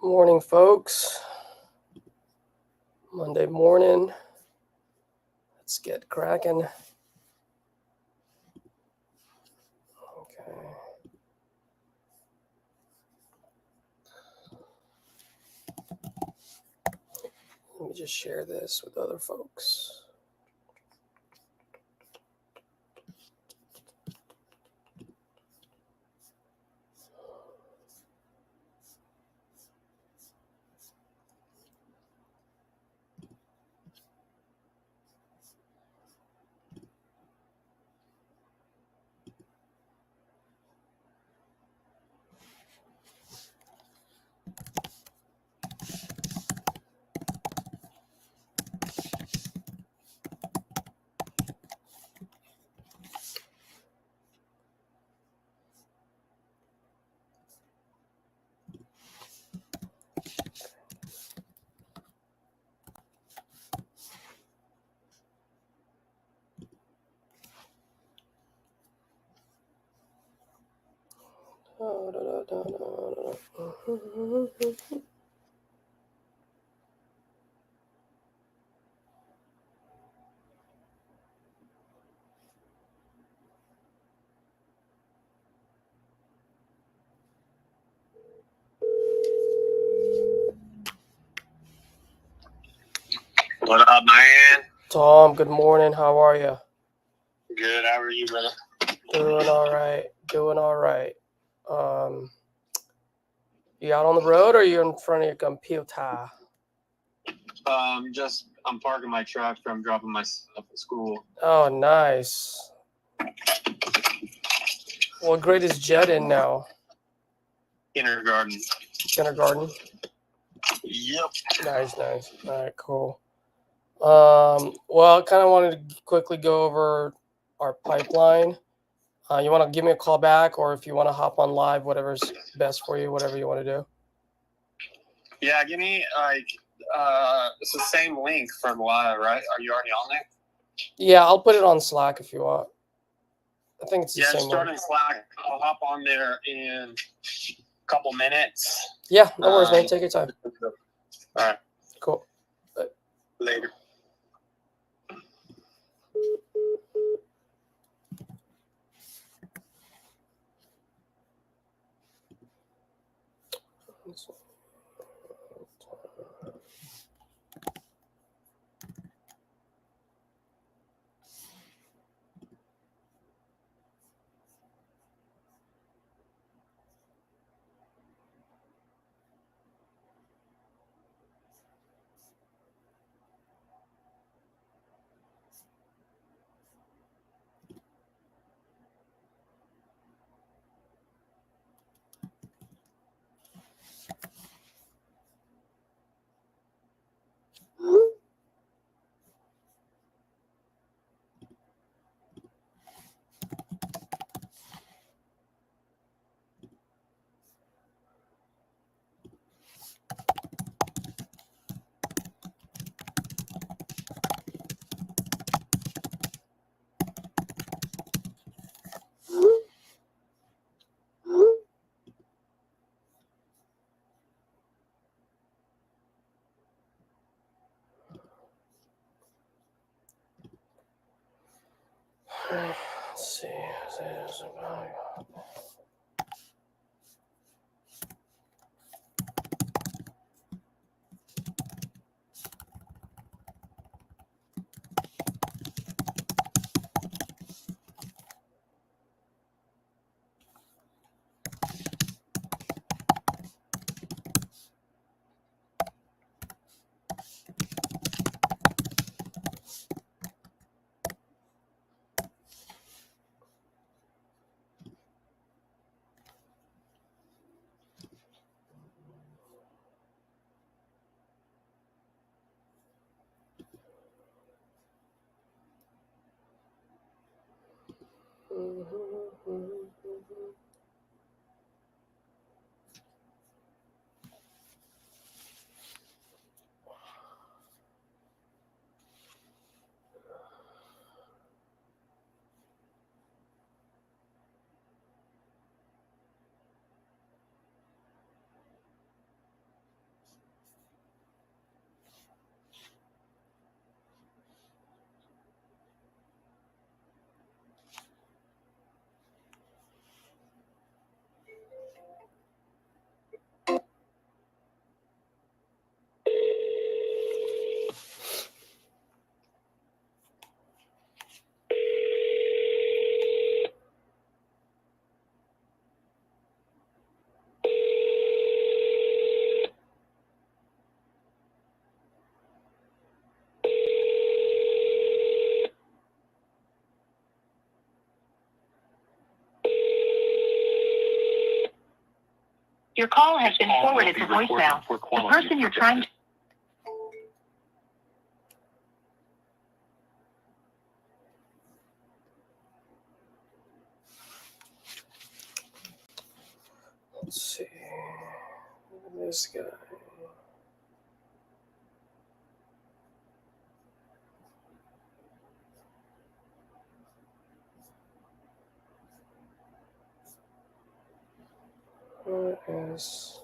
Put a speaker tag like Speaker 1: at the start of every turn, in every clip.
Speaker 1: Morning, folks. Monday morning. Let's get cracking. Okay. Let me just share this with other folks.
Speaker 2: What up, man?
Speaker 1: Tom, good morning. How are you?
Speaker 2: Good. How are you, brother?
Speaker 1: Doing all right. You out on the road or you in front of your computer?
Speaker 2: I'm parking my truck after I'm dropping my stuff at school.
Speaker 1: Oh, nice. What grade is Jed in now?
Speaker 2: Kindergarten.
Speaker 1: Kindergarten?
Speaker 2: Yep.
Speaker 1: Nice. All right, cool. Well, I kind of wanted to quickly go over our pipeline. You want to give me a call back, or if you want to hop on live, whatever's best for you, whatever you want to do.
Speaker 2: Yeah, give me it's the same link from live, right? Are you already on there?
Speaker 1: Yeah, I'll put it on Slack if you want. I think it's the same
Speaker 2: start
Speaker 1: one.
Speaker 2: in Slack. I'll hop on there in a couple minutes.
Speaker 1: Yeah, no worries, man. Take your time.
Speaker 2: All right.
Speaker 1: Cool.
Speaker 2: Later.
Speaker 1: Let's see.
Speaker 3: Your call has been forwarded to voicemail. The person you're trying to...
Speaker 1: Let's see. This guy. What is...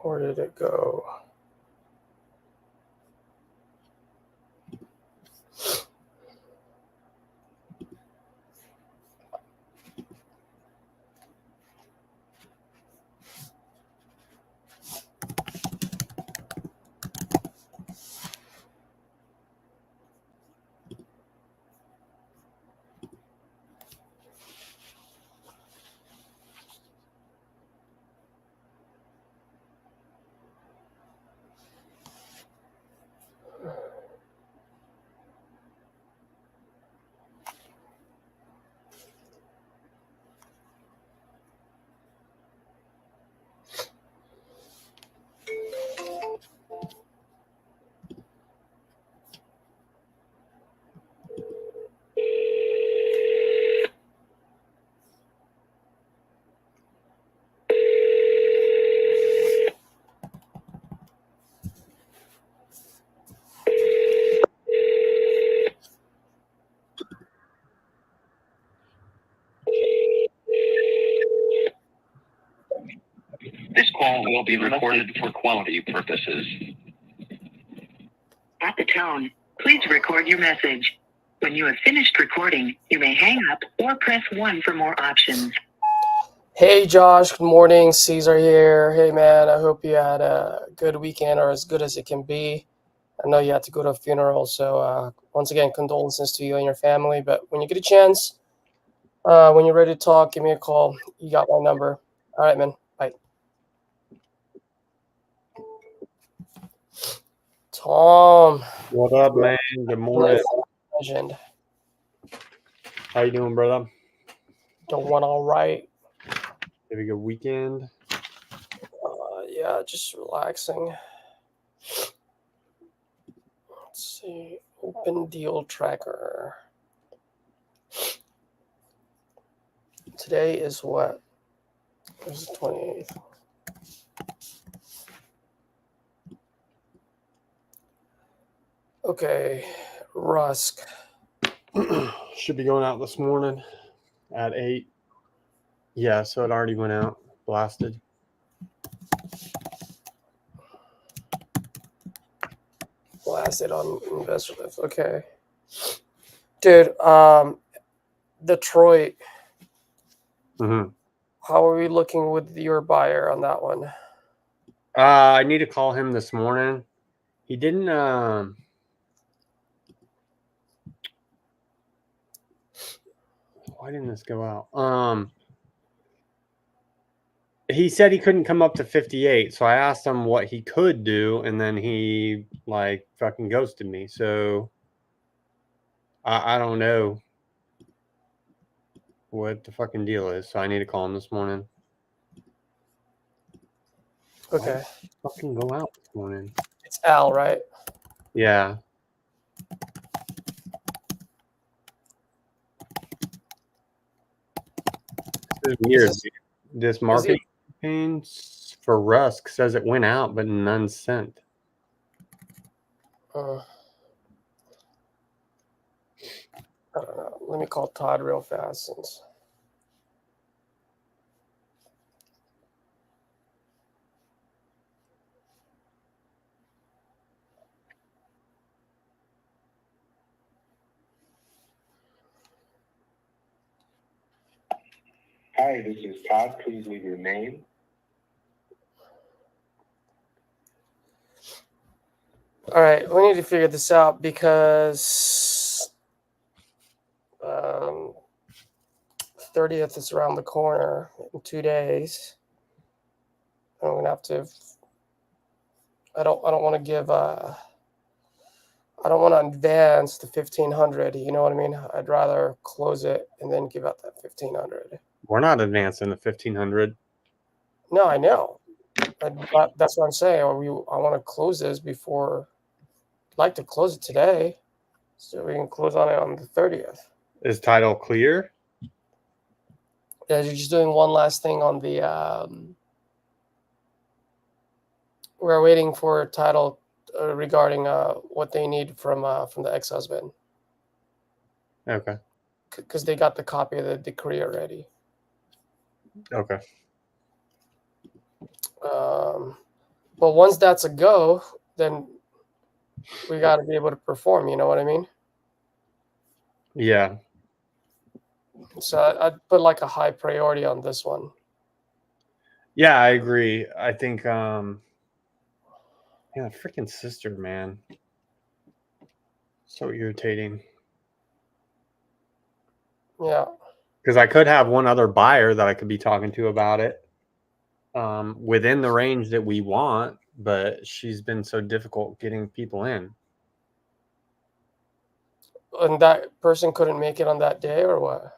Speaker 1: Where did it go?
Speaker 3: This call will be recorded for quality purposes. At the tone, please record your message. When you have finished recording, you may hang up or press 1 for more options.
Speaker 1: Hey Josh, good morning. Caesar here. Hey man, I hope you had a good weekend, or as good as it can be. I know you had to go to a funeral, so once again, condolences to you and your family. But when you get a chance, when you're ready to talk, give me a call. You got my number. All right, man. Bye. Tom.
Speaker 4: What up, man? Good morning.
Speaker 1: Legend.
Speaker 4: How you doing, brother?
Speaker 1: Doing all right.
Speaker 4: Have a good weekend.
Speaker 1: Yeah, just relaxing. Let's see. Open deal tracker. Today is what? It's the 28th. Okay, Rusk.
Speaker 4: Should be going out this morning at 8. Yeah, so it already went out. Blasted.
Speaker 1: Blasted on investor list. Okay. Dude, Detroit.
Speaker 4: Mm-hmm.
Speaker 1: How are we looking with your buyer on that one?
Speaker 4: I need to call him this morning. He didn't. Why didn't this go out? He said he couldn't come up to 58, so I asked him what he could do, and then he like fucking ghosted me. So I don't know what the fucking deal is. So I need to call him this morning.
Speaker 1: Okay.
Speaker 4: Fucking go out this morning.
Speaker 1: It's Al, right?
Speaker 4: Yeah. This is weird. This marketing campaign for Rusk says it went out, but none sent.
Speaker 1: I don't know. Let me call Todd real fast. Since...
Speaker 5: Hi, this is Todd. Please leave your name.
Speaker 1: All right, we need to figure this out because 30th is around the corner in 2 days. I'm gonna have to. I don't want to give. I don't want to advance the 1,500. You know what I mean? I'd rather close it and then give out that 1,500.
Speaker 4: We're not advancing the 1,500.
Speaker 1: No, I know. That's what I'm saying. I want to close this before. I'd like to close it today, so we can close on it on the 30th.
Speaker 4: Is title clear?
Speaker 1: Yeah, you're just doing one last thing on the. We're waiting for title regarding what they need from the ex-husband,
Speaker 4: Okay.
Speaker 1: because they got the copy of the decree already.
Speaker 4: Okay.
Speaker 1: But once that's a go, then we got to be able to perform. You know what I mean?
Speaker 4: Yeah.
Speaker 1: So I'd put like a high priority on this one.
Speaker 4: Yeah, I agree. I think yeah, freaking sister, man. So irritating.
Speaker 1: Yeah.
Speaker 4: Because I could have one other buyer that I could be talking to about it within the range that we want, but she's been so difficult getting people in.
Speaker 1: And that person couldn't make it on that day, or what?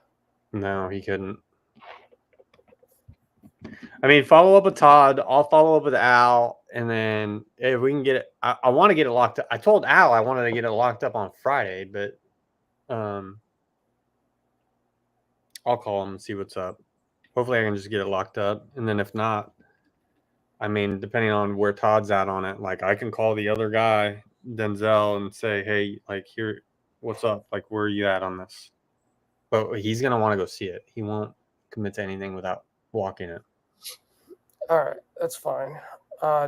Speaker 4: No, he couldn't. I mean, follow up with Todd. I'll follow up with Al, and then if we can get it, I want to get it locked up. I told Al I wanted to get it locked up on Friday, but I'll call him and see what's up. Hopefully, I can just get it locked up, and then if not, I mean, depending on where Todd's at on it, like I can call the other guy, Denzel, and say, hey, like here, what's up? Like, where are you at on this? But he's gonna want to go see it. He won't commit to anything without walking it.
Speaker 1: All right, that's fine.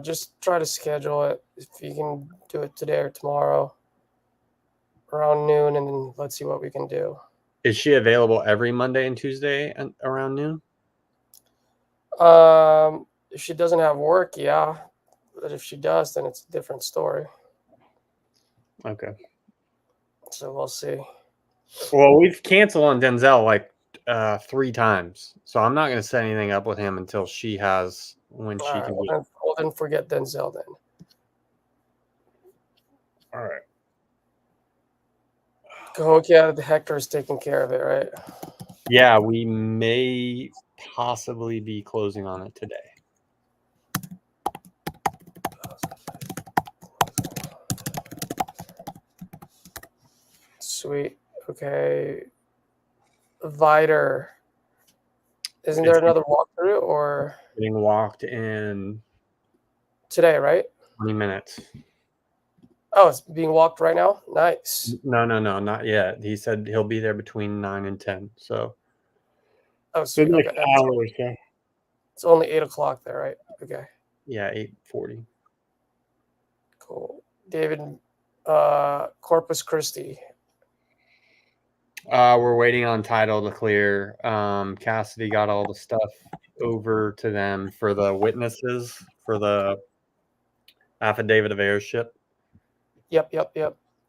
Speaker 1: Just try to schedule it if you can do it today or tomorrow around noon, and then let's see what we can do.
Speaker 4: Is she available every Monday and Tuesday around noon?
Speaker 1: If she doesn't have work, yeah. But if she does, then it's a different story.
Speaker 4: Okay.
Speaker 1: So we'll see.
Speaker 4: Well, we've canceled on Denzel like 3 times, so I'm not going to set anything up with him until she has when she can do it.
Speaker 1: Well, then forget Denzel then.
Speaker 4: All right.
Speaker 1: Cahokia, the Hector is taking care of it, right?
Speaker 4: Yeah, we may possibly be closing on it today.
Speaker 1: Sweet. Okay. Viter. Isn't there another walkthrough or
Speaker 4: Getting walked in
Speaker 1: today, right?
Speaker 4: 20 minutes.
Speaker 1: Oh, it's being walked right now? Nice.
Speaker 4: No, not yet. He said he'll be there between 9 and 10. So
Speaker 1: Oh, sweet.
Speaker 4: like
Speaker 1: Okay.
Speaker 4: an hour or so.
Speaker 1: It's only 8 o'clock there, right? Okay.
Speaker 4: Yeah, 8:40.
Speaker 1: Cool. David, Corpus Christi.
Speaker 4: We're waiting on title to clear. Cassidy got all the stuff over to them for the witnesses for the affidavit of heirship.
Speaker 1: Yep.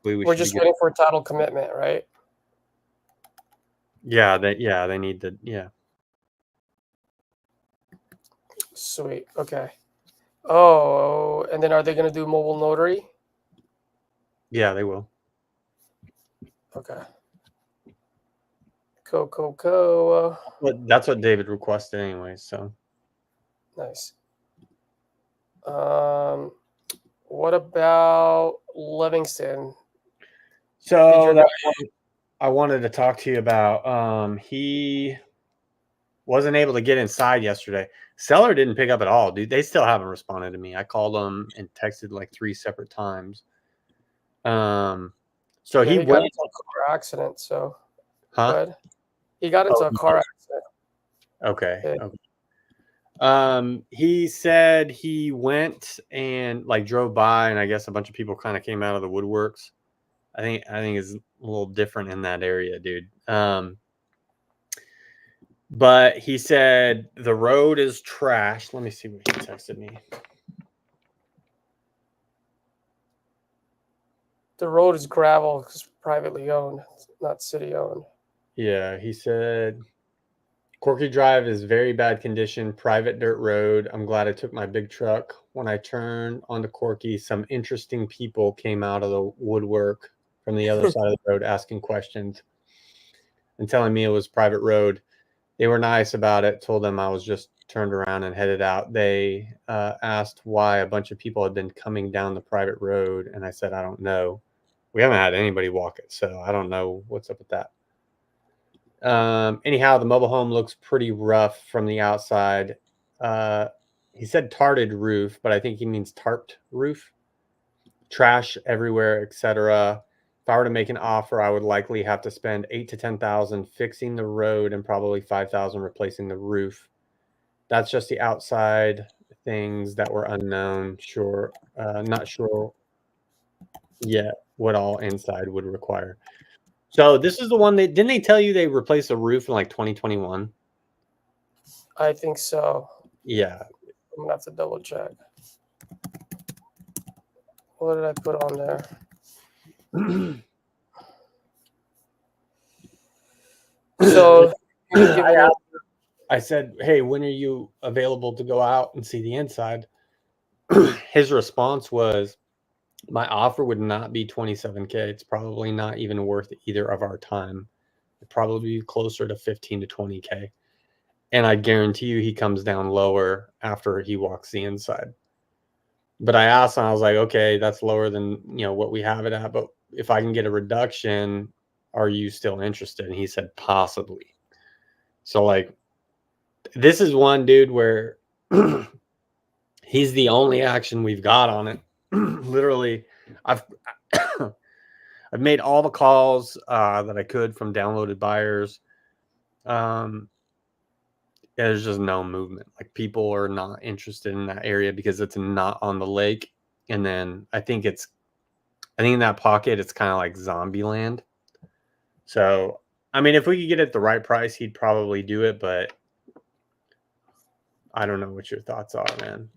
Speaker 1: We're just waiting for a title commitment, right?
Speaker 4: Yeah, they need to, yeah.
Speaker 1: Sweet. Okay. Oh, and then are they going to do mobile notary?
Speaker 4: Yeah, they will.
Speaker 1: Okay. Cool.
Speaker 4: But that's what David requested anyway, so.
Speaker 1: Nice. What about Livingston?
Speaker 4: So that one I wanted to talk to you about. He wasn't able to get inside yesterday. Seller didn't pick up at all, dude. They still haven't responded to me. I called them and texted like 3 separate times. So
Speaker 1: yeah,
Speaker 4: he
Speaker 1: got into a car accident. So,
Speaker 4: huh?
Speaker 1: He got into a car accident.
Speaker 4: Okay. Yeah. Okay. He said he went and like drove by, and I guess a bunch of people kind of came out of the woodworks. I think it's a little different in that area, dude. But he said the road is trash. Let me see what he texted me.
Speaker 1: The road is gravel because it's privately owned, it's not city owned.
Speaker 4: Yeah, he said Corky Drive is very bad condition, private dirt road. I'm glad I took my big truck. When I turned onto Corky, some interesting people came out of the woodwork from the other side of the road asking questions and telling me it was private road. They were nice about it, told them I was just turned around and headed out. They asked why a bunch of people had been coming down the private road, and I said, I don't know. We haven't had anybody walk it, so I don't know what's up with that. Anyhow, the mobile home looks pretty rough from the outside. He said tarted roof, but I think he means tarped roof. Trash everywhere, etc. If I were to make an offer, I would likely have to spend $8,000 to $10,000 fixing the road and probably $5,000 replacing the roof. That's just the outside things that were unknown. Sure, not sure yet what all inside would require. So this is the one that didn't they tell you they replaced the roof in like 2021?
Speaker 1: I think so.
Speaker 4: Yeah.
Speaker 1: I'm gonna have to double check. What did I put on there? So
Speaker 4: I said, hey, when are you available to go out and see the inside? His response was, my offer would not be $27K. It's probably not even worth either of our time. It'd probably be closer to 15 to 20K. And I guarantee you he comes down lower after he walks the inside. But I asked him, I was like, okay, that's lower than what we have it at. But if I can get a reduction, are you still interested? And he said, possibly. So like, this is one dude where he's the only action we've got on it. Literally, I've made all the calls that I could from downloaded buyers. There's just no movement. Like, people are not interested in that area because it's not on the lake. And then I think in that pocket, it's kind of like zombie land. So, I mean, if we could get it at the right price, he'd probably do it. But I don't know what your thoughts are, man.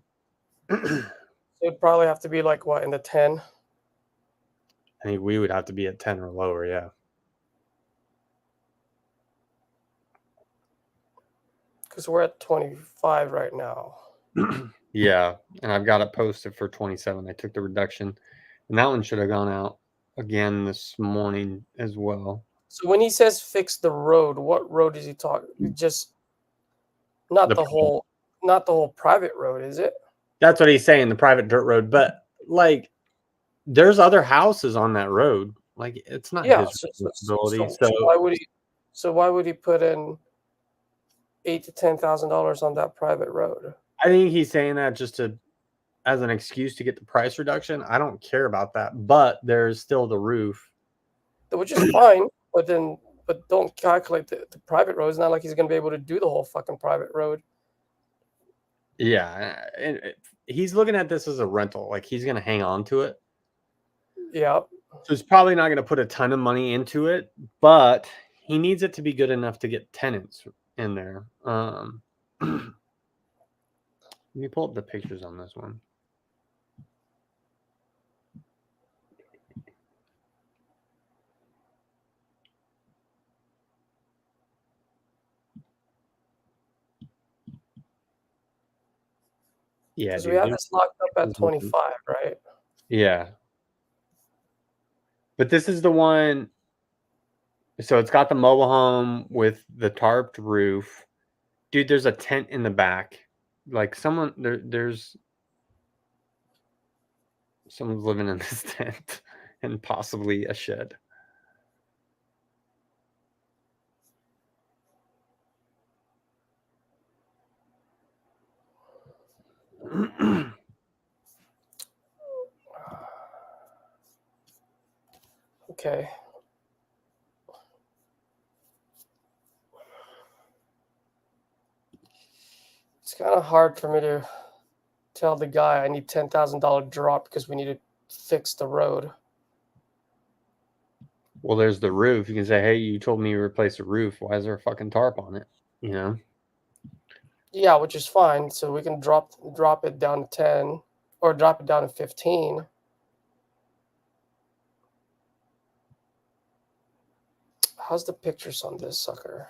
Speaker 1: it'd probably have to be like what, in the 10?
Speaker 4: I think we would have to be at 10 or lower, yeah.
Speaker 1: Because we're at 25 right now.
Speaker 4: Yeah, and I've got it posted for 27. I took the reduction, and that one should have gone out again this morning as well.
Speaker 1: So when he says fix the road, what road is he talking? Just not the whole private road, is it?
Speaker 4: That's what he's saying, the private dirt road. But like, there's other houses on that road. Like, it's not his responsibility.
Speaker 1: So why would he put in $8,000 to $10,000 on that private road?
Speaker 4: I think he's saying that just as an excuse to get the price reduction. I don't care about that, but there's still the roof,
Speaker 1: which is fine. But don't calculate the private road. It's not like he's going to be able to do the whole fucking private road.
Speaker 4: Yeah, and he's looking at this as a rental. Like, he's going to hang on to it.
Speaker 1: Yeah.
Speaker 4: So he's probably not going to put a ton of money into it, but he needs it to be good enough to get tenants in there. Let me pull up the pictures on this one. Yeah,
Speaker 1: because we have this locked up at 25, right?
Speaker 4: Yeah. But this is the one. So it's got the mobile home with the tarped roof. Dude, there's a tent in the back. Like, there's someone's living in this tent and possibly a shed.
Speaker 1: Okay. It's kind of hard for me to tell the guy I need $10,000 drop because we need to fix the road.
Speaker 4: Well, there's the roof. You can say, hey, you told me you replaced the roof. Why is there a fucking tarp on it?
Speaker 1: Yeah, which is fine. So we can drop it down to 10 or drop it down to 15. How's the pictures on this sucker?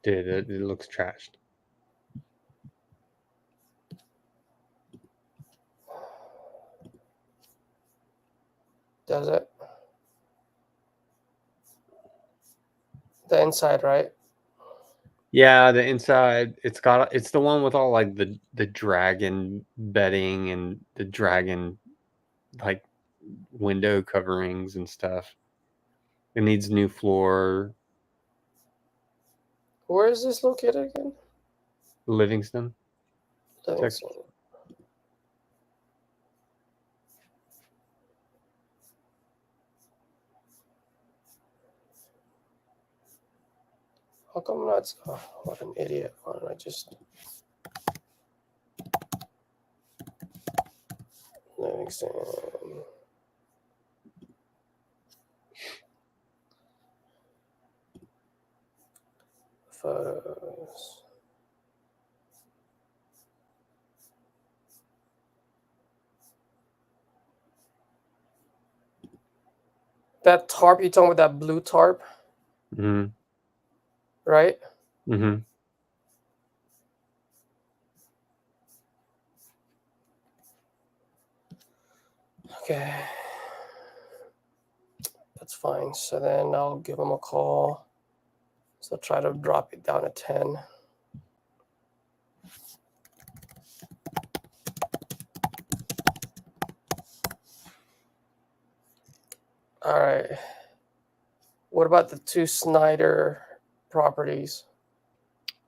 Speaker 4: Dude, it looks trashed.
Speaker 1: Does it? The inside, right?
Speaker 4: Yeah, the inside, it's the one with all like the dragon bedding and the dragon like window coverings and stuff. It needs new floor.
Speaker 1: Where is this located again?
Speaker 4: Livingston.
Speaker 1: Livingston. How come not? Oh, what an idiot. Why don't I just... Livingston. Photos. That tarp, you talking about that blue tarp,
Speaker 4: Mm-hmm.
Speaker 1: right?
Speaker 4: Mm-hmm.
Speaker 1: Okay. That's fine. So then I'll give them a call. So try to drop it down to 10. All right. What about the 2 Snyder properties?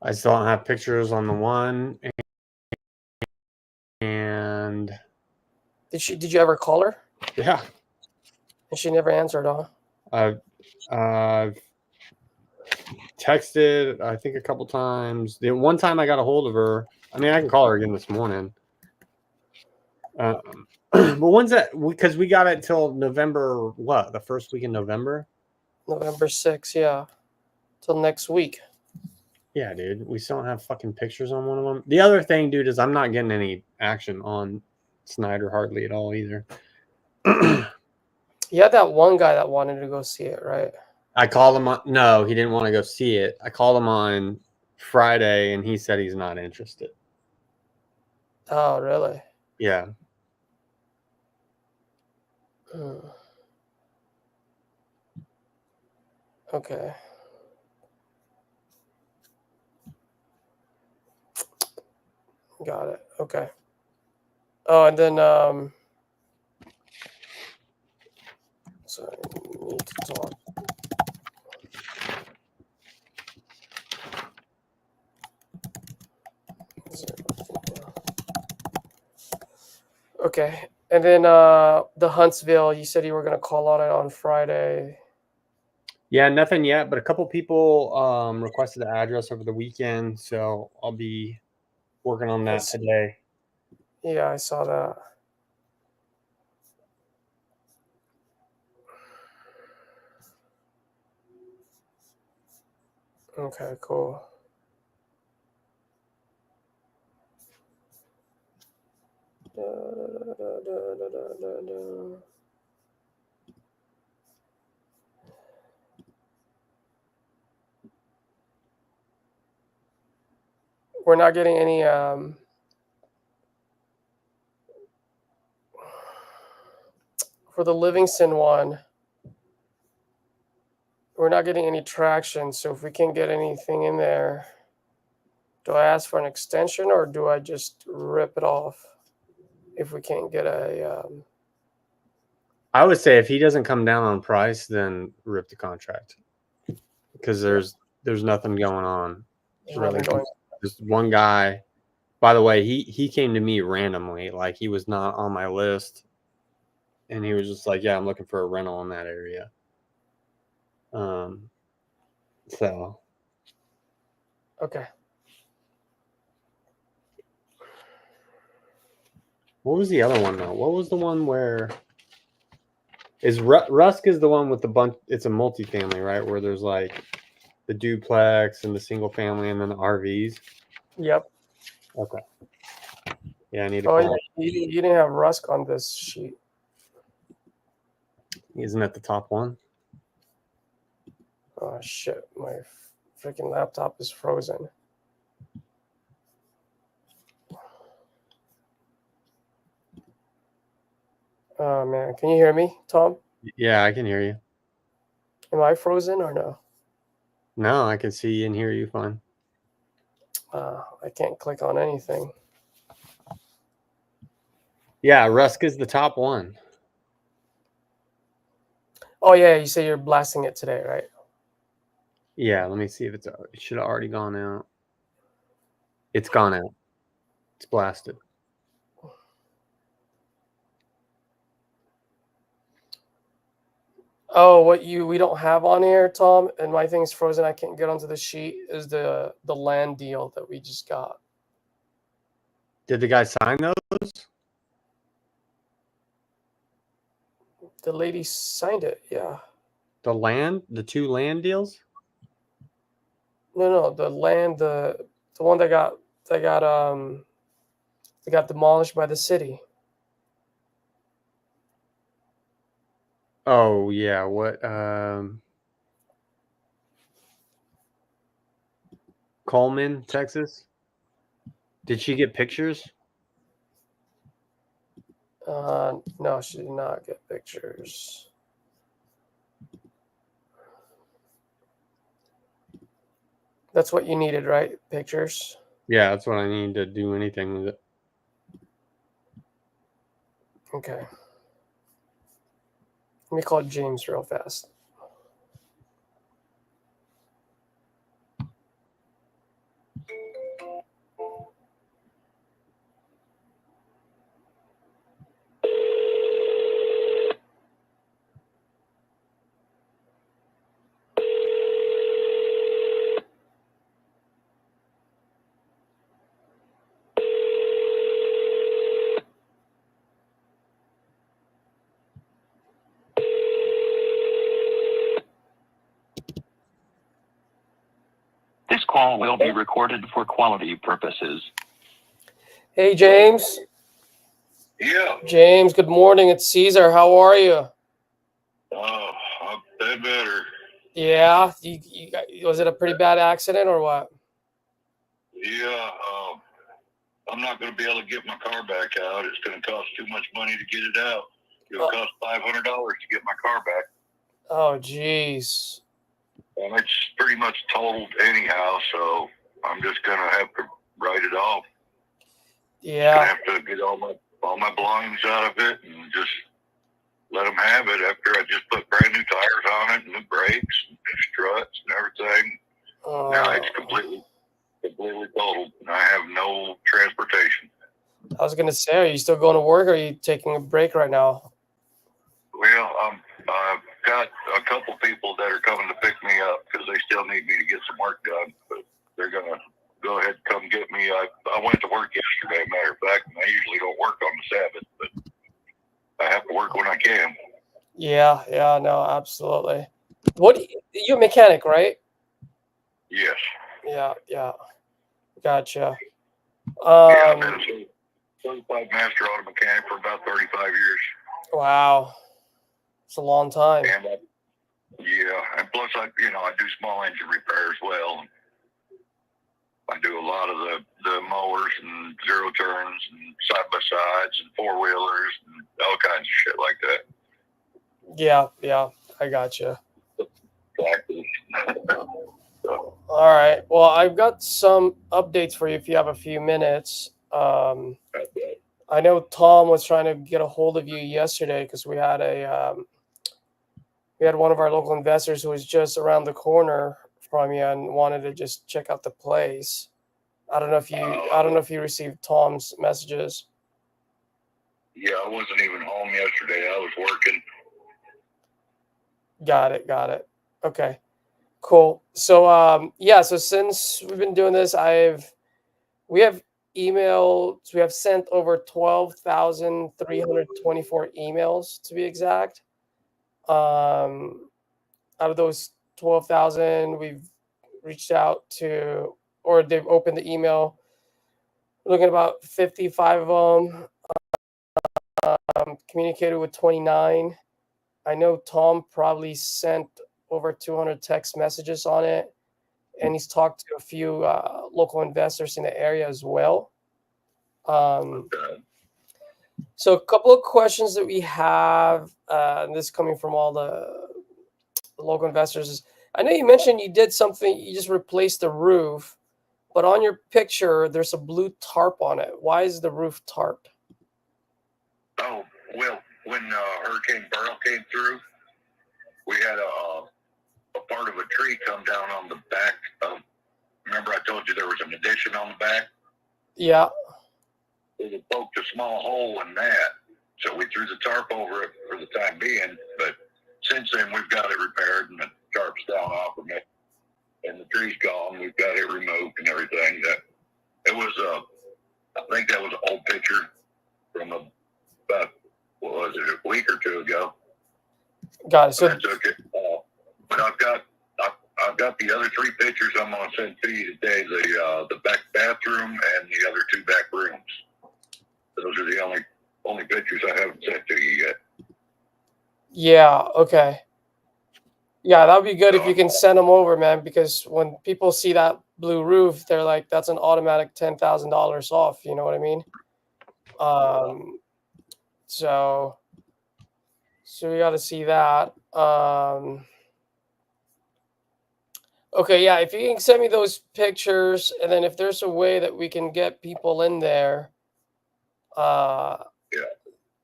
Speaker 4: I still don't have pictures on the one, and
Speaker 1: Did you ever call her?
Speaker 4: yeah,
Speaker 1: And she never answered, huh?
Speaker 4: I've texted, I think, a couple times. The one time I got a hold of her, I mean, I can call her again this morning. But when's that? Because we got it till November, what? The first week in November?
Speaker 1: November 6th, yeah. Till next week.
Speaker 4: Yeah, dude. We still don't have fucking pictures on one of them. The other thing, dude, is I'm not getting any action on Snyder hardly at all either.
Speaker 1: You had that one guy that wanted to go see it, right?
Speaker 4: I called him on, no, he didn't want to go see it. I called him on Friday and he said he's not interested.
Speaker 1: Oh, really?
Speaker 4: Yeah.
Speaker 1: Okay. Got it. Okay. Oh, and then so I need to talk. Okay. And then the Huntsville, you said you were gonna call on it on Friday.
Speaker 4: Yeah, nothing yet, but a couple people requested the address over the weekend, so I'll be working on that
Speaker 1: Yes.
Speaker 4: today.
Speaker 1: Yeah, I saw that. Okay, cool. We're not getting any for the Livingston one. We're not getting any traction, so if we can't get anything in there, do I ask for an extension or do I just rip it off if we can't get a
Speaker 4: I would say if he doesn't come down on price, then rip the contract because there's nothing going on.
Speaker 1: there's nothing going
Speaker 4: There's one guy. By the way, he came to me randomly, like he was not on my list, and he was just like, "Yeah, I'm looking for a rental in that area." So
Speaker 1: Okay.
Speaker 4: what was the other one though? What was the one where is Rusk is the one with the bunch? It's a multifamily, right? Where there's like the duplex and the single family and then the RVs.
Speaker 1: Yep.
Speaker 4: Okay. Yeah, I need to
Speaker 1: Oh,
Speaker 4: call.
Speaker 1: yeah, you didn't have Rusk on this sheet.
Speaker 4: Isn't that the top one?
Speaker 1: Oh, Oh shit, my freaking laptop is frozen. Oh man, can you hear me, Tom?
Speaker 4: Yeah, I can hear you.
Speaker 1: Am I frozen or no?
Speaker 4: No, I can see and hear you fine.
Speaker 1: I can't click on anything.
Speaker 4: Yeah, Rusk is the top one.
Speaker 1: Oh yeah, you say you're blasting it today, right?
Speaker 4: Yeah, let me see if it should have already gone out. It's gone out. It's blasted.
Speaker 1: Oh, what we don't have on here, Tom, and my thing's frozen. I can't get onto the sheet. Is the land deal that we just got?
Speaker 4: Did the guy sign those?
Speaker 1: The lady signed it. Yeah.
Speaker 4: The 2 land deals?
Speaker 1: No, the land, the one that got demolished by the city.
Speaker 4: Oh yeah, what Coleman, Texas? Did she get pictures?
Speaker 1: No, she did not get pictures. That's what you needed, right? Pictures.
Speaker 4: Yeah, that's what I need to do anything with it.
Speaker 1: Okay. Let me call James real fast.
Speaker 6: This call will be recorded for quality purposes.
Speaker 1: Hey, James.
Speaker 2: Yeah.
Speaker 1: James, good morning. It's Caesar. How are you?
Speaker 2: Oh, I'm been better.
Speaker 1: Yeah. Was it a pretty bad accident or what?
Speaker 2: Yeah. I'm not going to be able to get my car back out. It's going to cost too much money to get it out. It'll cost $500 to get my car back.
Speaker 1: Oh, jeez.
Speaker 2: And it's pretty much totaled anyhow, so I'm just going to have to write it off.
Speaker 1: Yeah.
Speaker 2: I have to get all my belongings out of it and just let them have it after I just put brand new tires on it and new brakes and struts and everything. Now it's completely totaled, and I have no transportation.
Speaker 1: I was gonna say, are you still going to work, or are you taking a break right now?
Speaker 2: Well, I've got a couple people that are coming to pick me up because they still need me to get some work done, but they're gonna go ahead and come get me. I went to work yesterday, matter of fact, and I usually don't work on the Sabbath, but I have to work when I can.
Speaker 1: Yeah, no, absolutely. What you're a mechanic, right?
Speaker 2: Yes.
Speaker 1: Yeah. Gotcha.
Speaker 2: Yeah, I've been a certified master auto mechanic for about 35 years.
Speaker 1: Wow. It's a long time.
Speaker 2: And and plus I do small engine repair as well. I do a lot of the mowers and zero turns and side by sides and four wheelers and all kinds of shit like that.
Speaker 1: Yeah, I gotcha.
Speaker 2: Exactly.
Speaker 1: All right. Well, I've got some updates for you if you have a few minutes. I know Tom was trying to get a hold of you yesterday because we had one of our local investors who was just around the corner from you and wanted to just check out the place. I don't know if you received Tom's messages.
Speaker 2: Yeah, I wasn't even home yesterday. I was working.
Speaker 1: Got it. Okay. Cool. So so since we've been doing this, we have sent over 12,324 emails to be exact. Out of those 12,000, we've reached out to, or they've opened the email. We're looking at about 55 of them. Communicated with 29. I know Tom probably sent over 200 text messages on it, and he's talked to a few local investors in the area as well. So a couple of questions that we have, and this is coming from all the local investors, is I know you mentioned you did something, you just replaced the roof, but on your picture, there's a blue tarp on it. Why is the roof tarped?
Speaker 2: Oh, well, when Hurricane Beryl came through, we had a part of a tree come down on the back of, remember I told you there was an addition on the back?
Speaker 1: Yeah.
Speaker 2: It poked a small hole in that, so we threw the tarp over it for the time being, but since then we've got it repaired and the tarp's down off of it, and the tree's gone. We've got it removed and everything. That it was I think that was an old picture from about, what was it, a week or two ago.
Speaker 1: Got it. So
Speaker 2: I took it, but I've got the other 3 pictures I'm gonna send to you today. The back bathroom and the other 2 back rooms. Those are the only pictures I haven't sent to you yet.
Speaker 1: yeah, okay. Yeah, that would be good if you can send them over, man, because when people see that blue roof, they're like, that's an automatic $10,000 off. You know what I mean? So we got to see that. Okay, yeah, if you can send me those pictures, and then if there's a way that we can get people in there, that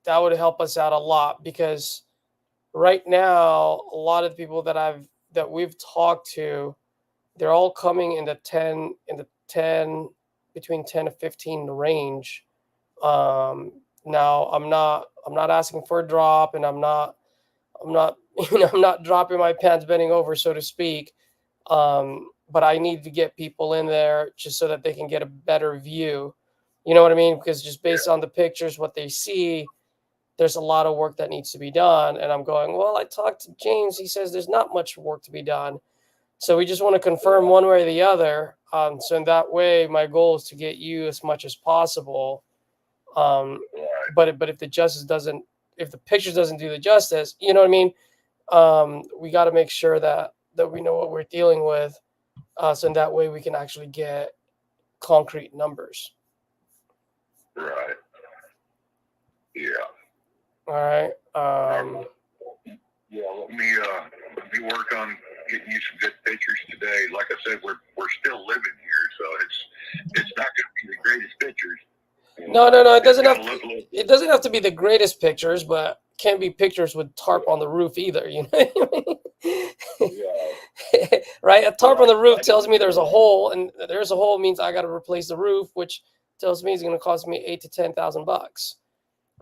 Speaker 1: would help us out a lot, because right now a lot of the people that we've talked to, they're all coming in the 10 between 10 to 15 range. Now I'm not asking for a drop, and I'm not I'm not dropping my pants bending over, so to speak. But I need to get people in there just so that they can get a better view. You know what I mean? Because just based on the pictures, what they see, there's a lot of work that needs to be done. And I'm going, well, I talked to James. He says there's not much work to be done. So we just want to confirm one way or the other. So in that way, my goal is to get you as much as possible. But if the pictures doesn't do the justice, you know what I mean? We got to make sure that we know what we're dealing with. So in that way, we can actually get concrete numbers.
Speaker 2: Right. Yeah.
Speaker 1: All right.
Speaker 2: Yeah. Let me work on getting you some good pictures today. Like I said, we're still living here, so it's not going to be the greatest pictures.
Speaker 1: No. It doesn't have to be the greatest pictures, but can't be pictures with tarp on the roof either. You know what I mean?
Speaker 2: Yeah.
Speaker 1: Right? A tarp on the roof tells me there's a hole, and there's a hole means I got to replace the roof, which tells me it's going to cost me $8,000 to $10,000,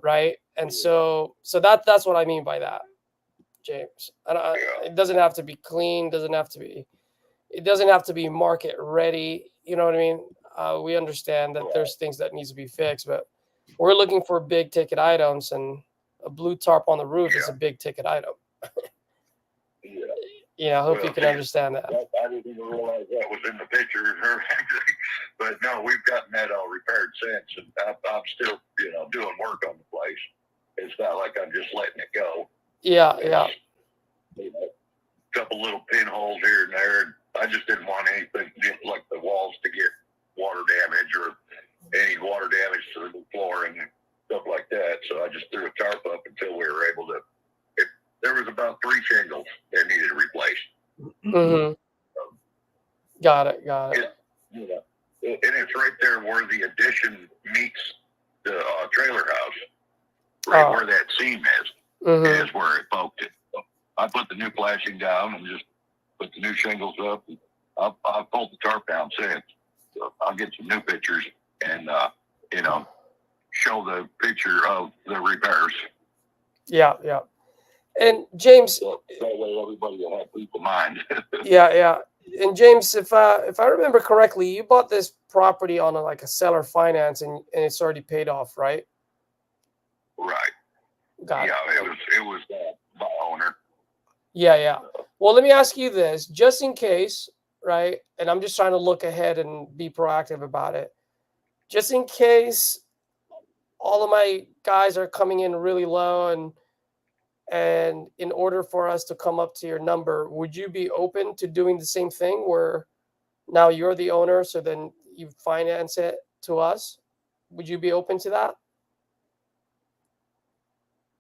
Speaker 1: right? And so that's what I mean by that, James. It doesn't have to be clean. It doesn't have to be market ready. You know what I mean? We understand that there's things that needs to be fixed, but we're looking for big ticket items, and a blue tarp on the roof is a big ticket item. I hope you can understand that.
Speaker 2: I didn't even realize that was in the picture, but no, we've gotten that all repaired since, and I'm still, doing work on the place. It's not like I'm just letting it go.
Speaker 1: Yeah.
Speaker 2: A couple little pinholes here and there. I just didn't want anything like the walls to get water damage or any water damage to the floor and stuff like that. So I just threw a tarp up until we were able to. There was about 3 shingles that needed replaced.
Speaker 1: Mm-hmm. Got it.
Speaker 2: And it's right there where the addition meets the trailer house. Right where that seam is where it poked it. So I put the new flashing down and just put the new shingles up. I've pulled the tarp down since. So I'll get some new pictures and, show the picture of the repairs.
Speaker 1: Yeah. And James,
Speaker 2: so that way everybody will have peace of mind.
Speaker 1: yeah. And James, if I remember correctly, you bought this property on a seller finance, and it's already paid off, right?
Speaker 2: Right.
Speaker 1: Got it.
Speaker 2: Yeah, it was by owner.
Speaker 1: Yeah. Well, let me ask you this, just in case, right? And I'm just trying to look ahead and be proactive about it. Just in case all of my guys are coming in really low, and And in order for us to come up to your number, would you be open to doing the same thing where now you're the owner, so then you finance it to us? Would you be open to that?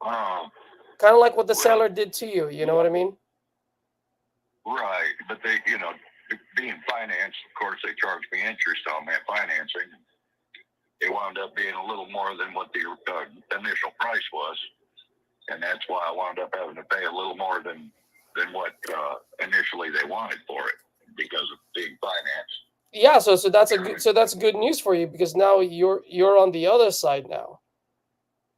Speaker 2: Um,
Speaker 1: Kind of like what the
Speaker 2: Well,
Speaker 1: seller did to you, you know what I mean?
Speaker 2: right, but they, being financed, of course, they charge me interest on that financing. It wound up being a little more than what the initial price was, and that's why I wound up having to pay a little more than what initially they wanted for it because of being financed.
Speaker 1: Yeah, so that's good news for you because now you're on the other side now.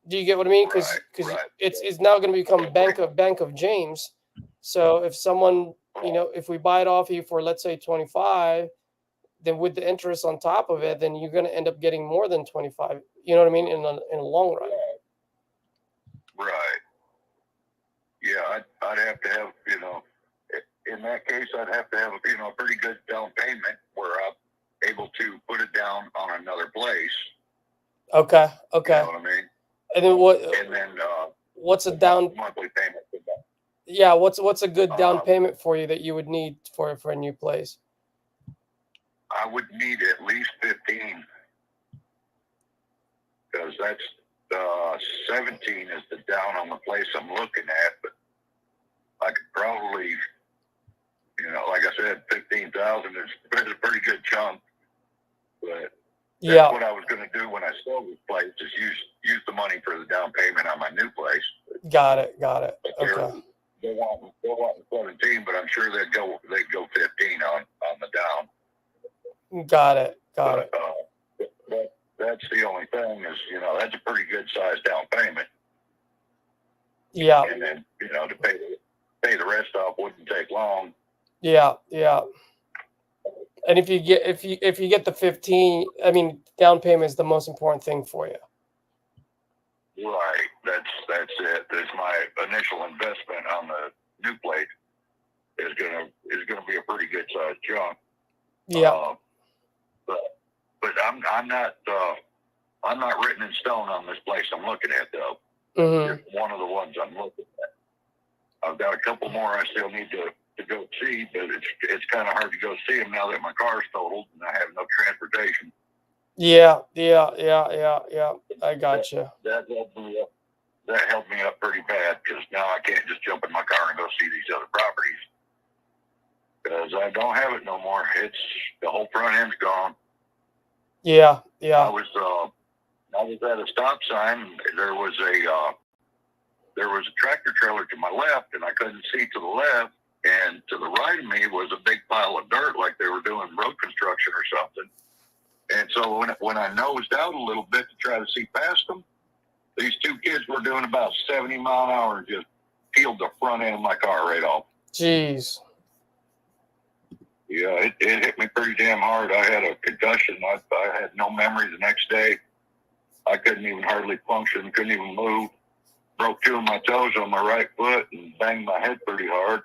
Speaker 1: Do you get what I mean? Because
Speaker 2: Right.
Speaker 1: it's now going to become Bank of James. So if someone, if we buy it off you for, let's say, 25, then with the interest on top of it, then you're going to end up getting more than 25. You know what I mean? In the long run.
Speaker 2: Right. Yeah, I'd have to have, in that case, I'd have to have, a pretty good down payment where I'm able to put it down on another place.
Speaker 1: Okay.
Speaker 2: You know what I mean?
Speaker 1: And then what's a down
Speaker 2: monthly payment for that?
Speaker 1: Yeah, what's a good down payment for you that you would need for a new place?
Speaker 2: I would need at least 15 because that's 17 is the down on the place I'm looking at, but I could probably, like I said, 15,000 is a pretty good chunk. But that's what I was going to do when I sold this place, is use the money for the down payment on my new place.
Speaker 1: Got it.
Speaker 2: Okay. They want 17, but I'm sure they'd go 15 on the down.
Speaker 1: Got it.
Speaker 2: That's the only thing is, that's a pretty good sized down payment.
Speaker 1: Yeah.
Speaker 2: And then, to pay the rest off wouldn't take long.
Speaker 1: Yeah. And if you get the 15, I mean, down payment is the most important thing for you.
Speaker 2: Right. That's it. That's my initial investment on the new place is gonna be a pretty good sized chunk.
Speaker 1: Yeah.
Speaker 2: But I'm not written in stone on this place I'm looking at though.
Speaker 1: Mm-hmm.
Speaker 2: It's one of the ones I'm looking at. I've got a couple more I still need to go see, but it's kind of hard to go see them now that my car's totaled and I have no transportation.
Speaker 1: Yeah. I got you.
Speaker 2: That held me up pretty bad because now I can't just jump in my car and go see these other properties because I don't have it no more. It's the whole front end's gone.
Speaker 1: Yeah.
Speaker 2: I was at a stop sign. There was a tractor trailer to my left, and I couldn't see to the left. And to the right of me was a big pile of dirt, like they were doing road construction or something. And so when I nosed out a little bit to try to see past them, these two kids were doing about 70 mile an hour and just peeled the front end of my car right off.
Speaker 1: Jeez.
Speaker 2: Yeah, it hit me pretty damn hard. I had a concussion. I had no memory the next day. I couldn't even hardly function, couldn't even move. Broke 2 of my toes on my right foot and banged my head pretty hard.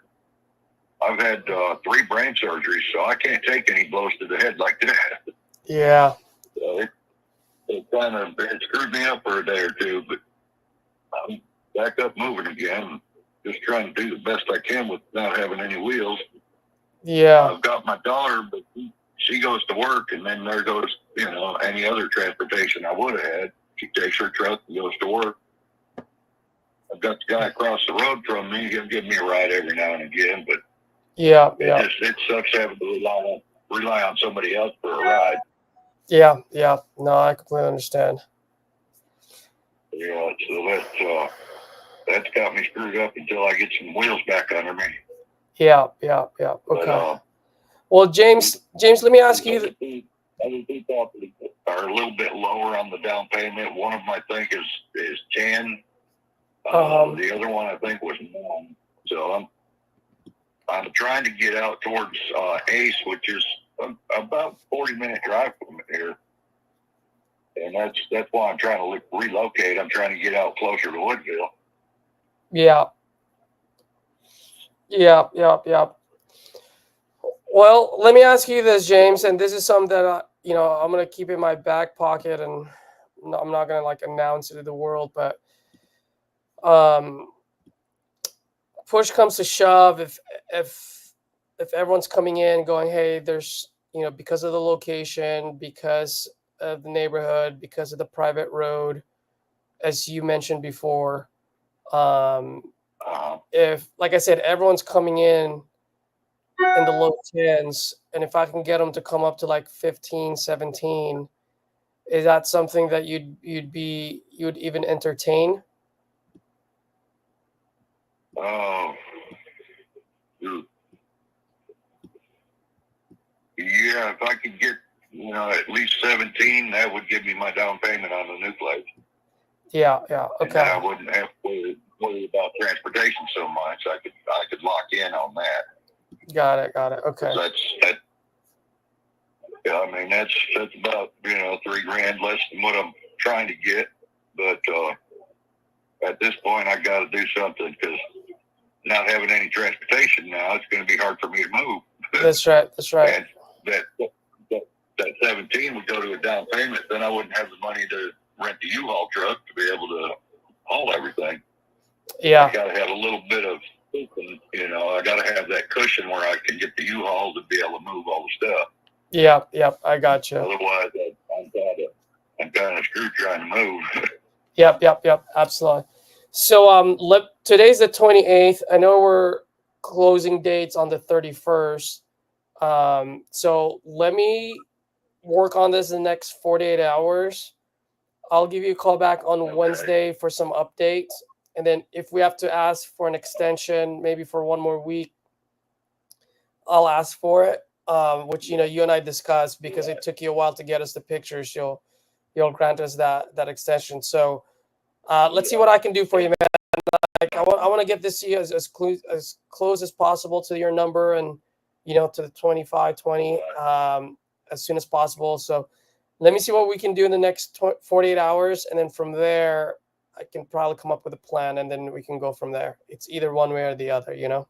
Speaker 2: I've had 3 brain surgeries, so I can't take any blows to the head like that.
Speaker 1: Yeah.
Speaker 2: So it screwed me up for a day or two, but I'm back up moving again. Just trying to do the best I can with not having any wheels.
Speaker 1: Yeah.
Speaker 2: I've got my daughter, but she goes to work, and then there goes, any other transportation I would have had. She takes her truck and goes to work. I've got the guy across the road from me. He'll give me a ride every now and again, but it sucks having to rely on somebody else for a ride.
Speaker 1: Yeah. No, I completely understand.
Speaker 2: Yeah, so that's got me screwed up until I get some wheels back under me.
Speaker 1: Yeah. Okay. Well, James, let me ask you.
Speaker 2: Other people are a little bit lower on the down payment. One of them, I think, is 10. The other one, I think, was 9. So I'm trying to get out towards Ace, which is about 40-minute drive from here. And that's why I'm trying to relocate. I'm trying to get out closer to Woodville.
Speaker 1: Yeah. Well, let me ask you this, James, and this is something that I'm gonna keep in my back pocket, and I'm not gonna announce it to the world, but push comes to shove, if everyone's coming in going, hey, there's, because of the location, because of the neighborhood, because of the private road, as you mentioned before, if, like I said, everyone's coming in the low 10s, and if I can get them to come up to like 15, 17, is that something that you'd even entertain?
Speaker 2: Oh, yeah, if I could get, at least 17, that would give me my down payment on the new place.
Speaker 1: Yeah,
Speaker 2: And then I
Speaker 1: okay.
Speaker 2: wouldn't have to worry about transportation so much. I could lock in on that.
Speaker 1: Got it. Okay.
Speaker 2: That's about, $3,000 less than what I'm trying to get. But at this point, I got to do something, because not having any transportation now, it's going to be hard for me to move.
Speaker 1: That's right.
Speaker 2: And that 17 would go to a down payment. Then I wouldn't have the money to rent the U-Haul truck to be able to haul everything.
Speaker 1: Yeah.
Speaker 2: I got to have a little bit of, I got to have that cushion where I can get the U-Haul to be able to move all the stuff.
Speaker 1: Yep. I got you.
Speaker 2: Otherwise, I'm kind of screwed trying to move.
Speaker 1: Yep. Absolutely. So today's the 28th. I know we're closing dates on the 31st. So let me work on this in the next 48 hours. I'll give you a call back on Wednesday for some updates. And then if we have to ask for an extension, maybe for one more week, I'll ask for it. Which, you and I discussed, because it took you a while to get us the pictures. You'll grant us that extension. So let's see what I can do for you, man. Like, I want to get this to you as close as possible to your number, and to the 2520 as soon as possible. So let me see what we can do in the next 48 hours, and then from there I can probably come up with a plan, and then we can go from there. It's either one way or the other.
Speaker 2: Yeah.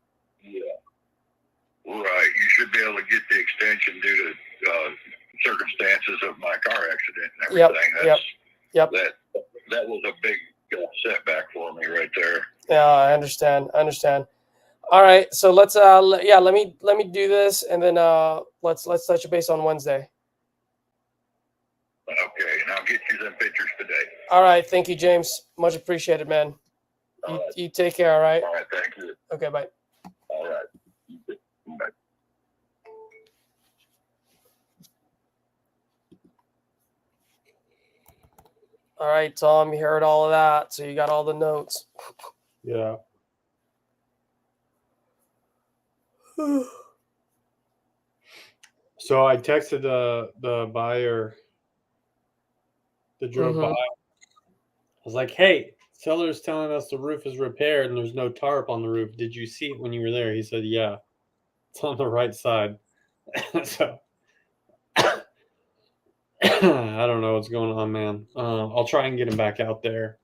Speaker 2: Right. You should be able to get the extension due to circumstances of my car accident and everything.
Speaker 1: Yep.
Speaker 2: That was a big setback for me right there.
Speaker 1: Yeah, I understand. All right, so let's let me do this, and then let's touch base on Wednesday.
Speaker 2: Okay, and I'll get you them pictures today.
Speaker 1: All right, thank you, James. Much appreciated, man. You take care. All right.
Speaker 2: All right, thank you.
Speaker 1: Okay, bye.
Speaker 2: All right. Bye.
Speaker 1: All right, Tom, you heard all of that, so you got all the notes.
Speaker 4: Yeah. So I texted the buyer that drove by. I was like, hey, seller's telling us the roof is repaired and there's no tarp on the roof. Did you see it when you were there? He said, yeah, it's on the right side. So I don't know what's going on, man. I'll try and get him back out there.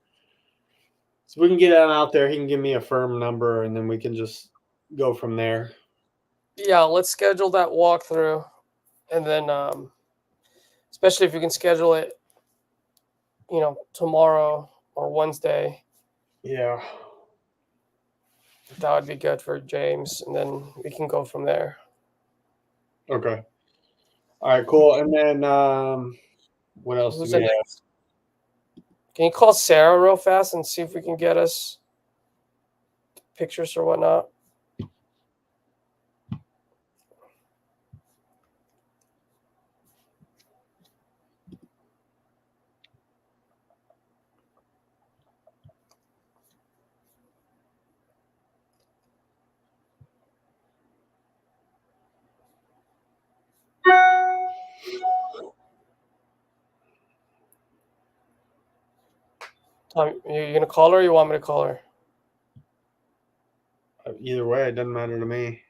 Speaker 4: So we can get him out there. He can give me a firm number, and then we can just go from there.
Speaker 1: Yeah, let's schedule that walkthrough, and then especially if you can schedule it, tomorrow or Wednesday.
Speaker 4: Yeah.
Speaker 1: That would be good for James, and then we can go from there.
Speaker 4: Okay. All right, cool. And then what else do we have?
Speaker 1: Can you call Sarah real fast and see if we can get us pictures or whatnot? Tom, you gonna call her, or you want me to call her?
Speaker 4: Either way, it doesn't matter to me.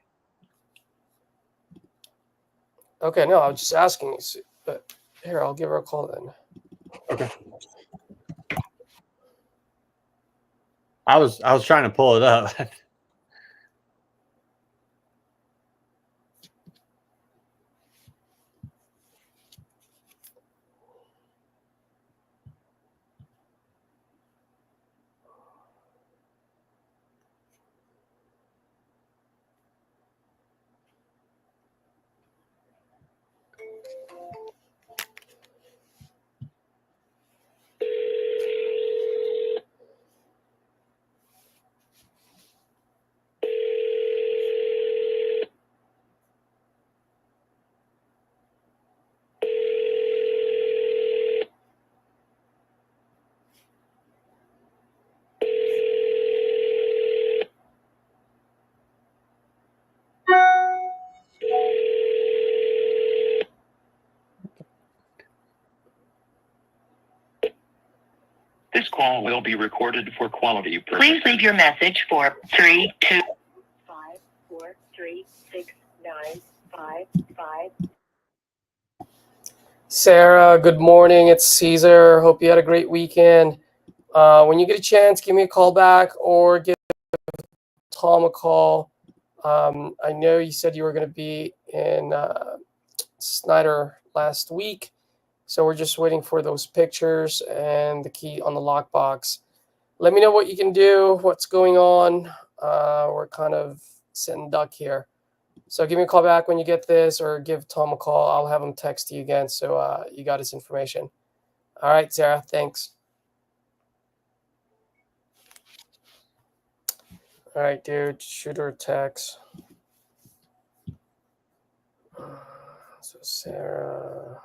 Speaker 1: Okay, no, I was just asking. But here, I'll give her a call then.
Speaker 4: Okay. I was trying to pull it up.
Speaker 6: call will be recorded for quality purposes.
Speaker 3: Please leave your message for 325436955.
Speaker 1: Sarah, good morning. It's Caesar. Hope you had a great weekend. When you get a chance, give me a call back or give Tom a call. I know you said you were going to be in Snyder last week, so we're just waiting for those pictures and the key on the lockbox. Let me know what you can do, what's going on. We're kind of sitting duck here. So give me a call back when you get this, or give Tom a call. I'll have him text you again so you got his information. All right, Sarah, thanks. All right, dude, shoot her a text. So Sarah,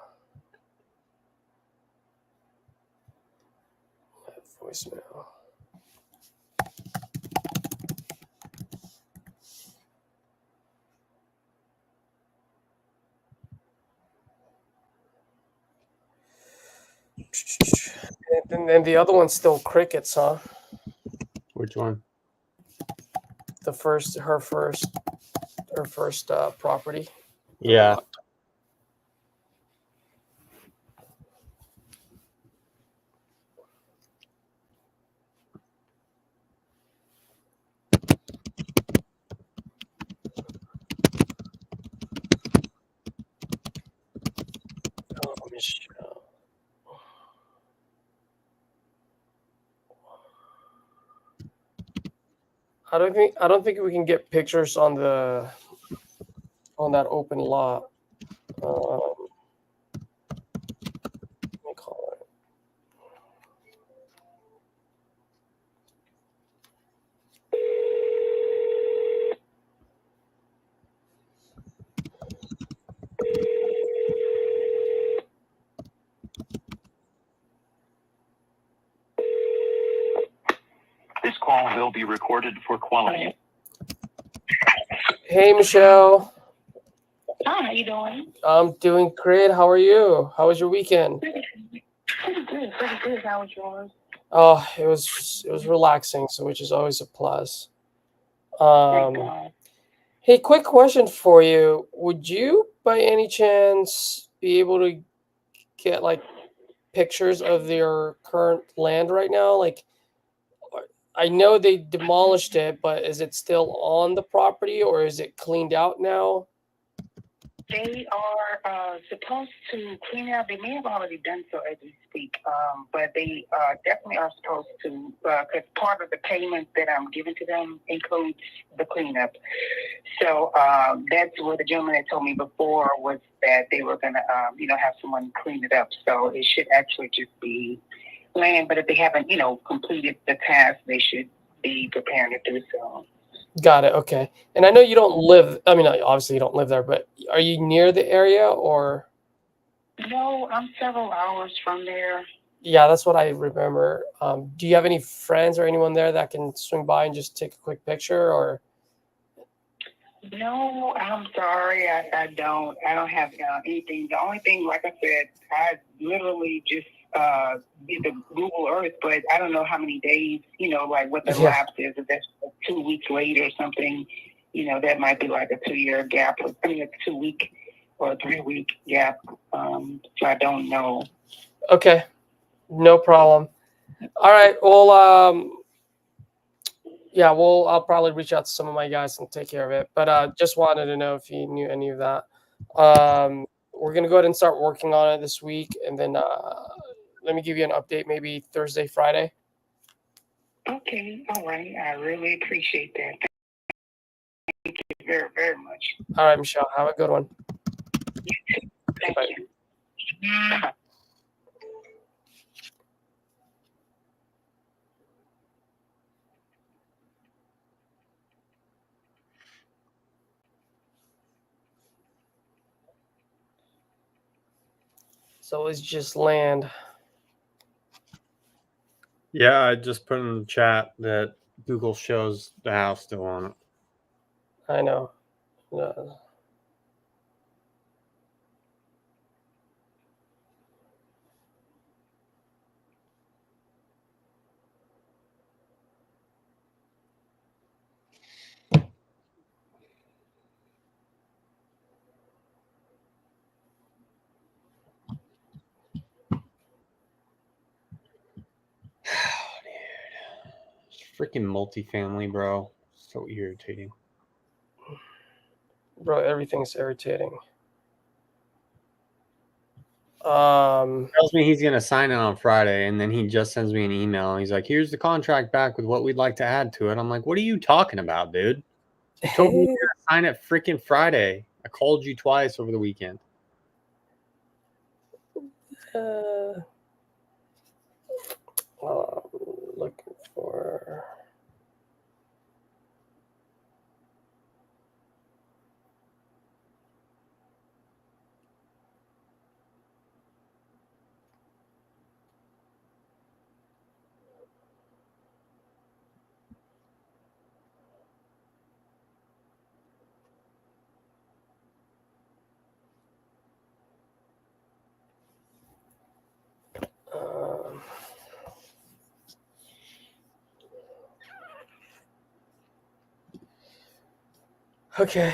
Speaker 1: voicemail. And the other one's still crickets, huh?
Speaker 4: Which one?
Speaker 1: Her first property.
Speaker 4: Yeah.
Speaker 1: Oh, Michelle. I don't think we can get pictures on that open lot. Let me call it.
Speaker 6: This call will be recorded for quality.
Speaker 1: Hey, Michelle.
Speaker 7: Hi, how you doing?
Speaker 1: I'm doing great. How are you? How was your weekend?
Speaker 7: Pretty good, pretty good. How was yours?
Speaker 1: Oh, it was relaxing, so which is always a plus.
Speaker 7: Thank God.
Speaker 1: Hey, quick question for you. Would you, by any chance, be able to get like pictures of your current land right now? Like, I know they demolished it, but is it still on the property or is it cleaned out now?
Speaker 7: They are supposed to clean out. They may have already done so as we speak, but they definitely are supposed to, because part of the payment that I'm giving to them includes the cleanup. So that's what the gentleman had told me before, was that they were going to, have someone clean it up. So it should actually just be land. But if they haven't, completed the task, they should be preparing to do so.
Speaker 1: Got it. Okay. And I know you don't live, I mean, obviously you don't live there, but are you near the area or?
Speaker 7: No, I'm several hours from there.
Speaker 1: Yeah, that's what I remember. Do you have any friends or anyone there that can swing by and just take a quick picture or?
Speaker 7: No, I'm sorry. I don't have anything. The only thing, like I said, I literally just did the Google Earth, but I don't know how many days, like what the lapse is. If that's 2 weeks late or something, that might be like a 2-year gap. I mean, a 2-week or a 3-week gap. So I don't know.
Speaker 1: Okay, no problem. All right. Well, I'll probably reach out to some of my guys and take care of it. But just wanted to know if you knew any of that. We're gonna go ahead and start working on it this week, and then let me give you an update maybe Thursday, Friday.
Speaker 7: Okay, all right. I really appreciate that. Thank you very, very much.
Speaker 1: All right, Michelle. Have a good one.
Speaker 7: Thank
Speaker 1: Bye.
Speaker 7: you.
Speaker 1: So it's just land.
Speaker 4: Yeah, I just put in the chat that Google shows the house still on it.
Speaker 1: I know.
Speaker 4: Freaking multifamily, bro. So irritating.
Speaker 1: Bro, everything's irritating.
Speaker 4: Tells me he's gonna sign it on Friday, and then he just sends me an email. He's like, "Here's the contract back with what we'd like to add to it." I'm like, "What are you talking about, dude? You told me you were gonna sign it freaking Friday. I called you twice over the weekend."
Speaker 1: Looking for. Okay.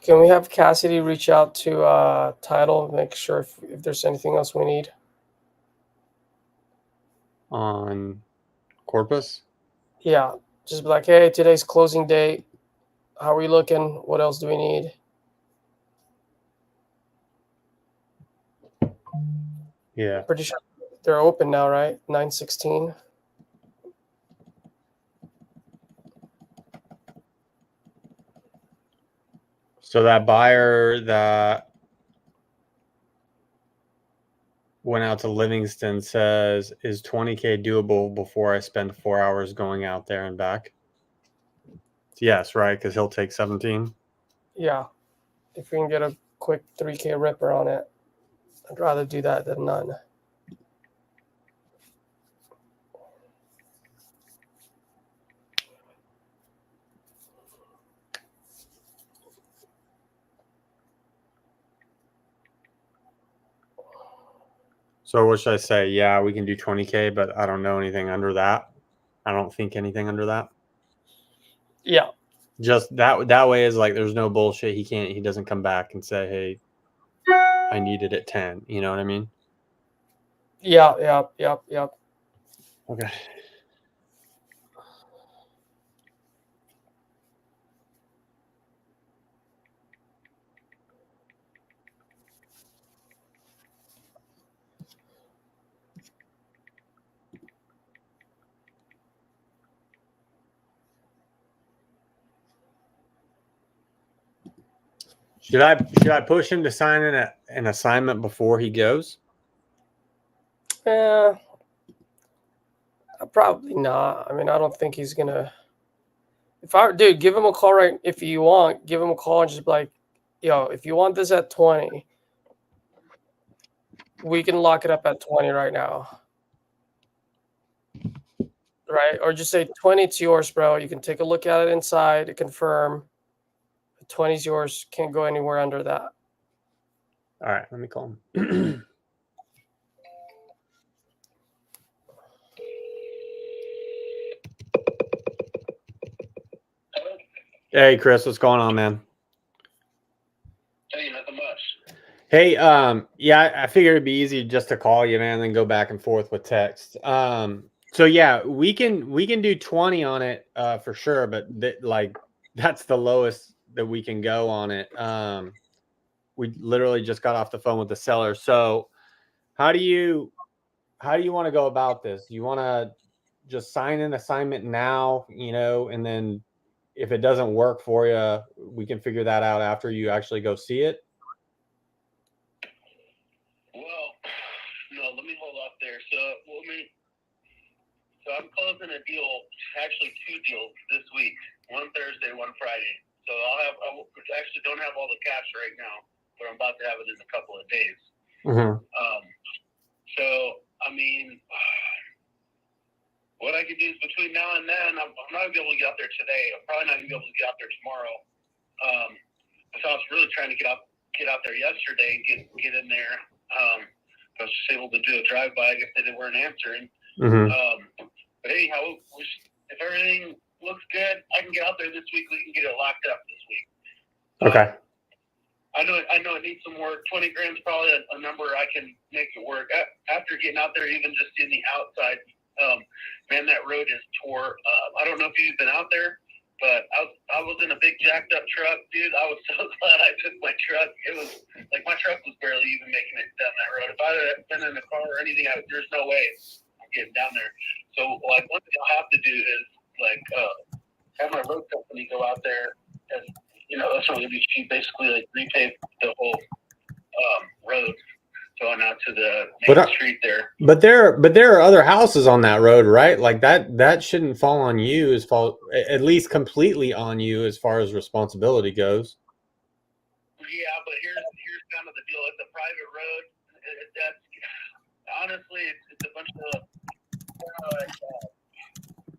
Speaker 1: Can we have Cassidy reach out to Title, make sure if there's anything else we need?
Speaker 4: On Corpus?
Speaker 1: Yeah, just be like, hey, today's closing date. How are we looking? What else do we need?
Speaker 4: Yeah.
Speaker 1: Pretty sure they're open now, right? 9/16.
Speaker 4: So that buyer that went out to Livingston says, is 20K doable before I spend 4 hours going out there and back? Yes, right, because he'll take 17.
Speaker 1: Yeah, if we can get a quick 3K ripper on it, I'd rather do that than none.
Speaker 4: So what should I say? Yeah, we can do 20K, but I don't know anything under that. I don't think anything under that.
Speaker 1: Yeah.
Speaker 4: Just that way is like there's no bullshit. He doesn't come back and say, hey, I need it at 10. You know what I mean?
Speaker 1: Yeah.
Speaker 4: Okay. Should I push him to sign an assignment before he goes?
Speaker 1: Probably not. I mean, I don't think he's gonna. Dude, give him a call right if you want. Give him a call and just be like, yo, if you want this at 20, we can lock it up at 20 right now. Right? Or just say 20, it's yours, bro. You can take a look at it inside to confirm. 20 is yours. Can't go anywhere under that.
Speaker 4: All right, let me call him. Hey, Chris, what's going on, man?
Speaker 2: Hey, nothing much.
Speaker 4: Hey, yeah, I figured it'd be easy just to call you, man, and then go back and forth with text. So yeah, we can do 20 on it, for sure, but that's the lowest that we can go on it. We literally just got off the phone with the seller. So how do you want to go about this? You want to just sign an assignment now, and then if it doesn't work for you, we can figure that out after you actually go see it?
Speaker 2: Well, no, let me hold off there. So I'm closing a deal, actually 2 deals this week, one Thursday, one Friday. So I actually don't have all the cash right now, but I'm about to have it in a couple of days.
Speaker 4: Mm-hmm.
Speaker 2: So, I mean, what I can do is between now and then, I'm not going to be able to get out there today. I'm probably not going to be able to get out there tomorrow. So I was really trying to get out there yesterday and get in there. I was just able to do a drive-by. I guess they weren't answering.
Speaker 4: Mm-hmm.
Speaker 2: But anyhow, if everything looks good, I can get out there this week. We can get it locked up this week.
Speaker 4: Okay.
Speaker 2: I know it needs some work. 20 grand's probably a number I can make it work. After getting out there, even just in the outside, man, that road is tore up. I don't know if you've been out there, but I was in a big jacked up truck, dude. I was so glad I took my truck. It was like my truck was barely even making it down that road. If I had been in a car or anything, there's no way I'm getting down there. So like one thing I'll have to do is like have my road company go out there and that's really be cheap. Basically, like repave the whole road going out to the main street there.
Speaker 4: But there are other houses on that road, right? Like that shouldn't fall on you at least completely on you as far as responsibility goes.
Speaker 2: Yeah, but here's kind of the deal. It's a private road. That's honestly, it's a bunch of I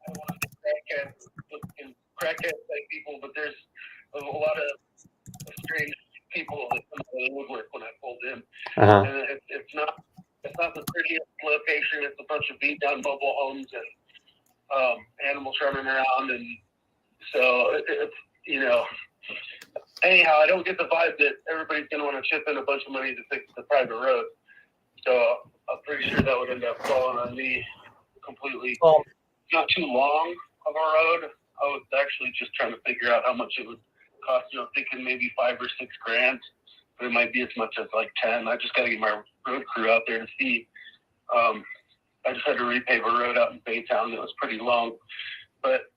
Speaker 2: don't want to say crackhead type people, but there's a lot of strange people that come out of the woodwork when I pulled in.
Speaker 4: Uh-huh.
Speaker 2: And it's not the prettiest location. It's a bunch of beat down mobile homes and animals running around, and so it's anyhow, I don't get the vibe that everybody's going to want to chip in a bunch of money to fix the private road. So I'm pretty sure that would end up falling on me completely.
Speaker 1: Well,
Speaker 2: it's not too long of a road. I was actually just trying to figure out how much it would cost. Thinking maybe $5 or $6 grand, but it might be as much as like 10. I just got to get my road crew out there to see. I just had to repave a road out in Baytown that was pretty long, but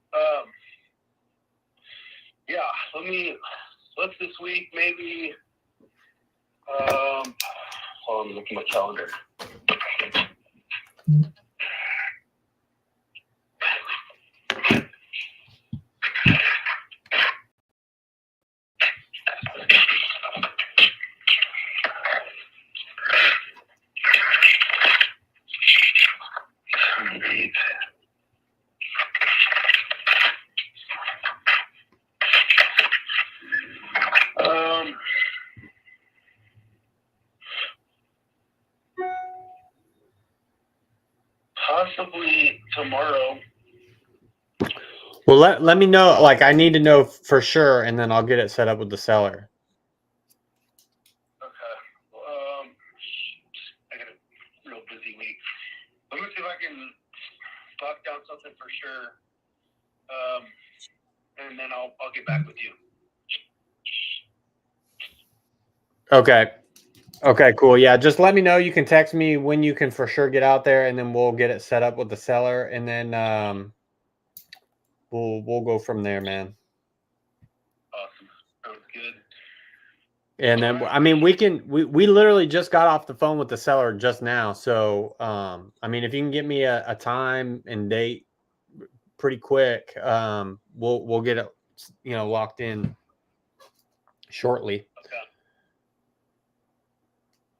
Speaker 2: yeah. Let's this week maybe. Hold on, look at my calendar. Possibly tomorrow.
Speaker 4: Well, let me know. Like, I need to know for sure, and then I'll get it set up with the seller.
Speaker 2: Okay. I got a real busy week. Let me see if I can lock down something for sure. And then I'll get back with you.
Speaker 4: Okay. Okay, cool. Yeah, just let me know. You can text me when you can for sure get out there, and then we'll get it set up with the seller, and then we'll go from there, man.
Speaker 2: Awesome. Sounds good.
Speaker 4: And then I mean we literally just got off the phone with the seller just now. So I mean if you can get me a time and date pretty quick, we'll get it locked in shortly.
Speaker 2: Okay.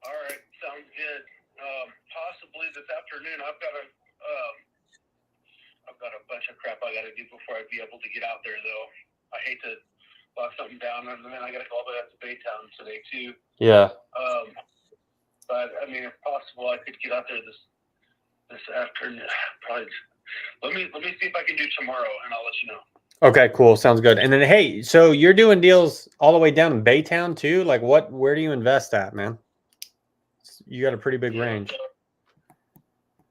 Speaker 2: All right, sounds good. Possibly this afternoon. I've got a bunch of crap I got to do before I'd be able to get out there, though. I hate to lock something down, and then I got to go all the way out to Baytown today too.
Speaker 4: Yeah.
Speaker 2: But I mean, if possible, I could get out there this afternoon. Probably. Let me see if I can do tomorrow, and I'll let you know.
Speaker 4: Okay, cool. Sounds good. And then hey, so you're doing deals all the way down in Baytown too? Like where do you invest at, man? You got a pretty big range.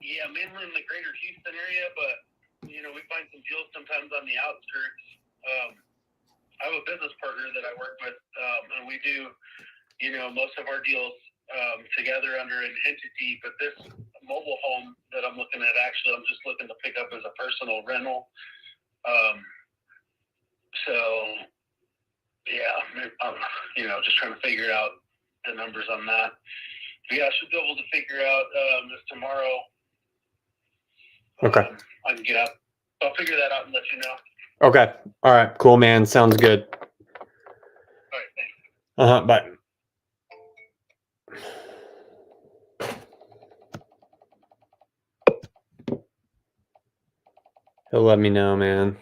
Speaker 2: Yeah, mainly in the greater Houston area, but we find some deals sometimes on the outskirts. I have a business partner that I work with, and we do, most of our deals together under an entity. But this mobile home that I'm looking at, actually, I'm just looking to pick up as a personal rental. So, yeah, I'm, just trying to figure out the numbers on that. But yeah, I should be able to figure out this tomorrow.
Speaker 4: Okay.
Speaker 2: I can get out. I'll figure that out and let you know.
Speaker 4: Okay. All right. Cool, man. Sounds good.
Speaker 2: All right. Thanks.
Speaker 4: Bye. He'll let me know, man.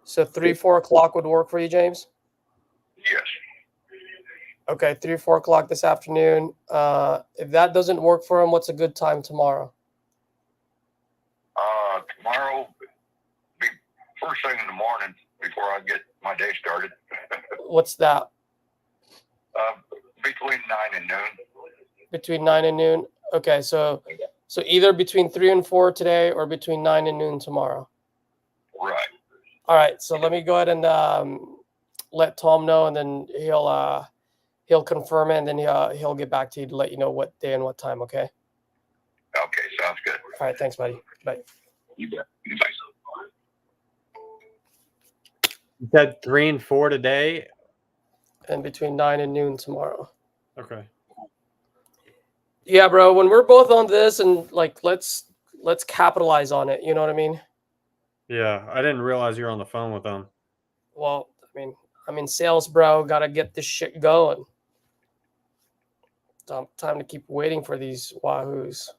Speaker 1: So 3-4 o'clock would work for you, James?
Speaker 2: Yes.
Speaker 1: Okay, 3-4 o'clock this afternoon. If that doesn't work for him, what's a good time tomorrow?
Speaker 2: Tomorrow, be first thing in the morning before I get my day started.
Speaker 1: What's that?
Speaker 2: Between 9 and noon.
Speaker 1: Between 9 and noon? Okay, so either between 3 and 4 today or between 9 and noon tomorrow.
Speaker 2: Right.
Speaker 1: All right, so let me go ahead and let Tom know, and then he'll confirm it, and then he'll get back to you to let you know what day and what time, okay?
Speaker 2: Okay, sounds good.
Speaker 1: All right, thanks, buddy. Bye.
Speaker 2: You bet. Bye.
Speaker 4: You said 3 and 4 today.
Speaker 1: And between 9 and noon tomorrow.
Speaker 4: Okay.
Speaker 1: Yeah, bro, when we're both on this, and like let's capitalize on it, you know what I mean?
Speaker 4: Yeah, I didn't realize you were on the phone with them.
Speaker 1: Well, I mean, I'm in sales, bro. Gotta get this shit going. Time to keep waiting for these wahoos.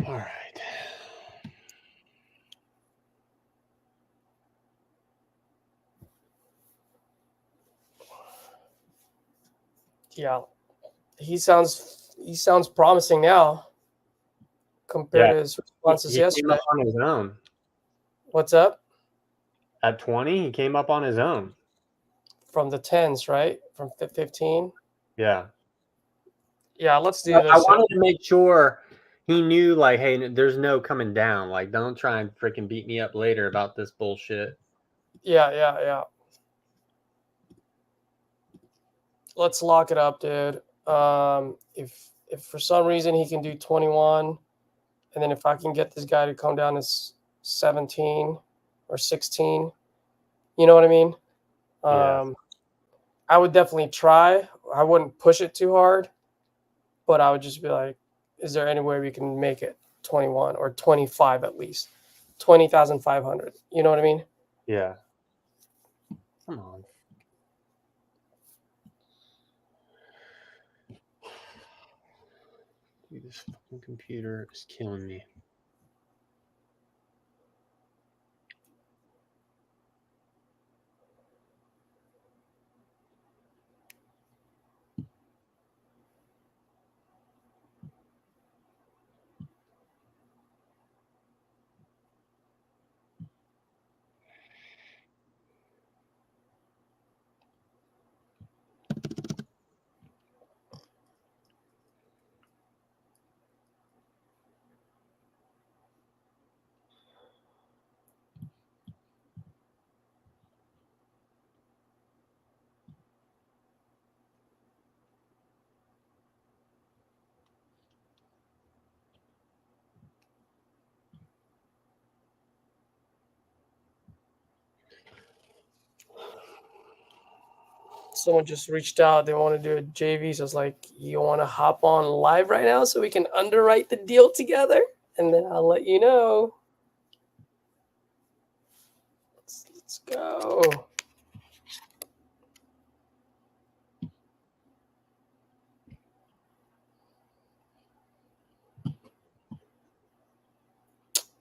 Speaker 4: All right.
Speaker 1: Yeah, he sounds promising now compared
Speaker 4: Yeah.
Speaker 1: to his responses
Speaker 4: He came
Speaker 1: yesterday.
Speaker 4: up on his own.
Speaker 1: What's up?
Speaker 4: At 20, he came up on his own.
Speaker 1: From the 10s, right? From 15.
Speaker 4: Yeah.
Speaker 1: Yeah, let's do
Speaker 4: I
Speaker 1: this.
Speaker 4: wanted to make sure he knew, like, hey, there's no coming down. Like, don't try and freaking beat me up later about this bullshit.
Speaker 1: Yeah. Let's lock it up, dude. If for some reason he can do 21, and then if I can get this guy to come down to 17 or 16, you know what I mean?
Speaker 4: Yeah.
Speaker 1: I would definitely try. I wouldn't push it too hard, but I would just be like, is there any way we can make it 21 or 25 at least? 20,500. You know what I mean?
Speaker 4: Yeah. Come on. Dude, this fucking computer is killing me.
Speaker 1: Someone just reached out. They want to do a JV. So I was like, you want to hop on live right now so we can underwrite the deal together? And then I'll let you know. Let's go.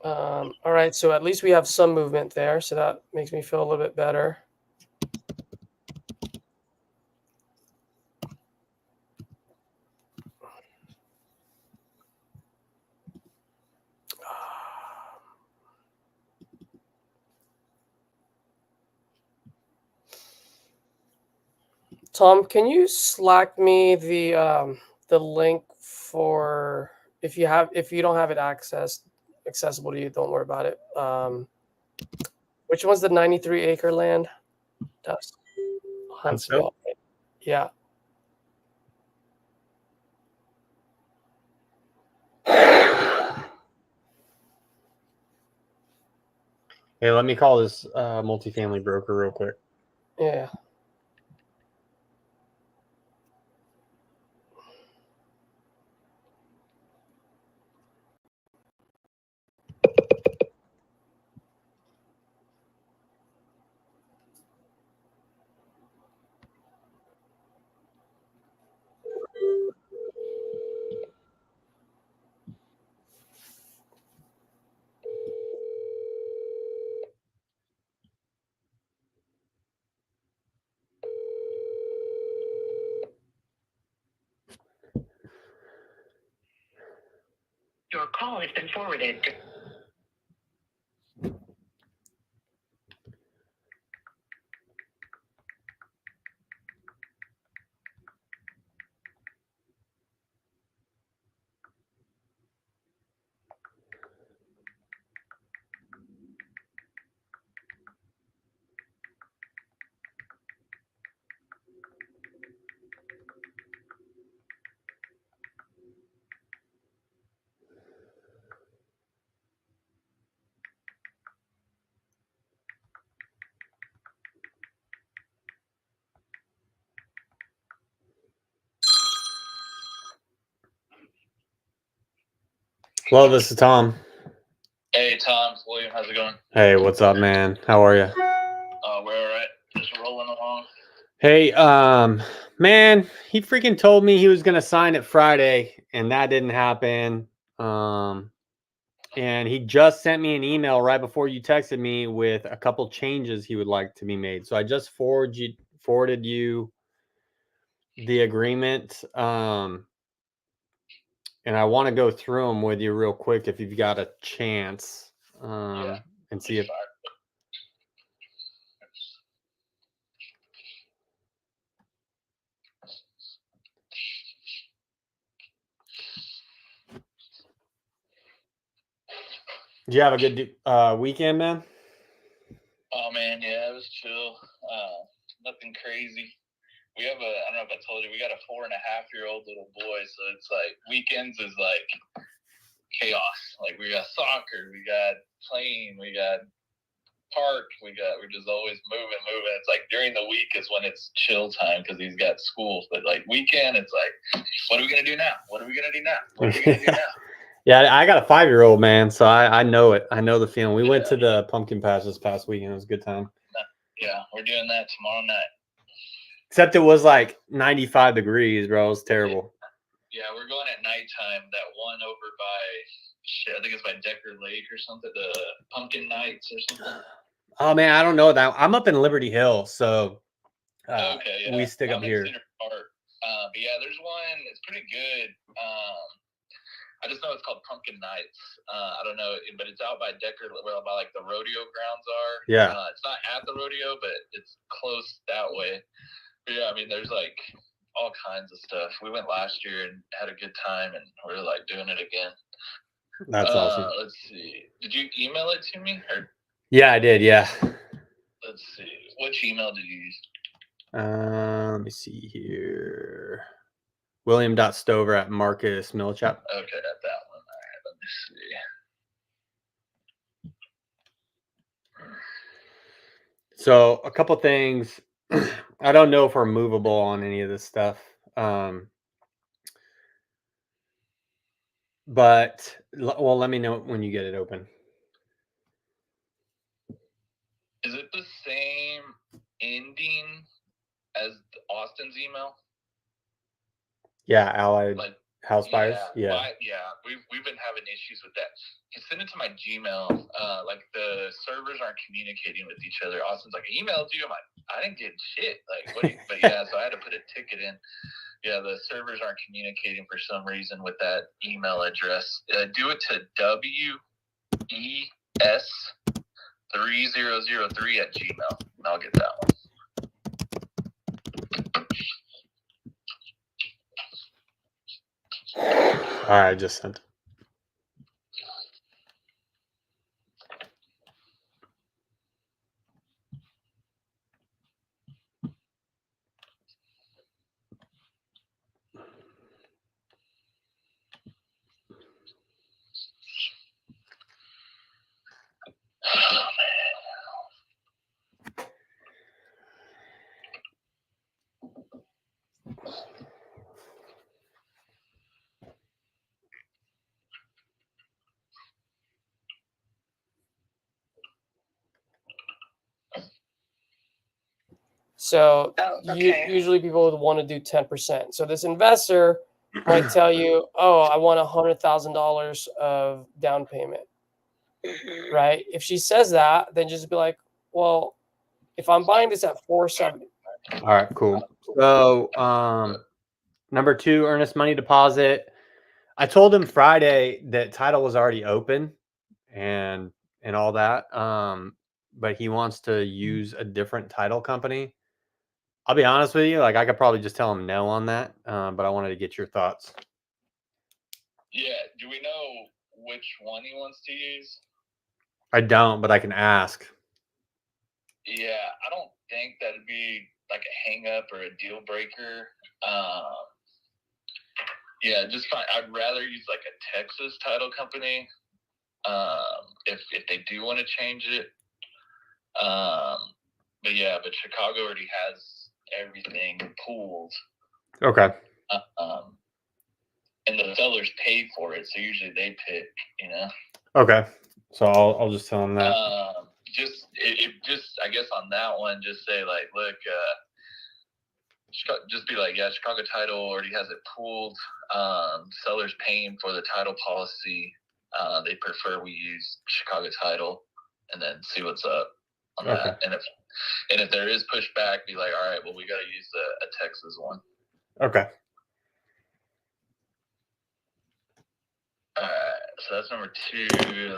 Speaker 1: All right, so at least we have some movement there, so that makes me feel a little bit better. Tom, can you Slack me the link for if you don't have it accessible to you, don't worry about it. Which one's the 93-acre land? That's Huntsville. Yeah.
Speaker 4: Hey, let me call this multifamily broker real quick.
Speaker 1: Yeah.
Speaker 3: Your call has been forwarded to
Speaker 4: Hello, this is Tom.
Speaker 6: Hey, Tom. William, how's it going?
Speaker 4: Hey, what's up, man? How are you?
Speaker 6: We're all right. Just rolling along.
Speaker 4: Hey, man, he freaking told me he was gonna sign it Friday, and that didn't happen. And he just sent me an email right before you texted me with a couple changes he would like to be made. So I just forwarded you the agreement. And I want to go through them with you real quick if you've got a chance.
Speaker 6: Yeah,
Speaker 4: and see if. Did you have a good weekend, man?
Speaker 6: Oh, man, yeah, it was chill. Nothing crazy. We have I don't know if I told you, we got a 4.5-year-old little boy, so it's like weekends is like chaos. Like we got soccer, we got playing, we got park, we're just always moving. It's like during the week is when it's chill time because he's got school, but like weekend, it's like, what are we gonna do now? What are we gonna do now? What are we gonna do now?
Speaker 4: Yeah, I got a 5-year-old, man, so I know it. I know the feeling. We went to the pumpkin patch this past weekend. It was a good time.
Speaker 6: Yeah, we're doing that tomorrow night.
Speaker 4: Except it was like 95 degrees, bro. It was terrible.
Speaker 6: Yeah, we're going at nighttime. That one over by, I think it's by Decker Lake or something, the Pumpkin Nights or something.
Speaker 4: Oh, man, I don't know that. I'm up in Liberty Hill, so
Speaker 6: okay, yeah.
Speaker 4: we stick up here.
Speaker 6: Cedar Park. But yeah, there's one. It's pretty good. I just know it's called Pumpkin Nights. I don't know, but it's out by Decker, where by like the rodeo grounds are.
Speaker 4: Yeah.
Speaker 6: It's not at the rodeo, but it's close that way. But yeah, I mean, there's like all kinds of stuff. We went last year and had a good time, and we're like doing it again.
Speaker 4: That's awesome.
Speaker 6: Let's see. Did you email it to me? Or?
Speaker 4: Yeah, I did. Yeah.
Speaker 6: Let's see. Which email did you use?
Speaker 4: Let me see here. William.stover@Marcus Millichap.
Speaker 6: Okay, at that one. All right, let me see.
Speaker 4: So a couple things. I don't know if we're movable on any of this stuff. But well, let me know when you get it open.
Speaker 6: Is it the same ending as Austin's email?
Speaker 4: Yeah, Allied House Buyers. Yeah.
Speaker 6: We've been having issues with that. He sent it to my Gmail. Like the servers aren't communicating with each other. Austin's like, I emailed you. I'm like, I didn't get shit. Like, what? But yeah, so I had to put a ticket in. Yeah, the servers aren't communicating for some reason with that email address. Do it to WES3003 @gmail, and I'll get that one.
Speaker 4: All right, I just sent.
Speaker 1: So usually people would want to do 10%. So this investor might tell you, oh, I want $100,000 of down payment, right? If she says that, then just be like, well, if I'm buying this at 470.
Speaker 4: All right, cool. So number 2, earnest money deposit. I told him Friday that title was already open and all that. But he wants to use a different title company. I'll be honest with you, like I could probably just tell him no on that. But I wanted to get your thoughts.
Speaker 6: Yeah. Do we know which one he wants to use?
Speaker 4: I don't, but I can ask.
Speaker 6: Yeah, I don't think that'd be like a hang up or a deal breaker. Yeah, just fine. I'd rather use like a Texas title company. If they do want to change it. But yeah, but Chicago already has everything pooled.
Speaker 4: Okay.
Speaker 6: And the sellers pay for it, so usually they pick, you know.
Speaker 4: Okay. So I'll just tell him that.
Speaker 6: Just I guess on that one, just say like, look, just be like, yeah, Chicago Title already has it pooled. Sellers paying for the title policy. They prefer we use Chicago Title, and then see what's up on that. And if there is pushback, be like, all right, well, we got to use a Texas one.
Speaker 4: Okay.
Speaker 6: All right, so that's number 2.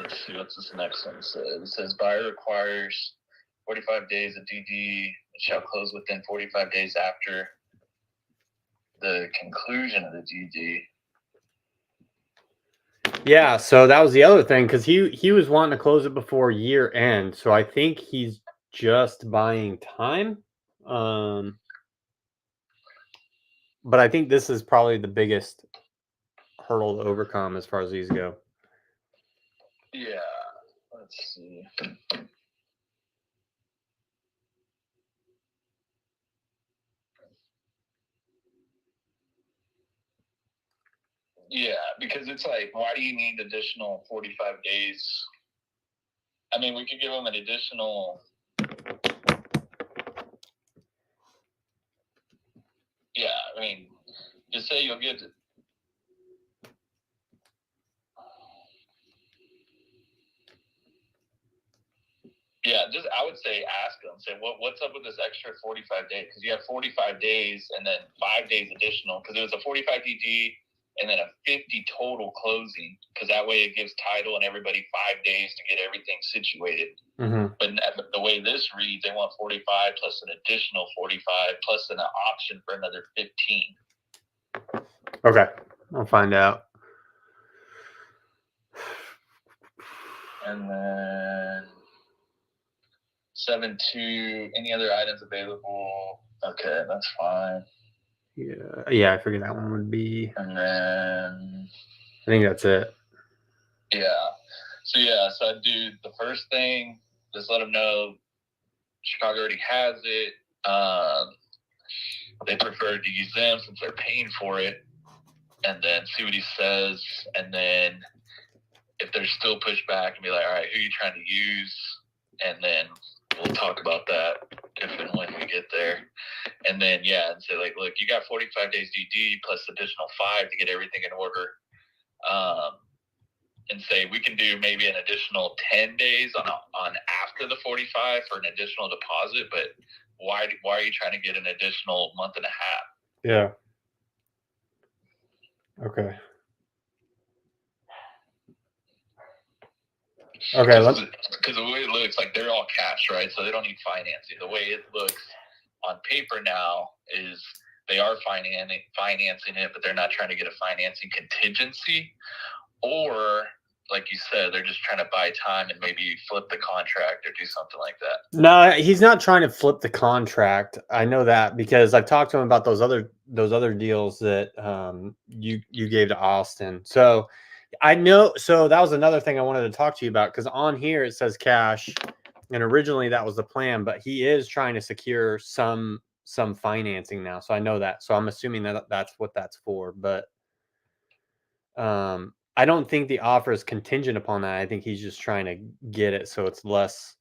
Speaker 6: Let's see what's this next one says. It says buyer requires 45 days of DD. It shall close within 45 days after the conclusion of the DD.
Speaker 4: Yeah, so that was the other thing because he was wanting to close it before year end. So I think he's just buying time. But I think this is probably the biggest hurdle to overcome as far as these go.
Speaker 6: Yeah, let's see. Yeah, because it's like, why do you need additional 45 days? I mean, we could give them an additional. Yeah, I mean, just say you'll get. Yeah, I would say ask them. Say what's up with this extra 45 days? Because you have 45 days and then 5 days additional. Because it was a 45 DD and then a 50 total closing. Because that way it gives title and everybody 5 days to get everything situated.
Speaker 4: Mm-hmm.
Speaker 6: But the way this reads, they want 45 plus an additional 45 plus an option for another 15.
Speaker 4: Okay, I'll find out.
Speaker 6: And then 7.2, any other items available? Okay, that's fine.
Speaker 4: Yeah, I figured that one would be.
Speaker 6: And then
Speaker 4: I think that's it.
Speaker 6: Yeah. So I'd do the first thing, just let them know Chicago already has it. They prefer to use them since they're paying for it, and then see what he says. And then if there's still pushback, and be like, all right, who are you trying to use? And then we'll talk about that if and when we get there. And then, and say like, look, you got 45 days DD plus additional 5 to get everything in order. And say we can do maybe an additional 10 days on after the 45 for an additional deposit, but why are you trying to get an additional month and a half?
Speaker 4: Yeah. Okay. Okay.
Speaker 6: Because the way it looks, like they're all cash, right? So they don't need financing. The way it looks on paper now is they are financing it, but they're not trying to get a financing contingency, or like you said, they're just trying to buy time and maybe flip the contract or do something like that.
Speaker 4: No, he's not trying to flip the contract. I know that because I've talked to him about those other deals that you gave to Austin. So I know. So that was another thing I wanted to talk to you about because on here it says cash, and originally that was the plan, but he is trying to secure some financing now. So I know that. So I'm assuming that that's what that's for, but I don't think the offer is contingent upon that. I think he's just trying to get it so it's less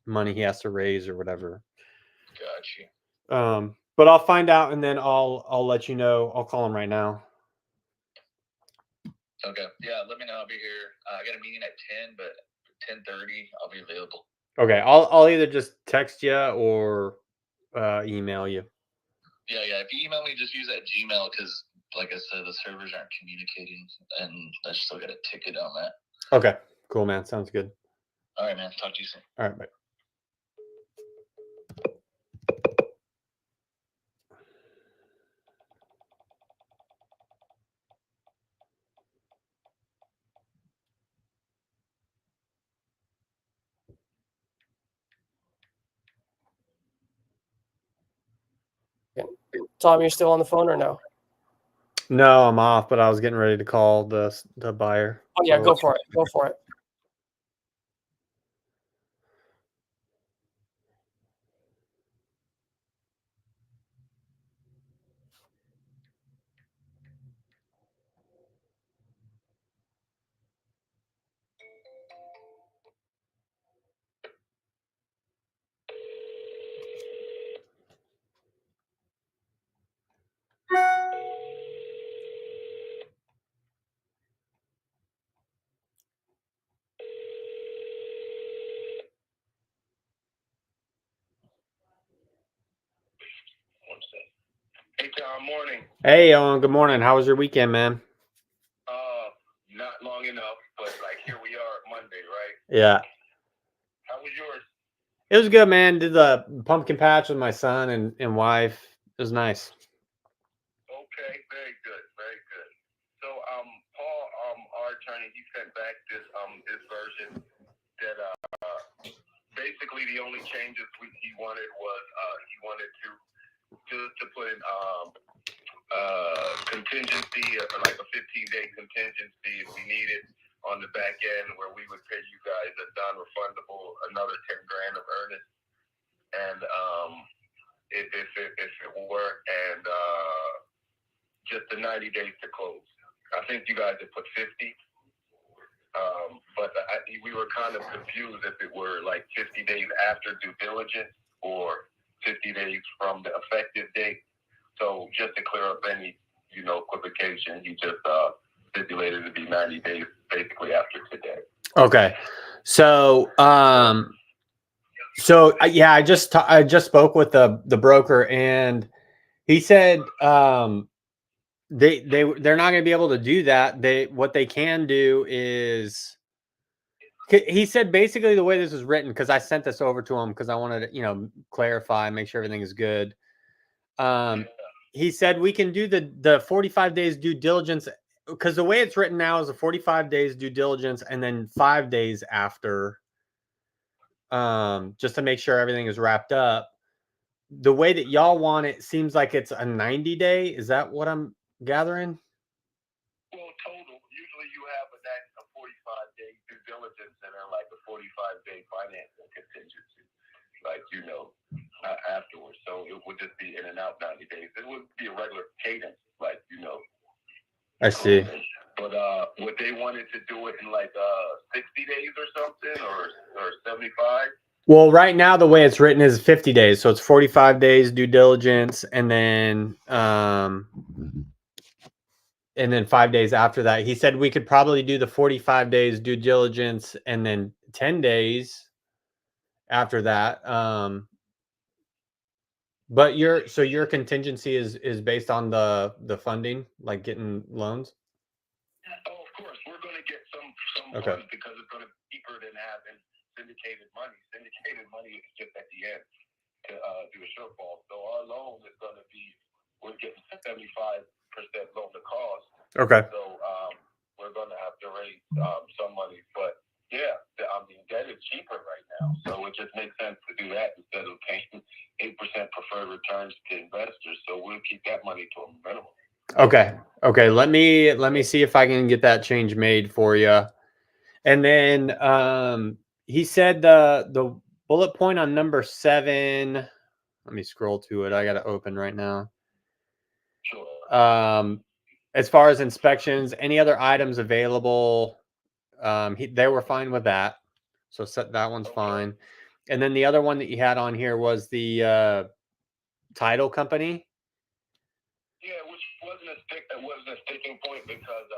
Speaker 4: money he has to raise or whatever.
Speaker 6: Got you.
Speaker 4: But I'll find out and then I'll let you know. I'll call him right now.
Speaker 6: Okay. Yeah, let me know. I'll be here. I got a meeting at 10, but 10:30 I'll be available.
Speaker 4: Okay. I'll either just text you or email you.
Speaker 6: Yeah. If you email me, just use that Gmail because like I said, the servers aren't communicating, and I still got a ticket on that.
Speaker 4: Okay, cool, man. Sounds good.
Speaker 6: All right, man. Talk to you soon.
Speaker 4: All right, bye.
Speaker 1: Tom, you're still on the phone or no?
Speaker 4: No, I'm off, but I was getting ready to call the buyer.
Speaker 1: Oh yeah, go for it. Go for it.
Speaker 2: Hey, Tom, morning.
Speaker 4: Hey, Owen. Good morning. How was your weekend, man?
Speaker 2: Not long enough, but like here we are Monday, right?
Speaker 4: Yeah,
Speaker 2: How was yours?
Speaker 4: it was good, man. Did the pumpkin patch with my son and wife. It was nice.
Speaker 2: Okay, very good, very good. So, Paul, our attorney, he sent back this version that basically the only changes he wanted was he wanted to put in contingency, like a 15-day contingency if we needed on the back end, where we would pay you guys a non-refundable another 10 grand of earnest, and if it worked, and just the 90 days to close. I think you guys had put 50. But we were kind of confused if it were like 50 days after due diligence or 50 days from the effective date. So just to clear up any, equivocation, he just stipulated to be 90 days basically after today.
Speaker 4: Okay, so yeah, I just spoke with the broker, and he said they're not going to be able to do that. What they can do is, he said basically the way this is written, because I sent this over to him because I wanted to clarify, make sure everything is good. He said we can do the 45 days due diligence, because the way it's written now is a 45 days due diligence and then 5 days after, just to make sure everything is wrapped up. The way that y'all want it seems like it's a 90-day. Is that what I'm gathering?
Speaker 2: Well, total. Usually you have a 45-day due diligence and then like a 45-day financing contingency, like, afterwards. So it would just be in and out 90 days. It would be a regular cadence, like,
Speaker 4: I see.
Speaker 2: But what they wanted to do it in like 60 days or something, or 75.
Speaker 4: Well, right now the way it's written is 50 days, so it's 45 days due diligence, and then 5 days after that. He said we could probably do the 45 days due diligence and then 10 days after that. But your contingency is based on the funding, like getting loans.
Speaker 2: Oh, of course, we're going to get some
Speaker 4: Okay.
Speaker 2: funds because it's going to be cheaper than having syndicated money. Syndicated money is just at the end to do a shortfall. So our loan is going to be, we're getting 75% loan to cost.
Speaker 4: Okay.
Speaker 2: So we're going to have to raise some money, but yeah, debt is cheaper right now. So it just makes sense to do that instead of paying 8% preferred returns to investors. So we'll keep that money to a minimum.
Speaker 4: Okay. Let me see if I can get that change made for you. And then he said the bullet point on number 7. Let me scroll to it. I got it open right now.
Speaker 2: Sure.
Speaker 4: As far as inspections, any other items available? They were fine with that, so that one's fine. And then the other one that you had on here was the title company.
Speaker 2: Yeah, which wasn't a sticking point because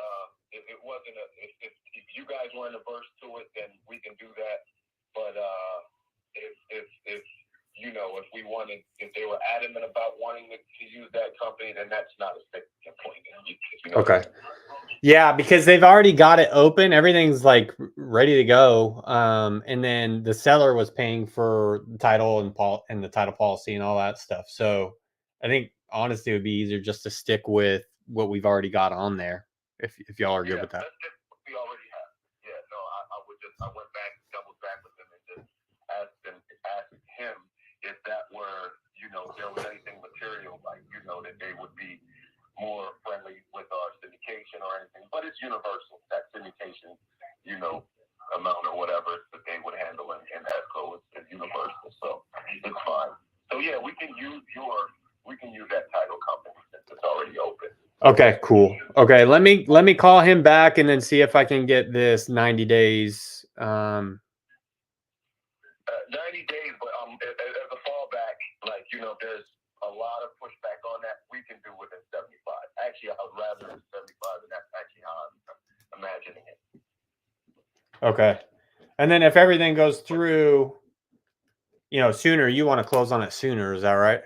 Speaker 2: it wasn't if you guys weren't averse to it, then we can do that. But if you know, if they were adamant about wanting to use that company, then that's not a sticking point. You know
Speaker 4: Okay. Yeah, because they've already got it open. Everything's like ready to go. And then the seller was paying for the title and the title policy and all that stuff. So I think honestly it would be easier just to stick with what we've already got on there. If y'all are good with that.
Speaker 2: That's just what we already have. Yeah, no, I went back, doubled back with them and just asked him if that were, you know, if there was anything material, like, you know, that they would be more friendly with our syndication or anything, but it's universal. That syndication, you know, amount or whatever that they would handle in escrow is universal, so it's fine. So yeah, we can use that title company since it's already open.
Speaker 4: Okay, cool. Okay, let me call him back and then see if I can get this 90 days.
Speaker 2: 90 days, but as a fallback, like, you know, if there's a lot of pushback on that, we can do within 75. Actually, I would rather 75, and that's actually how I'm imagining it.
Speaker 4: Okay. And then if everything goes through, you know, sooner, you want to close on it sooner, is that right?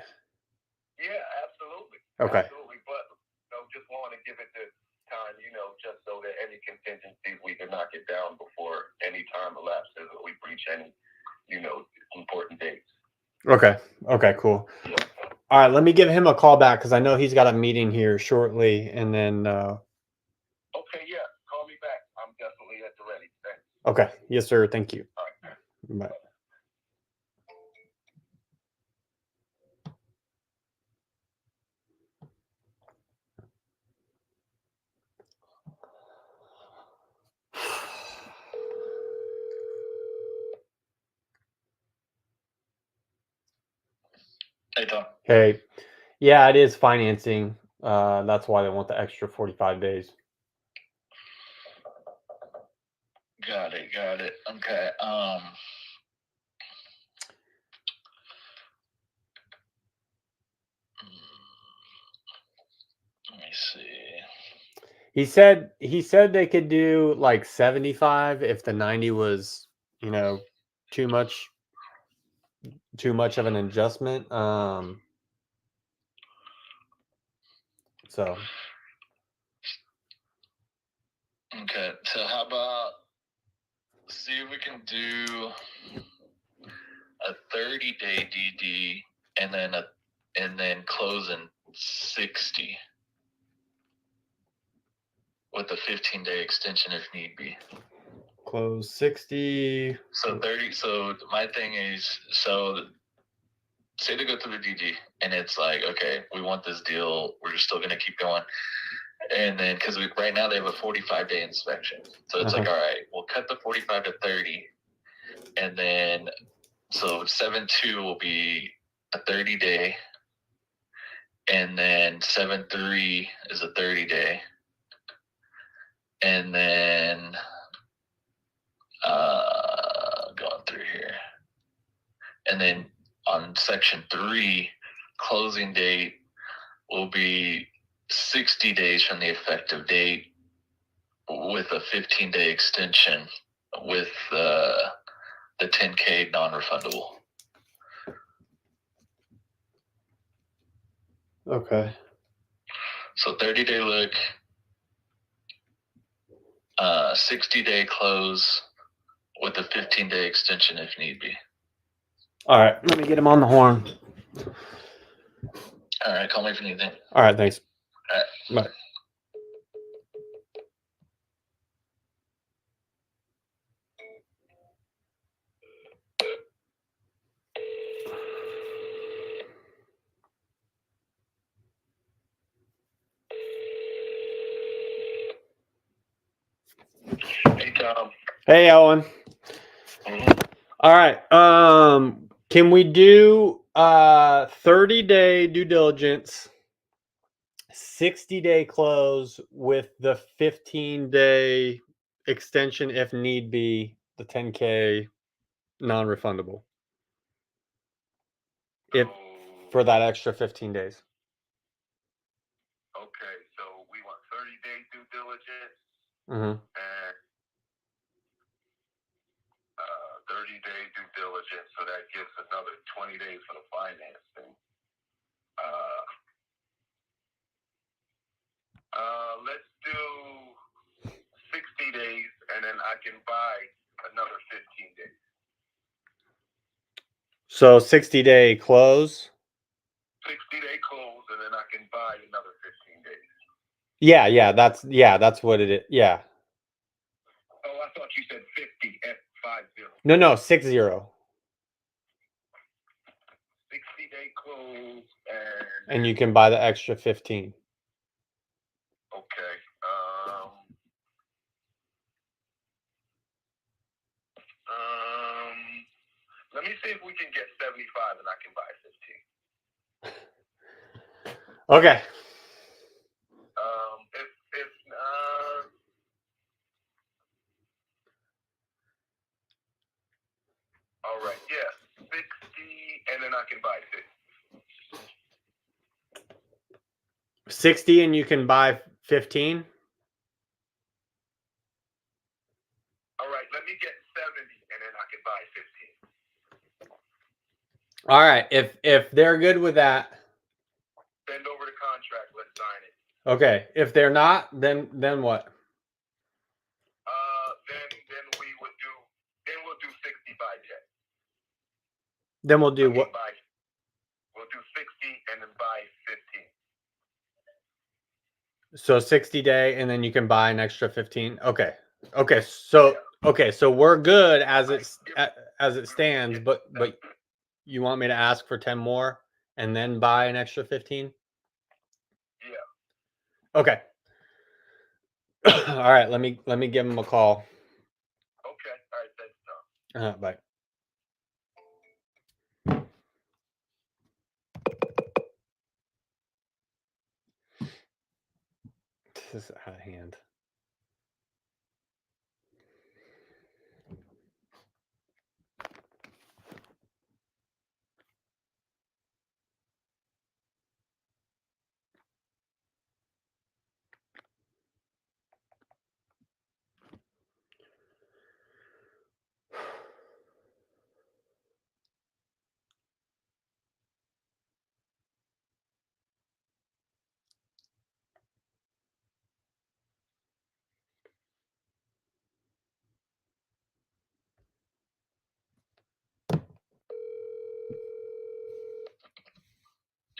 Speaker 2: Yeah, absolutely.
Speaker 4: Okay.
Speaker 2: Absolutely, but you know, just want to give it the time, you know, just so that any contingencies we can knock it down before any time elapses or we breach any, you know, important dates.
Speaker 4: Okay. Okay, cool. All right, let me give him a call back because I know he's got a meeting here shortly, and then
Speaker 2: Okay, yeah, call me back. I'm definitely at the ready. Thanks.
Speaker 4: okay. Yes, sir. Thank you.
Speaker 2: All right.
Speaker 4: Bye.
Speaker 6: Hey, Tom.
Speaker 4: Hey. Yeah, it is financing. That's why they want the extra 45 days.
Speaker 6: Got it. Okay. Let me see.
Speaker 4: He said they could do like 75 if the 90 was, you know, too much of an adjustment. So
Speaker 6: Okay. So how about see if we can do a 30-day DD and then close in 60 with a 15-day extension if need be.
Speaker 4: close 60.
Speaker 6: So 30. So my thing is, so say they go through the DD and it's like, okay, we want this deal. We're just still going to keep going. And then, because right now they have a 45-day inspection. So it's like, all right, we'll cut the 45 to 30. And then, so 7-2 will be a 30-day. And then 7-3 is a 30-day. And then, going through here. And then on section 3, closing date will be 60 days from the effective date with a 15-day extension with the 10K non-refundable.
Speaker 4: Okay.
Speaker 6: So 30-day look, 60-day close with a 15-day extension if need be.
Speaker 4: All right, let me get him on the horn.
Speaker 6: All right, call me if you need anything.
Speaker 4: All right, thanks.
Speaker 6: All right.
Speaker 4: Bye.
Speaker 2: Hey, Tom.
Speaker 4: Hey, Owen. All right. Can we do 30-day due diligence, 60-day close with the 15-day extension if need be, the 10K non-refundable? If for that extra 15 days.
Speaker 2: Okay, so we want 30-day due diligence
Speaker 4: Mm-hmm.
Speaker 2: and 30-day due diligence. So that gives another 20 days for the financing. Let's do 60 days, and then I can buy another 15 days.
Speaker 4: So 60-day close.
Speaker 2: 60-day close, and then I can buy another 15 days.
Speaker 4: Yeah, that's what it is. Yeah.
Speaker 2: Oh, I thought you said 50 at 50.
Speaker 4: No, 60.
Speaker 2: 60-day close,
Speaker 4: And you can buy the extra 15.
Speaker 2: Okay. Let me see if we can get 75, and I can buy 15.
Speaker 4: Okay.
Speaker 2: If all right, yeah, 60, and then I can buy 50.
Speaker 4: 60 and you can buy 15.
Speaker 2: All right, let me get 70, and then I can buy 15.
Speaker 4: All right. If they're good with that.
Speaker 2: Send over the contract. Let's sign it.
Speaker 4: Okay. If they're not, then what?
Speaker 2: Then we'll do 65 yet.
Speaker 4: Then we'll do what?
Speaker 2: We'll do 60 and then buy 15.
Speaker 4: So 60-day, and then you can buy an extra 15. Okay. So we're good as it stands, but you want me to ask for 10 more and then buy an extra 15?
Speaker 2: Yeah.
Speaker 4: Okay. All right. Let me give him a call.
Speaker 2: Okay. All right. Thanks, Tom.
Speaker 4: Bye. This is out of hand.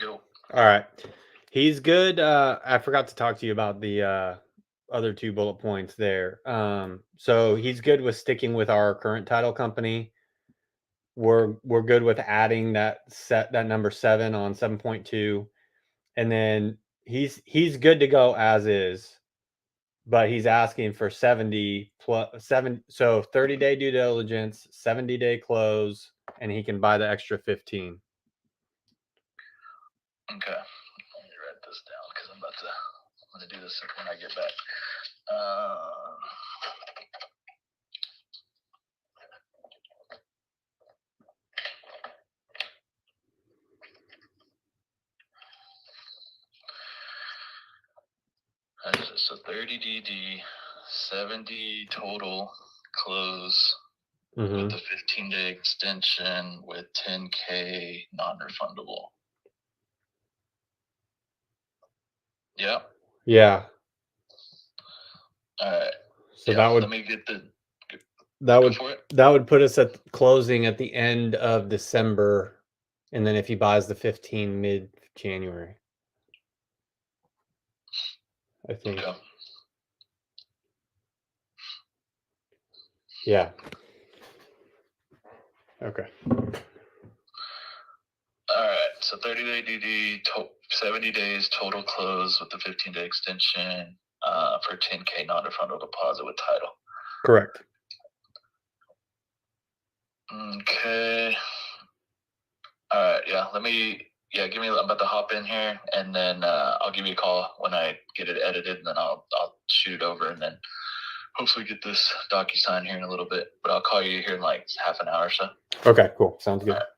Speaker 2: Yo.
Speaker 4: All right. He's good. I forgot to talk to you about the other 2 bullet points there. So he's good with sticking with our current title company. We're good with adding that number 7 on 7.2. And then he's good to go as is, but he's asking for 70 plus 7. So 30-day due diligence, 70-day close, and he can buy the extra 15.
Speaker 6: Okay. Let me write this down because I'm going to do this when I get back. So 30 DD, 70 total close with the 15-day extension with 10K non-refundable. Yeah.
Speaker 4: Yeah.
Speaker 6: All right.
Speaker 4: So that would
Speaker 6: let me get the.
Speaker 4: That would put us at closing at the end of December, and then if he buys the 15 mid-January, I think.
Speaker 6: Okay.
Speaker 4: Yeah. Okay.
Speaker 6: All right. So 30-day DD, 70 days total close with the 15-day extension for 10K non-refundable deposit with title.
Speaker 4: Correct.
Speaker 6: Okay. All right. Yeah. I'm about to hop in here, and then I'll give you a call when I get it edited, and then I'll shoot it over, and then hopefully get this DocuSign here in a little bit. But I'll call you here in like half an hour or so.
Speaker 4: Okay, cool. Sounds good.
Speaker 6: All right.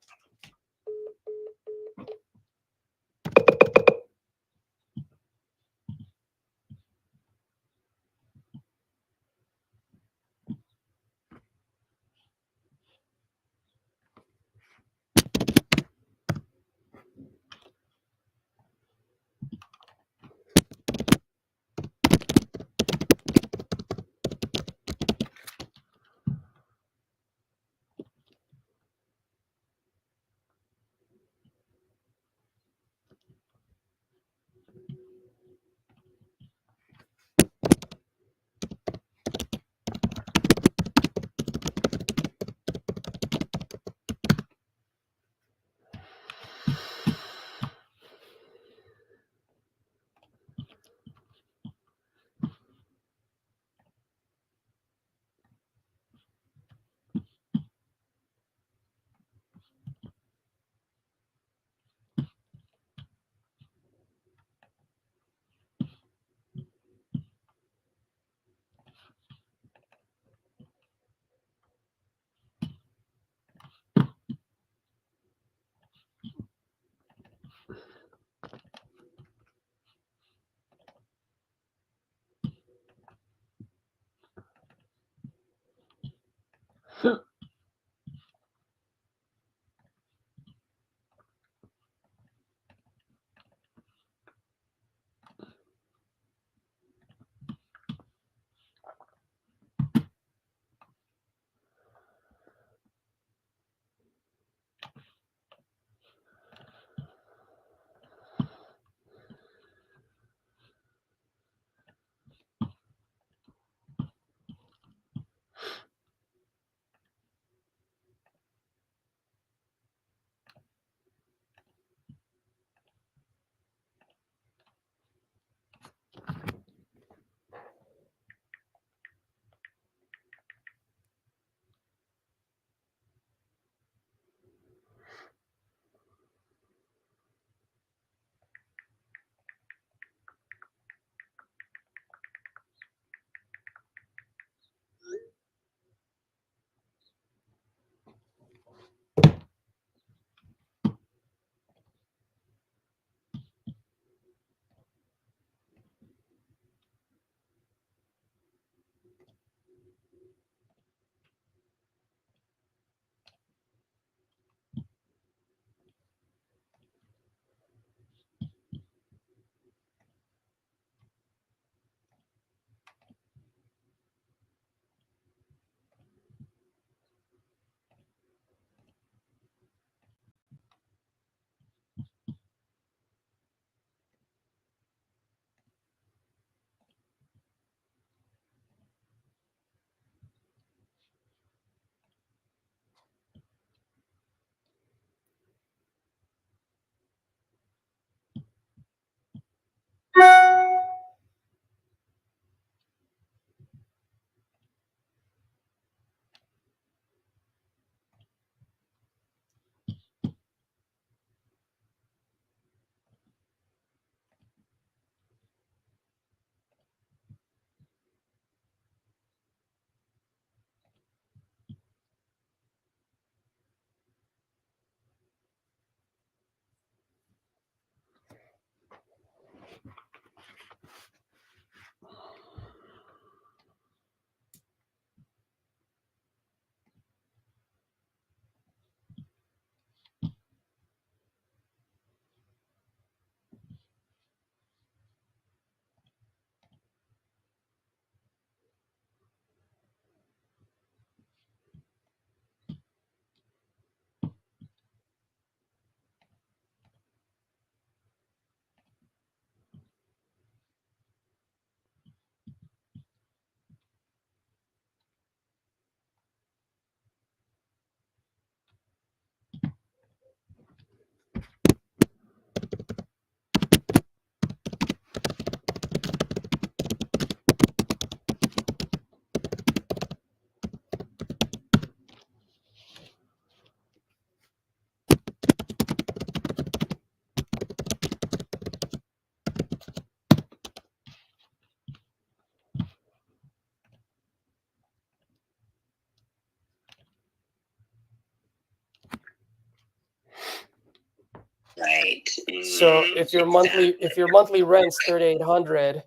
Speaker 8: Right.
Speaker 1: So if your monthly rent's $3,800,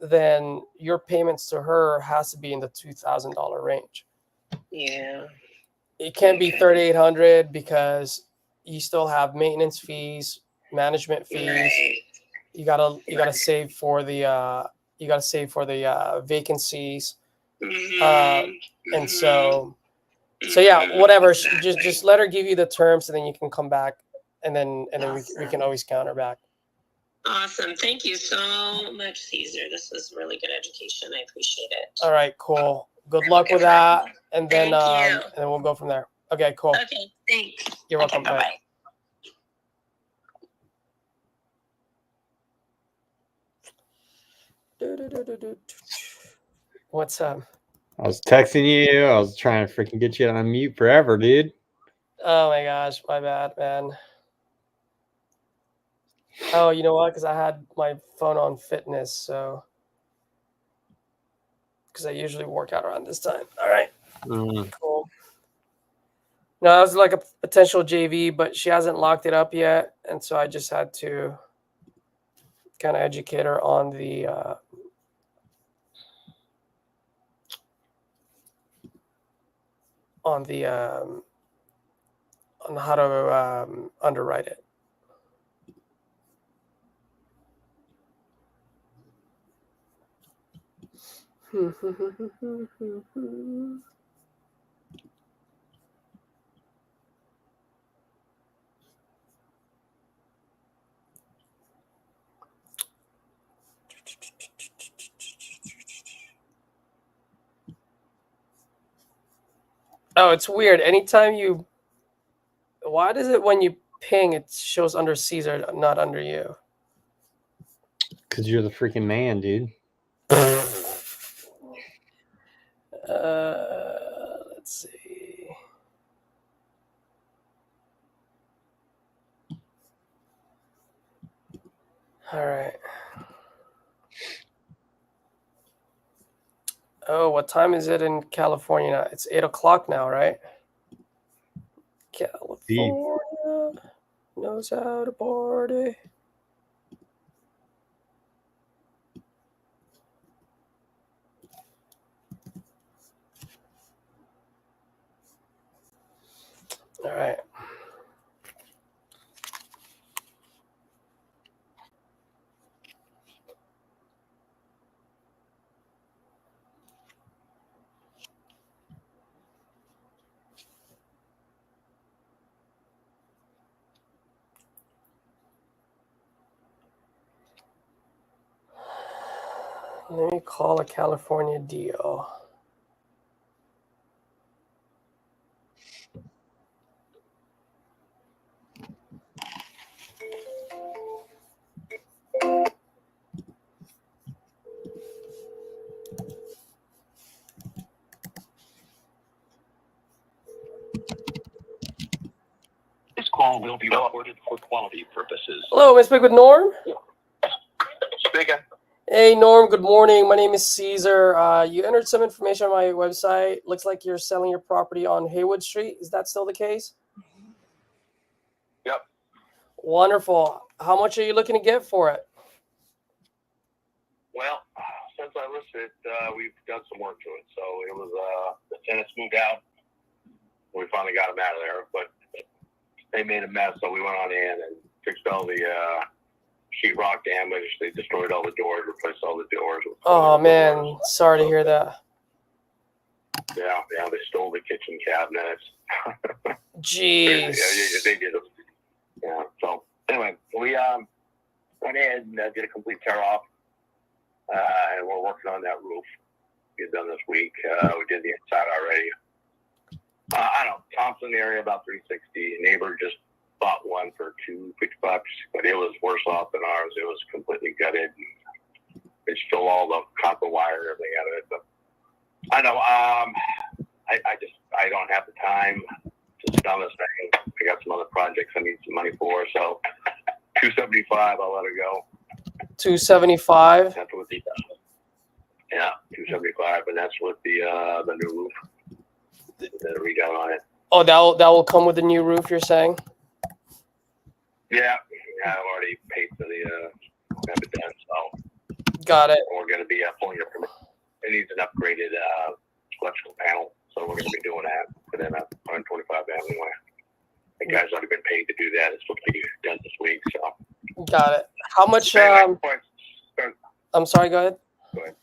Speaker 1: then your payments to her has to be in the $2,000 range.
Speaker 8: Yeah.
Speaker 1: It can't be $3,800 because you still have maintenance fees, management fees.
Speaker 8: Right.
Speaker 1: You gotta save for the vacancies. And so yeah, whatever. Just let her give you the terms, and then you can come back, and then we can always counter back.
Speaker 8: Awesome. Thank you so much, Caesar. This was really good education. I appreciate it.
Speaker 1: All right, cool. Good luck with that, and then
Speaker 8: Thank you.
Speaker 1: and then we'll go from there. Okay, cool.
Speaker 8: Okay, thanks.
Speaker 1: You're welcome.
Speaker 8: Okay, bye-bye.
Speaker 1: What's up?
Speaker 4: I was texting you. I was trying to freaking get you on mute forever, dude.
Speaker 1: Oh my gosh, my bad, man. Oh, you know what? Because I had my phone on fitness, so because I usually work out around this time. All right, cool. No, that was like a potential JV, but she hasn't locked it up yet, and so I just had to kind of educate her on the on how to underwrite it. Oh, it's weird. Anytime you, why does it when you ping it shows under Caesar, not under you?
Speaker 4: Because you're the freaking man, dude.
Speaker 1: Let's see. All right. Oh, what time is it in California now? It's 8 o'clock now, right? California knows how to party. All right. Let me call a California deal.
Speaker 9: This call will be recorded for quality purposes.
Speaker 1: Hello, may I speak with Norm?
Speaker 2: Speaking.
Speaker 1: Hey, Norm, good morning. My name is Caesar. You entered some information on my website. Looks like you're selling your property on Haywood Street. Is that still the case?
Speaker 2: Yep.
Speaker 1: Wonderful. How much are you looking to get for it?
Speaker 2: Well, since I listed it, we've done some work to it. So it was the tenants moved out. We finally got them out of there, but they made a mess. So we went on in and fixed all the sheetrock damage. They destroyed all the doors, replaced all the doors.
Speaker 1: Oh man, sorry to hear that.
Speaker 2: Yeah, they stole the kitchen cabinets.
Speaker 1: Jeez.
Speaker 2: Yeah, they did it. Yeah. So anyway, we went in and did a complete tear off, and we're working on that roof. Get done this week. We did the inside already. I don't know, Thompson area about $360. A neighbor just bought one for $250, but it was worse off than ours. It was completely gutted. It stole all the copper wire, everything out of it. But I know. I don't have the time to sit on this thing. I got some other projects I need some money for. So $275, I'll let it go.
Speaker 1: $275.
Speaker 2: That's with the $275, and that's with the new roof. The redone on it.
Speaker 1: Oh, that will come with the new roof, you're saying?
Speaker 2: Yeah,
Speaker 9: have already paid for the have it done. So
Speaker 1: Got it.
Speaker 9: we're going to be pulling it from. It needs an upgraded electrical panel, so we're going to be doing that for them at 125 anyway. The guy's already been paid to do that. It's supposed to be done this week. So
Speaker 1: Got it. How much? I'm sorry. Go ahead.
Speaker 9: Go ahead.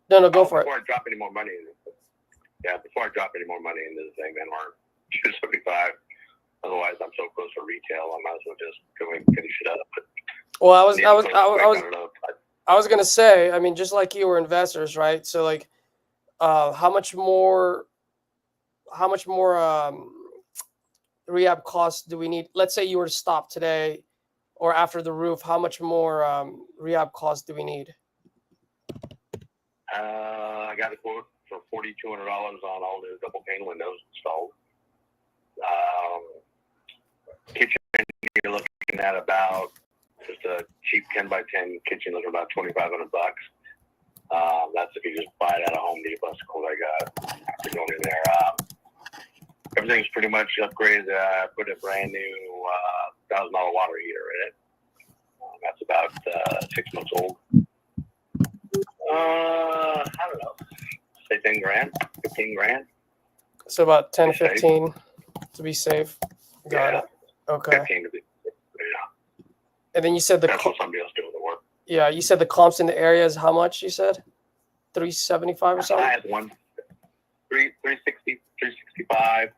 Speaker 1: No, go for it.
Speaker 9: Before I drop any more money in this, before I drop any more money into the thing, then we're 275. Otherwise, I'm so close to retail, I might as well just go and finish it up. But
Speaker 1: Well, I was gonna say, I mean, just like you were investors, right? So like, how much more rehab costs do we need? Let's say you were to stop today or after the roof, how much more rehab costs do we need?
Speaker 9: I got a quote for $4,200 on all the double pane windows installed. Kitchen, you're looking at about just a cheap 10 by 10 kitchen, looking about $2,500. That's if you just buy it at a Home Depot. That's cool. I got after going in there. Everything's pretty much upgraded. I put a brand new $1,000 water heater in it. That's about 6 months old. I don't know. Say 10 grand, 15 grand.
Speaker 1: So about 10, 15 to be safe. Got it. Okay.
Speaker 9: 15 to be. Yeah.
Speaker 1: And then you said
Speaker 9: That's what somebody else doing the work.
Speaker 1: Yeah, you said the comps in the area is how much? You said 375 or something.
Speaker 9: I had 360, 365.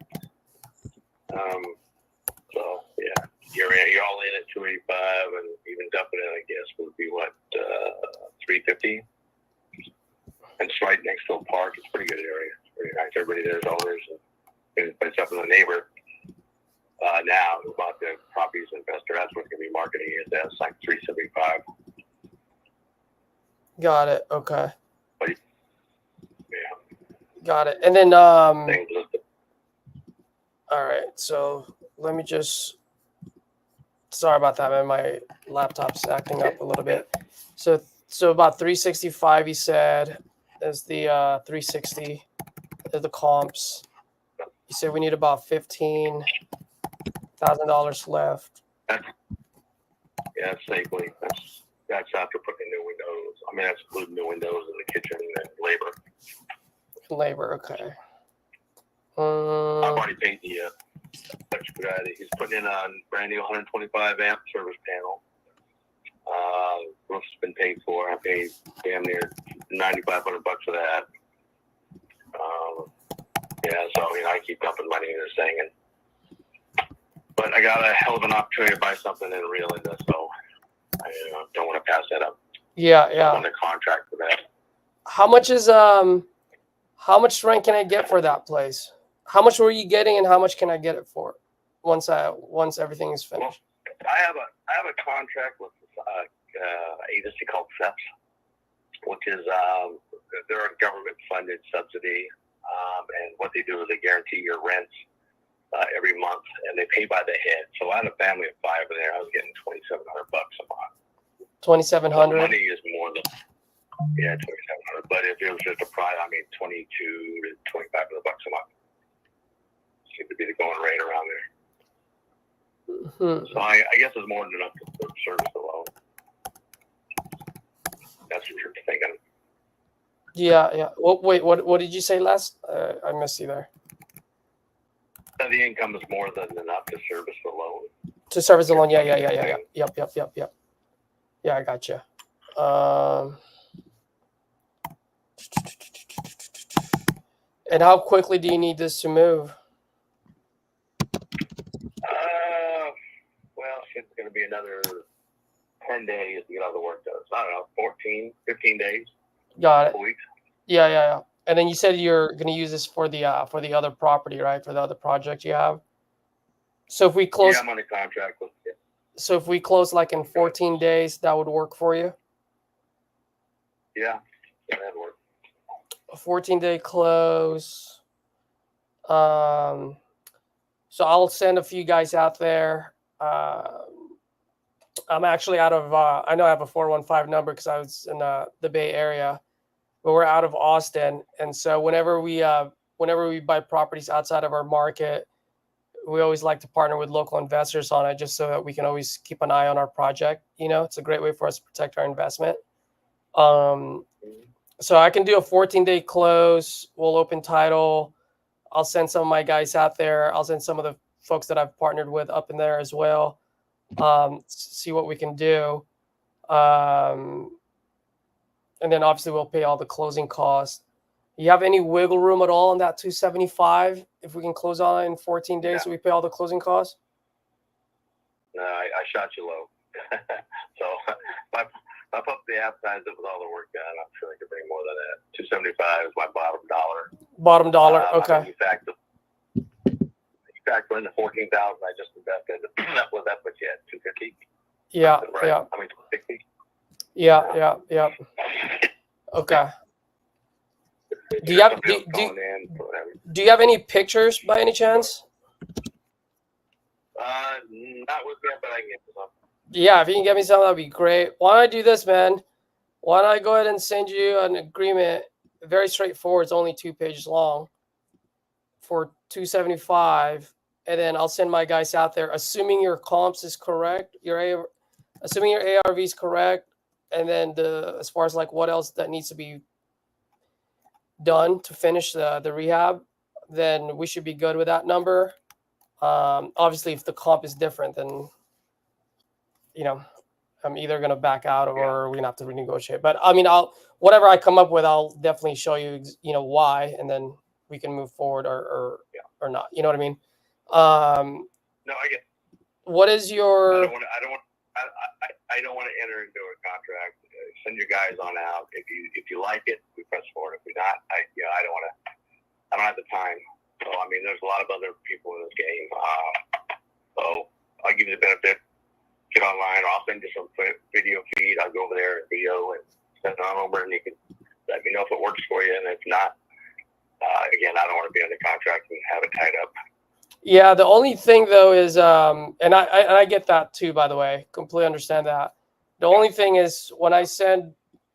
Speaker 9: So yeah, you're all in at 285, and even dumping it, I guess, would be what 350. And it's right next to a park. It's a pretty good area. It's pretty nice. Everybody there's owners, and it's up in the neighbor. Now about the properties investor, that's what's going to be marketing it. That's like 375.
Speaker 1: Got it. Okay.
Speaker 9: But, yeah.
Speaker 1: Got it. And then all right. So let me just. Sorry about that, man. My laptop's acting up a little bit. So about 365. You said is the 360 is the comps. You said we need about $15,000 left.
Speaker 9: That's safely. That's after putting new windows. I mean, that's including new windows in the kitchen and labor.
Speaker 1: Labor, okay.
Speaker 9: I've already paid the electrical guy. He's putting in a brand new 125 amp service panel. Roof's been paid for. I paid damn near $9,500 for that. So I keep dumping money in this thing, but I got a hell of an opportunity to buy something in real in this, so I don't want to pass that up.
Speaker 1: Yeah.
Speaker 9: I'm on a contract for that.
Speaker 1: How much rent can I get for that place? How much were you getting, and how much can I get it for once everything is finished?
Speaker 9: Well, I have a contract with agency called SEPS, which is they're a government funded subsidy, and what they do is they guarantee your rents every month, and they pay by the head. So I had a family of 5 in there. I was getting $2,700 a month. $2,700. Money is more than $2,700. But if it was just a private, I mean, $2,200 to $2,500 a month seemed to be the going rate around there. Mm-hmm. So I guess it's more than enough to service the loan. That's what you're thinking.
Speaker 1: Yeah. Well, wait, what did you say last? I missed you there.
Speaker 9: The income is more than enough to service the loan.
Speaker 1: To service the loan, yeah. Yep. Yeah, I got you. And how quickly do you need this to move?
Speaker 9: Well, it's going to be another 10 days to get all the work done. So I don't know, 14, 15 days.
Speaker 1: Got it.
Speaker 9: Weeks.
Speaker 1: Yeah. And then you said you're going to use this for the other property, right? For the other project you have. So if we close,
Speaker 9: yeah, I'm on a contract with you.
Speaker 1: So if we close like in 14 days, that would work for you?
Speaker 9: Yeah, that'd work.
Speaker 1: A 14-day close. So I'll send a few guys out there. I'm actually out of, I know I have a 415 number because I was in the Bay Area, but we're out of Austin. And so whenever we buy properties outside of our market, we always like to partner with local investors on it just so that we can always keep an eye on our project. You know, it's a great way for us to protect our investment. So I can do a 14-day close. We'll open title. I'll send some of my guys out there. I'll send some of the folks that I've partnered with up in there as well. See what we can do. And then obviously we'll pay all the closing costs. You have any wiggle room at all on that 275 if we can close on it in 14 days so we pay all the closing costs?
Speaker 9: No, I shot you low. So if I put the advertisement with all the work done, I'm sure I could bring more than that. 275 is my bottom dollar.
Speaker 1: Bottom dollar, okay.
Speaker 9: I mean, you factor in the 14,000 I just invested. That puts you at 250.
Speaker 1: Yeah,
Speaker 9: right?
Speaker 1: yeah.
Speaker 9: I mean 260.
Speaker 1: Yeah. Okay. Do you have do you have any pictures by any chance?
Speaker 9: Not with me, but I can get some.
Speaker 1: Yeah, if you can get me some, that'd be great. Why don't I do this, man? Why don't I go ahead and send you an agreement? Very straightforward. It's only 2 pages long for 275, and then I'll send my guys out there, assuming your comps is correct, assuming your ARV is correct, and then as far as like what else that needs to be done to finish the rehab, then we should be good with that number. Obviously, if the comp is different, then I'm either gonna back out or we're gonna have to renegotiate. But I mean, whatever I come up with, I'll definitely show you, why, and then we can move forward or not. You know what I mean?
Speaker 9: No, I get.
Speaker 1: What is your?
Speaker 9: I don't want to enter into a contract. Send your guys on out. If you like it, we press forward. If we not, I don't want to. I don't have the time. So I mean, there's a lot of other people in this game. So I'll give you the benefit. Get online, or I'll send you some video feed. I'll go over there and video and send it on over, and you can let me know if it works for you. And if not, again, I don't want to be under contract and have it tied up.
Speaker 1: Yeah, the only thing though is, and I get that too. By the way, completely understand that. The only thing is when I send,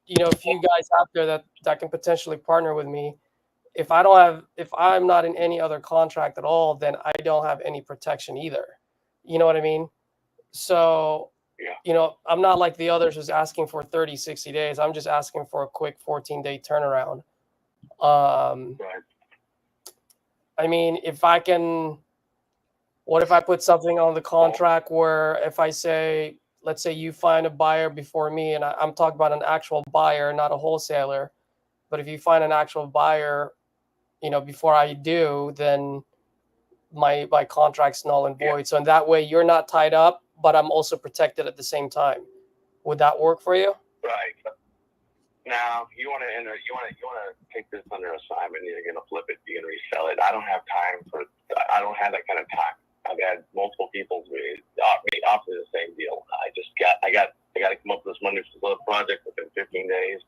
Speaker 1: a few guys out there that can potentially partner with me, if I'm not in any other contract at all, then I don't have any protection either. You know what I mean? So, I'm not like the others who's asking for 30, 60 days. I'm just asking for a quick 14-day turnaround.
Speaker 9: Right.
Speaker 1: I mean, what if I put something on the contract where if I say, let's say you find a buyer before me, and I'm talking about an actual buyer, not a wholesaler, but if you find an actual buyer, before I do, then my contract's null and void. So in that way, you're not tied up, but I'm also protected at the same time. Would that work for you?
Speaker 9: Right. Now you want to take this under assignment. You're going to flip it. You're going to resell it. I don't have time I don't have that kind of time. I've had multiple people offer the same deal. I got to come up with this money for the project within 15 days.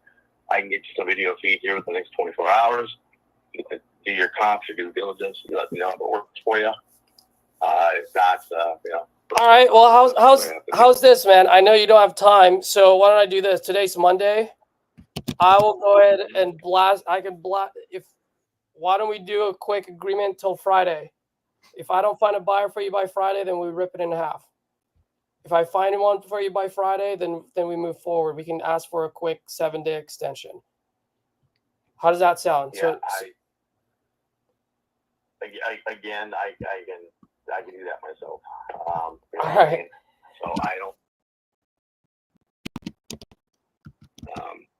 Speaker 9: I can get you some video feed here within the next 24 hours. You can do your comps, your due diligence. You let me know if it works for you. If not,
Speaker 1: All right. Well, how's this, man? I know you don't have time, so why don't I do this? Today's Monday. I will go ahead and blast. Why don't we do a quick agreement till Friday? If I don't find a buyer for you by Friday, then we rip it in half. If I find one for you by Friday, then we move forward. We can ask for a quick 7-day extension. How does that sound?
Speaker 9: Yeah, I can do that myself.
Speaker 1: All right.
Speaker 9: So I don't.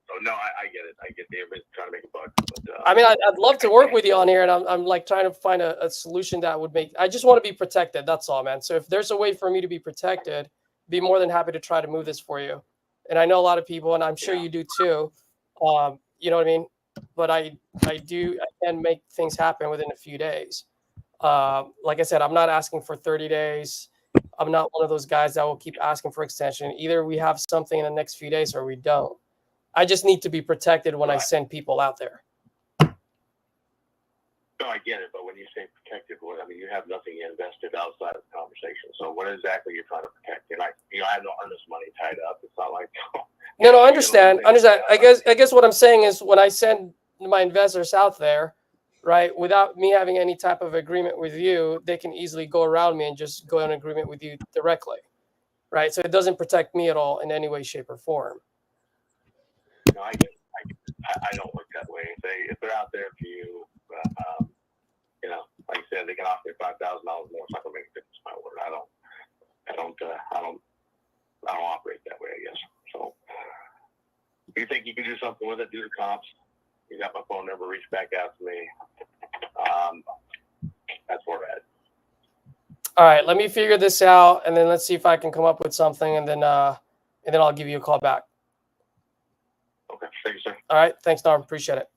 Speaker 9: So no, I get it. I get everybody's trying to make a buck. But,
Speaker 1: I mean, I'd love to work with you on here, and I'm like trying to find a solution that would make. I just want to be protected. That's all, man. So if there's a way for me to be protected, be more than happy to try to move this for you. And I know a lot of people, and I'm sure you do too. You know what I mean? But I can make things happen within a few days. Like I said, I'm not asking for 30 days. I'm not one of those guys that will keep asking for extension. Either we have something in the next few days or we don't. I just need to be protected when I send people out there.
Speaker 9: No, I get it. But when you say protected, I mean, you have nothing invested outside of the conversation. So what exactly you're trying to protect? And I have no earnest money tied up. It's not like.
Speaker 1: No, I understand. I guess what I'm saying is when I send my investors out there, right? Without me having any type of agreement with you, they can easily go around me and just go in agreement with you directly, right? So it doesn't protect me at all in any way, shape, or form.
Speaker 9: No, I get it. I don't work that way. If they're out there for you, you know, like I said, they can offer $5,000 more. It's not gonna make a difference in my word. I don't operate that way, I guess. So if you think you can do something with it, do the comps. You got my phone number, reach back out to me. That's where we're at.
Speaker 1: All right, let me figure this out, and then let's see if I can come up with something, and then I'll give you a call back.
Speaker 9: Okay, thank you, sir.
Speaker 1: All right, thanks, Norm. Appreciate it.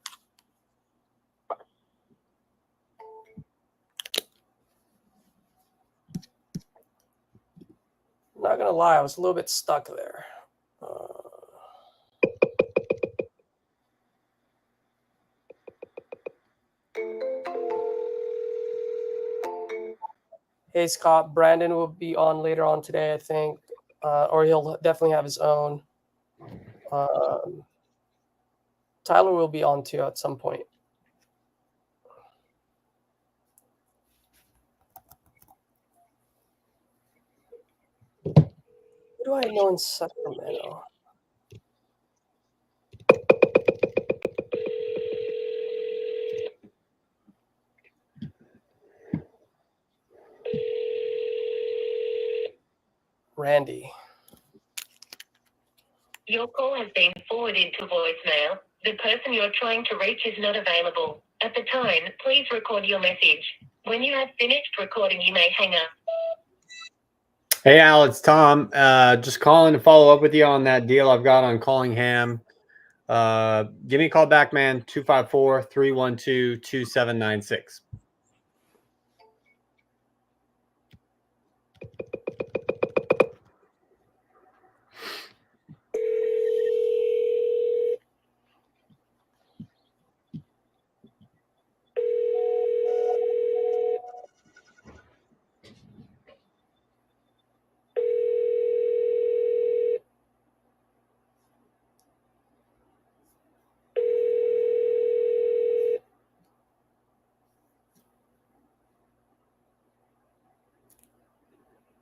Speaker 1: I'm not gonna lie, I was a little bit stuck there. Hey, Scott, Brandon will be on later on today, I think, or he'll definitely have his own. Tyler will be on too at some point. Who do I know in Sacramento? Randy.
Speaker 3: Your call has been forwarded to voicemail. The person you're trying to reach is not available. At the tone, please record your message. When you have finished recording, you may hang up.
Speaker 4: Hey, Al, it's Tom. Just calling to follow up with you on that deal I've got on Callingham. Give me a call back, man. 254-312-2796.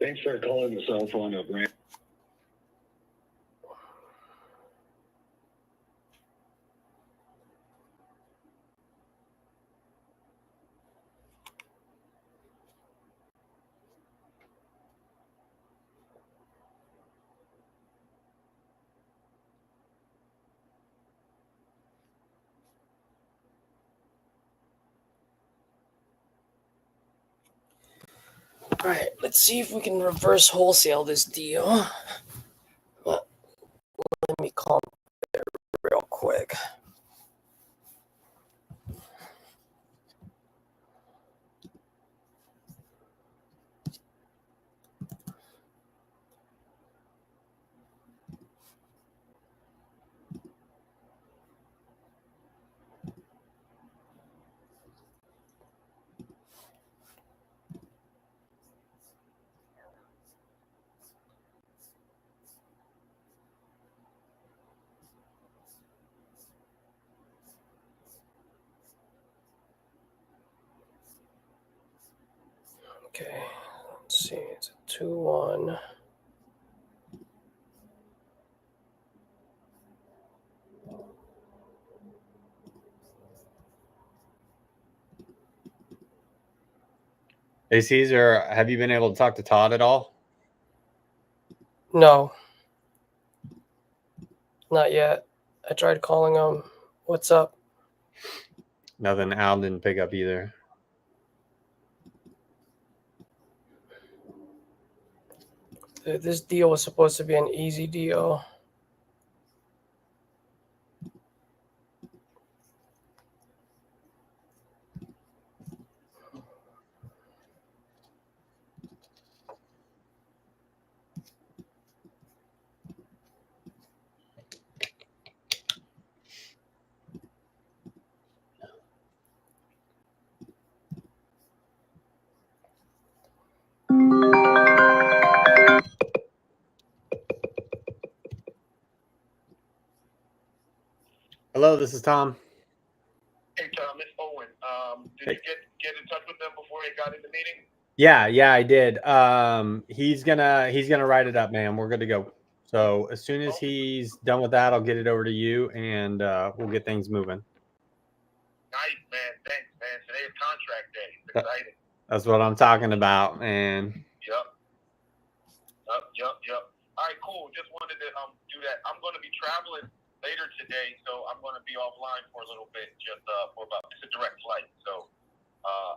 Speaker 5: Thanks for calling the cell phone of Rand.
Speaker 1: All right, let's see if we can reverse wholesale this deal. Well, let me call it real quick. Okay, let's see. It's a 2-1.
Speaker 4: Hey, Caesar, have you been able to talk to Todd at all?
Speaker 1: No, not yet. I tried calling him. What's up?
Speaker 4: Nothing. Al didn't pick up either.
Speaker 1: This deal was supposed to be an easy deal.
Speaker 4: Hello, this is Tom.
Speaker 9: Hey, Tom, it's Owen.
Speaker 6: Did you get in touch with them before they got in the meeting?
Speaker 4: Yeah, I did. He's gonna write it up, man. We're good to go. So as soon as he's done with that, I'll get it over to you, and we'll get things moving.
Speaker 6: Nice, man. Thanks, man. Today's contract day. It's exciting.
Speaker 4: That's what I'm talking about, man.
Speaker 6: Yep. All right, cool. Just wanted to do that. I'm going to be traveling later today, so I'm going to be offline for a little bit, just for about. It's a direct flight, so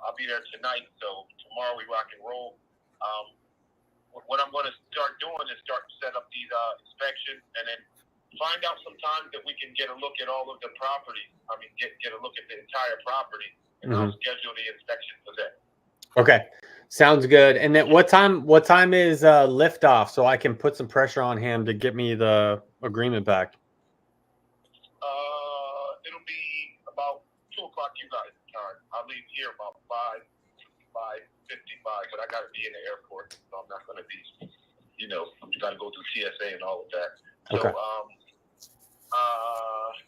Speaker 6: I'll be there tonight. So tomorrow we rock and roll. What I'm going to start doing is start to set up these inspections, and then find out sometimes that we can get a look at all of the properties. I mean, get a look at the entire property, and I'll schedule the inspection for that.
Speaker 4: Okay, sounds good. And then what time is liftoff, so I can put some pressure on him to get me the agreement back?
Speaker 6: It'll be about 2 o'clock you guys' time. I'll leave here about 5:55, but I got to be in the airport, so I'm not going to be. I'm got to go through TSA and all of that. So,
Speaker 4: Okay.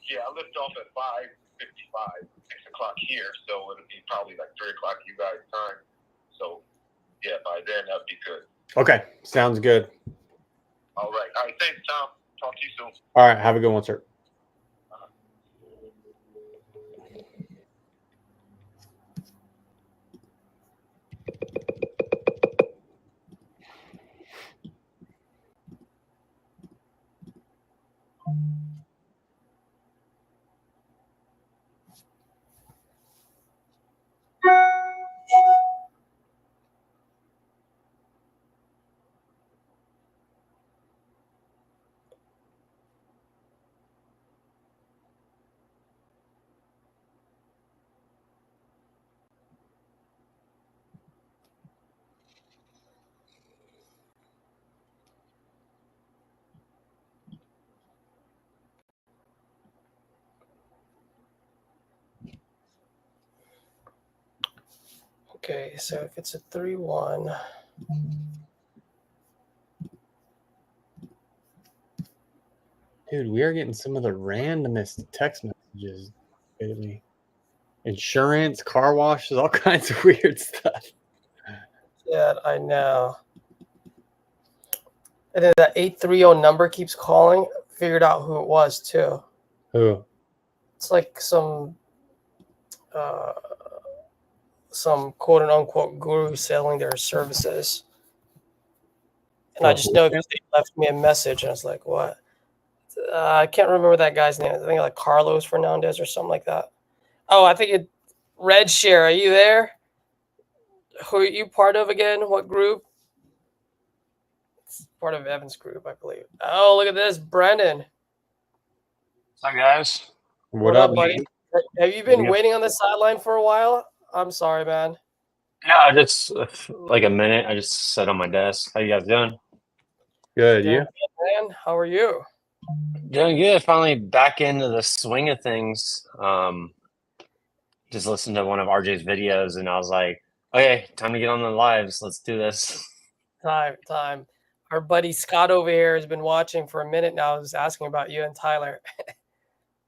Speaker 6: yeah, I lift off at 5:55, 6 o'clock here, so it'll be probably like 3 o'clock you guys' time. So, yeah, by then that'd be good.
Speaker 4: Okay, sounds good.
Speaker 6: All right. Thanks, Tom. Talk to you soon.
Speaker 4: All right, have a good one, sir.
Speaker 1: Okay, so if it's a 3-1,
Speaker 4: Dude, we are getting some of the randomest text messages lately. Insurance, car washes, all kinds of weird stuff.
Speaker 1: yeah, I know. And then that 830 number keeps calling. Figured out who it was too.
Speaker 4: Who?
Speaker 1: It's like some quote unquote guru selling their services. And I just know because they left me a message, and I was like, "What?" I can't remember that guy's name. I think like Carlos Fernandez or something like that. Oh, I think it. Red Share, are you there? Who are you part of again? What group? It's part of Evan's group, I believe. Oh, look at this, Brendan.
Speaker 10: Hi guys.
Speaker 4: What up,
Speaker 1: buddy? Have you been waiting on the sideline for a while? I'm sorry, man.
Speaker 10: No, just like a minute. I just sat on my desk. How you guys doing?
Speaker 4: Good,
Speaker 1: Doing
Speaker 4: you?
Speaker 1: good, man. How are you?
Speaker 10: Doing good. Finally back into the swing of things. Just listened to one of RJ's videos, and I was like, okay, time to get on the lives. Let's do this.
Speaker 1: Time. Our buddy Scott over here has been watching for a minute now. He's asking about you and Tyler.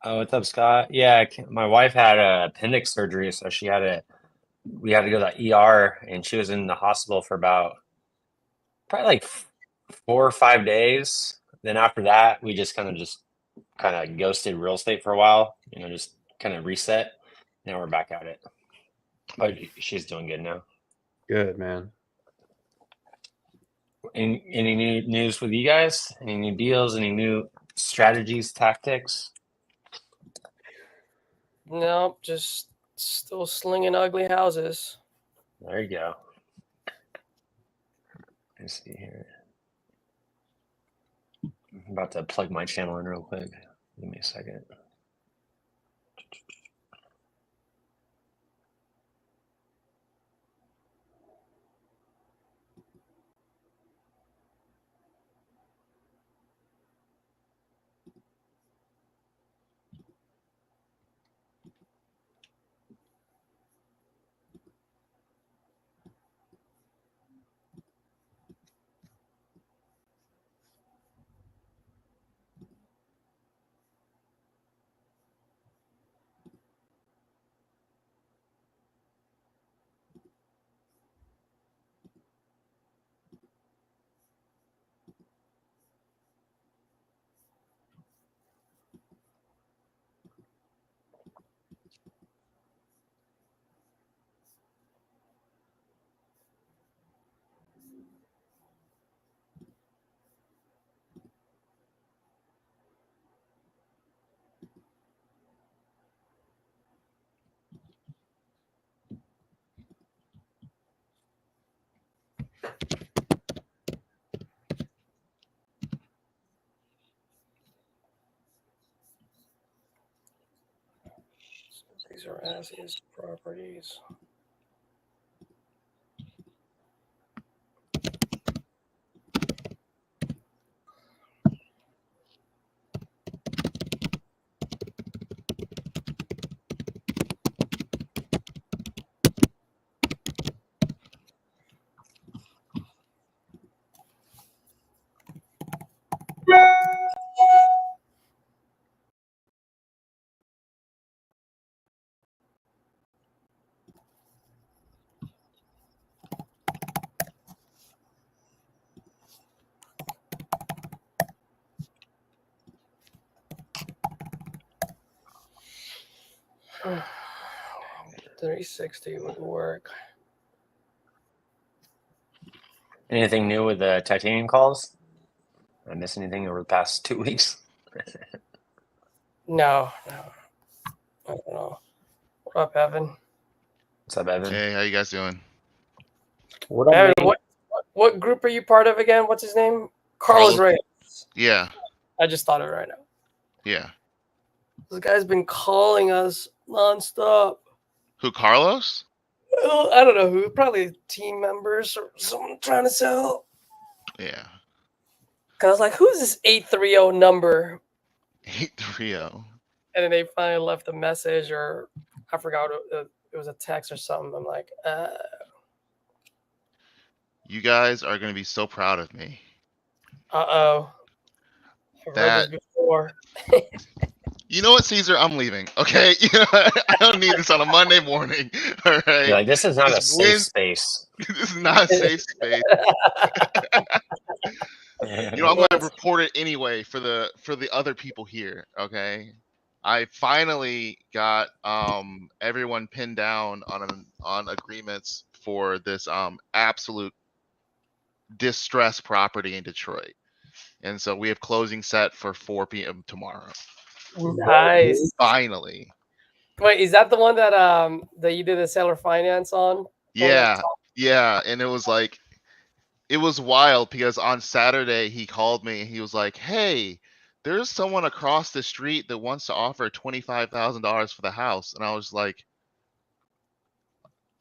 Speaker 10: Oh, what's up, Scott? Yeah, my wife had appendix surgery, so we had to go to the ER, and she was in the hospital for about probably like 4 or 5 days. Then after that, we just kind of ghosted real estate for a while, just kind of reset. Now we're back at it. But she's doing good now.
Speaker 4: Good, man.
Speaker 10: Any new news with you guys? Any new deals? Any new strategies, tactics?
Speaker 1: Nope, just still slinging ugly houses.
Speaker 10: There you go. Let's see here. I'm about to plug my channel in real quick. Give me a second.
Speaker 1: as is properties. $360 would work.
Speaker 10: Anything new with the titanium calls? Did I miss anything over the past 2 weeks?
Speaker 1: No. I don't know. What up, Evan?
Speaker 10: What's up, Evan?
Speaker 11: Hey, how you guys doing?
Speaker 4: What up,
Speaker 1: Evan,
Speaker 4: man?
Speaker 1: what group are you part of again? What's his name? Carlos Reyes.
Speaker 11: Yeah,
Speaker 1: I just thought of it right now.
Speaker 11: yeah.
Speaker 1: This guy's been calling us nonstop.
Speaker 11: Who, Carlos?
Speaker 1: Well, I don't know who. Probably team members or someone trying to sell.
Speaker 11: Yeah.
Speaker 1: Cause I was like, who's this 830 number?
Speaker 11: 830.
Speaker 1: And then they finally left a message, or I forgot it was a text or something. I'm like,
Speaker 11: You guys are going to be so proud of me.
Speaker 1: uh-oh. I've heard this before.
Speaker 11: You know what, Caesar? I'm leaving. Okay. You know, I don't need this on a Monday morning. All right.
Speaker 10: You're like, this is not a
Speaker 11: This
Speaker 10: safe space.
Speaker 11: This is not a safe space. You know, I'm going to report it anyway for the other people here. Okay. I finally got everyone pinned down on agreements for this absolute distress property in Detroit. And so we have closing set for 4 p.m. tomorrow.
Speaker 1: Nice.
Speaker 11: Finally.
Speaker 1: Wait, is that the one that you did the seller finance on?
Speaker 11: Yeah. Yeah. And it was like, it was wild because on Saturday he called me and he was like, hey, there's someone across the street that wants to offer $25,000 for the house. And I was like,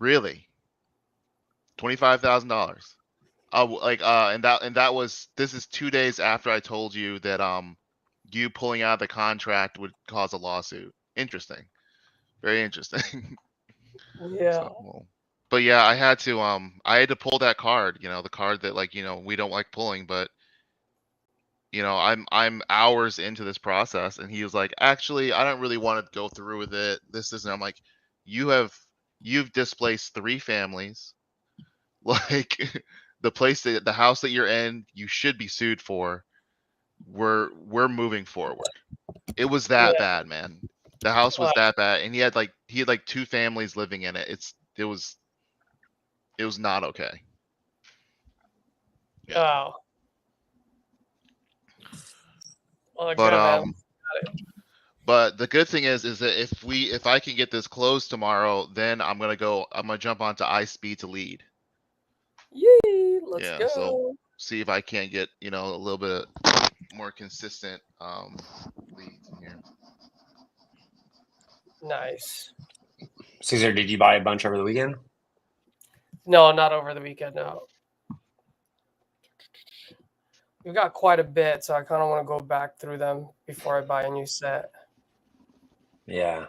Speaker 11: really? $25,000? And that was, this is 2 days after I told you that you pulling out of the contract would cause a lawsuit. Interesting. Very interesting.
Speaker 1: Yeah.
Speaker 11: So, but yeah, I had to pull that card, you know, the card that, like, you know, we don't like pulling, but you know, I'm hours into this process and he was like, actually, I don't really want to go through with it. This isn't. I'm like, you've displaced 3 families. Like the house that you're in, you should be sued for. We're moving forward. It was that bad, man. The house was that bad, and he had like 2 families living in it. It was not okay.
Speaker 1: Yeah. Oh. Well,
Speaker 11: but the good thing is that if I can get this closed tomorrow, then I'm gonna jump onto iSpeed to lead.
Speaker 1: Yay! Let's go.
Speaker 11: So see if I can't get, you know, a little bit more consistent leads here.
Speaker 1: Nice.
Speaker 10: Caesar, did you buy a bunch over the weekend?
Speaker 1: No, not over the weekend. No. We've got quite a bit, so I kind of want to go back through them before I buy a new set.
Speaker 10: Yeah.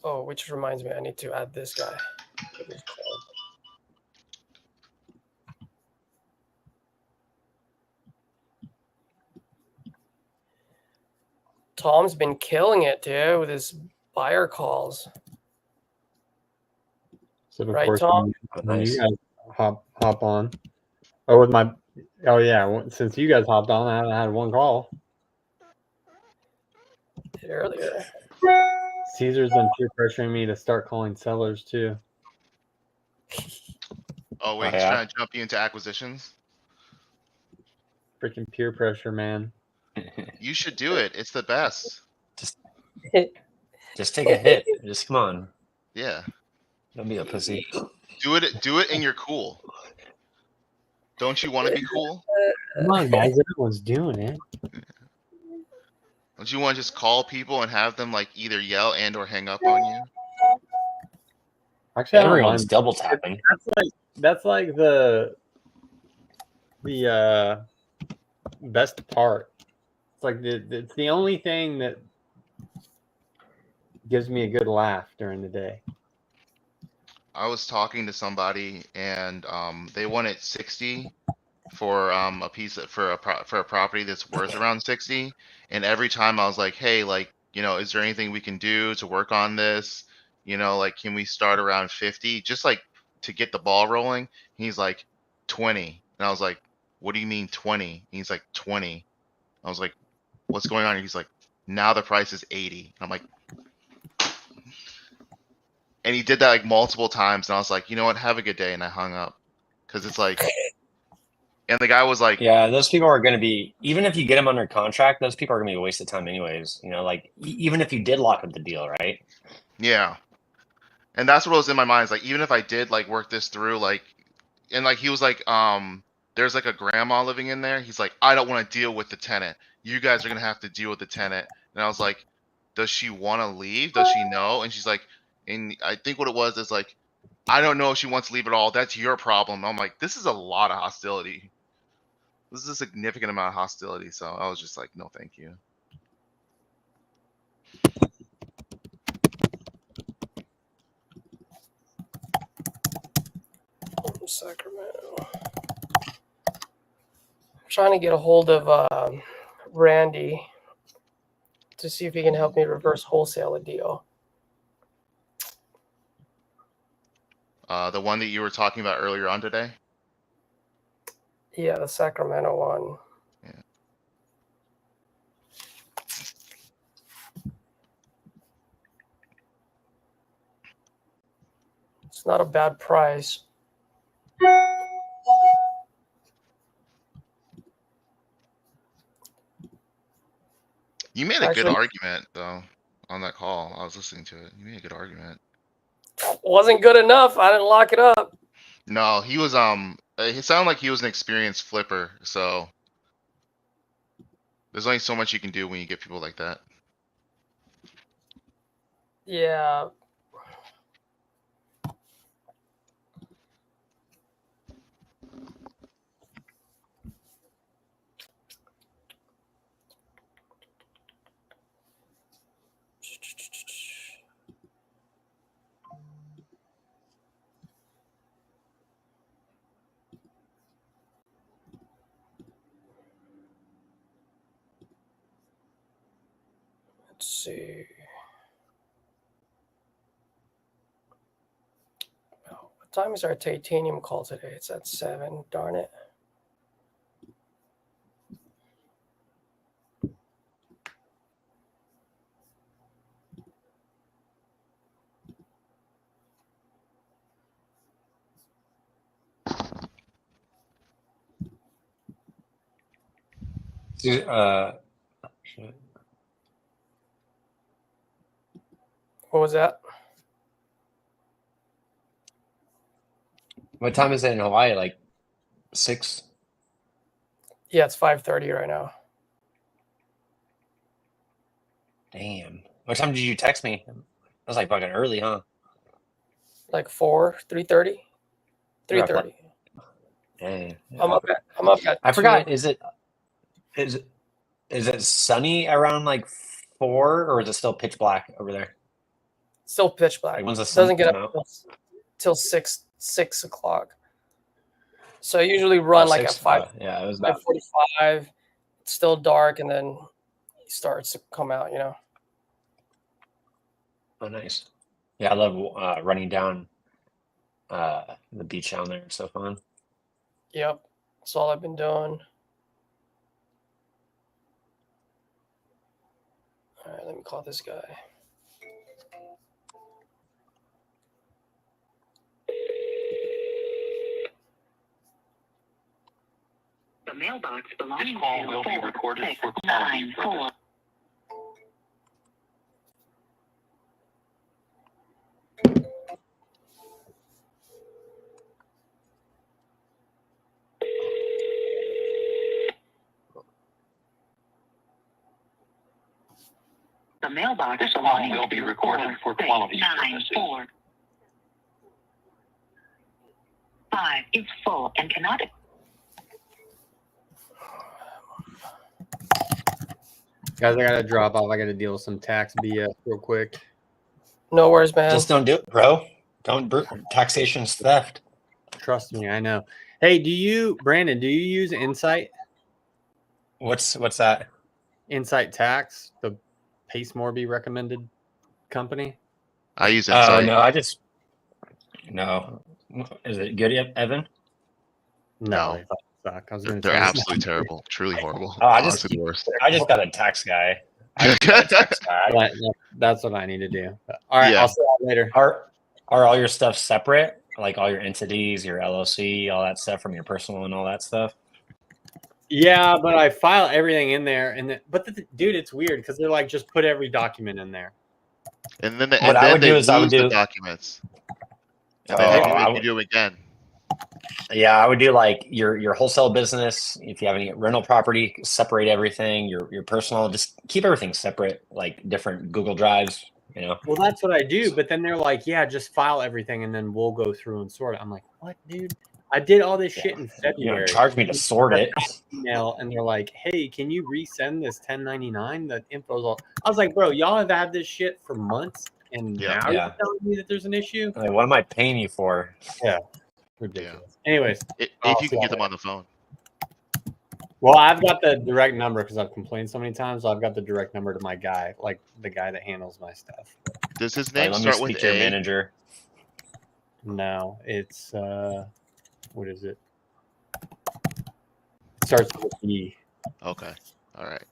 Speaker 1: Oh, which reminds me, I need to add this guy. Tom's been killing it, dude, with his buyer calls.
Speaker 4: So of
Speaker 1: right,
Speaker 4: course,
Speaker 1: Tom?
Speaker 4: when you guys hop on. Oh, with my, oh yeah, since you guys hopped on, I haven't had one call.
Speaker 1: Earlier.
Speaker 4: Caesar's been peer pressuring me to start calling sellers too.
Speaker 11: Oh wait, he's trying to jump you into acquisitions?
Speaker 4: Freaking peer pressure, man.
Speaker 11: You should do it. It's the best.
Speaker 10: Just take a hit. Just come on.
Speaker 11: Yeah.
Speaker 10: Don't be a pussy.
Speaker 11: Do it and you're cool. Don't you want to be cool?
Speaker 4: Come on, guys. Everyone's doing it.
Speaker 11: Don't you want to just call people and have them like either yell and or hang up on you?
Speaker 4: Actually, I don't
Speaker 10: Everyone's
Speaker 4: mind.
Speaker 10: double tapping.
Speaker 4: That's like the best part. It's like it's the only thing that gives me a good laugh during the day.
Speaker 11: I was talking to somebody and they wanted 60 for a piece of, for a property that's worth around 60, and every time I was like, hey, like, you know, is there anything we can do to work on this? You know, like, can we start around 50 just like to get the ball rolling? He's like 20, and I was like, what do you mean 20? He's like 20. I was like, what's going on? He's like, now the price is 80. I'm like, and he did that like multiple times, and I was like, you know what, have a good day, and I hung up because it's like, and the guy was like,
Speaker 10: Yeah, those people are going to be, even if you get them under contract, those people are going to be a waste of time anyways. You know, like even if you did lock up the deal, right?
Speaker 11: yeah. And that's what was in my mind. Is like, even if I did like work this through, like, and like he was like, there's like a grandma living in there. He's like, I don't want to deal with the tenant. You guys are gonna have to deal with the tenant. And I was like, does she want to leave? Does she know? And she's like, and I think what it was is like, I don't know if she wants to leave at all. That's your problem. I'm like, this is a lot of hostility. This is a significant amount of hostility. So I was just like, no, thank you.
Speaker 1: Sacramento. I'm trying to get a hold of Randy to see if he can help me reverse wholesale a deal.
Speaker 11: The one that you were talking about earlier on today.
Speaker 1: Yeah, the Sacramento one.
Speaker 11: Yeah.
Speaker 1: It's not a bad price.
Speaker 11: You made a good
Speaker 1: Actually,
Speaker 11: argument though on that call. I was listening to it. You made a good argument.
Speaker 1: wasn't good enough. I didn't lock it up.
Speaker 11: No, he was it sounded like he was an experienced flipper, so there's only so much you can do when you get people like that.
Speaker 1: Yeah. Let's see. Oh, what time is our titanium call today? It's at 7. Darn it.
Speaker 10: Shit.
Speaker 1: What was that?
Speaker 10: What time is it in Hawaii? Like 6?
Speaker 1: Yeah, it's 5:30 right now.
Speaker 10: Damn. What time did you text me? That was like fucking early, huh?
Speaker 1: Like 4, 3:30? 3:30.
Speaker 10: Dang.
Speaker 1: I'm up at
Speaker 10: I
Speaker 1: 2.
Speaker 10: forgot. Is it sunny around like 4, or is it still pitch black over there?
Speaker 1: Still pitch black.
Speaker 10: Like, when's the
Speaker 1: It
Speaker 10: sun
Speaker 1: doesn't get
Speaker 10: come
Speaker 1: up
Speaker 10: out?
Speaker 1: till 6 o'clock. So I usually run like
Speaker 10: 6?
Speaker 1: at 5.
Speaker 10: Yeah, it was about
Speaker 1: 5:45. It's still dark, and then it starts to come out. You know.
Speaker 10: Oh, nice. Yeah, I love running down the beach down there. It's so fun.
Speaker 1: Yep. That's all I've been doing. All right, let me call this guy.
Speaker 3: The mailbox belonging to will be recorded for 694.
Speaker 7: mailbox.
Speaker 9: This alarm will be recorded for quality purposes.
Speaker 7: 5 is full and cannot.
Speaker 4: Guys, I gotta drop off. I gotta deal with some tax BS real quick.
Speaker 1: No worries, man.
Speaker 10: Just don't do it, bro. Taxation's theft.
Speaker 4: Trust me, I know. Hey, Brandon, do you use Insight?
Speaker 10: What's that?
Speaker 4: Insight Tax, the Pace Morby recommended company?
Speaker 11: I use
Speaker 10: Oh,
Speaker 11: Insight.
Speaker 10: no. Is it good, Evan?
Speaker 11: No.
Speaker 4: They suck. I was gonna
Speaker 11: They're
Speaker 4: say
Speaker 11: absolutely terrible. Truly horrible.
Speaker 10: Oh,
Speaker 11: Honestly, the worst.
Speaker 10: I just got a tax guy.
Speaker 4: That's what I need to do. All right,
Speaker 11: Yeah.
Speaker 4: I'll see you later.
Speaker 10: Are all your stuff separate? Like all your entities, your LLC, all that stuff from your personal and all that stuff?
Speaker 4: Yeah, but I file everything in there, dude, it's weird because they're like, just put every document in there.
Speaker 11: And then they lose the documents. And then they have to make you do them again.
Speaker 10: Yeah, I would do like your wholesale business. If you have any rental property, separate everything. Your personal, just keep everything separate, like different Google Drives.
Speaker 4: Well, that's what I do, but then they're like, yeah, just file everything and then we'll go through and sort it. I'm like, what, dude? I did all this shit in February.
Speaker 10: You don't charge me to sort it.
Speaker 4: Email, and they're like, hey, can you resend this 1099? The info's all. I was like, bro, y'all have had this shit for months, and now you're telling me that there's an issue?
Speaker 10: Like, what am I paying you for?
Speaker 4: Yeah, ridiculous. Anyways,
Speaker 11: if you can get them on the phone.
Speaker 4: Well, I've got the direct number because I've complained so many times. So I've got the direct number to my guy, like the guy that handles my stuff.
Speaker 11: Does his name start with
Speaker 10: your
Speaker 11: A?
Speaker 10: manager?
Speaker 4: No, it's what is it? It starts with E.
Speaker 11: Okay, all right.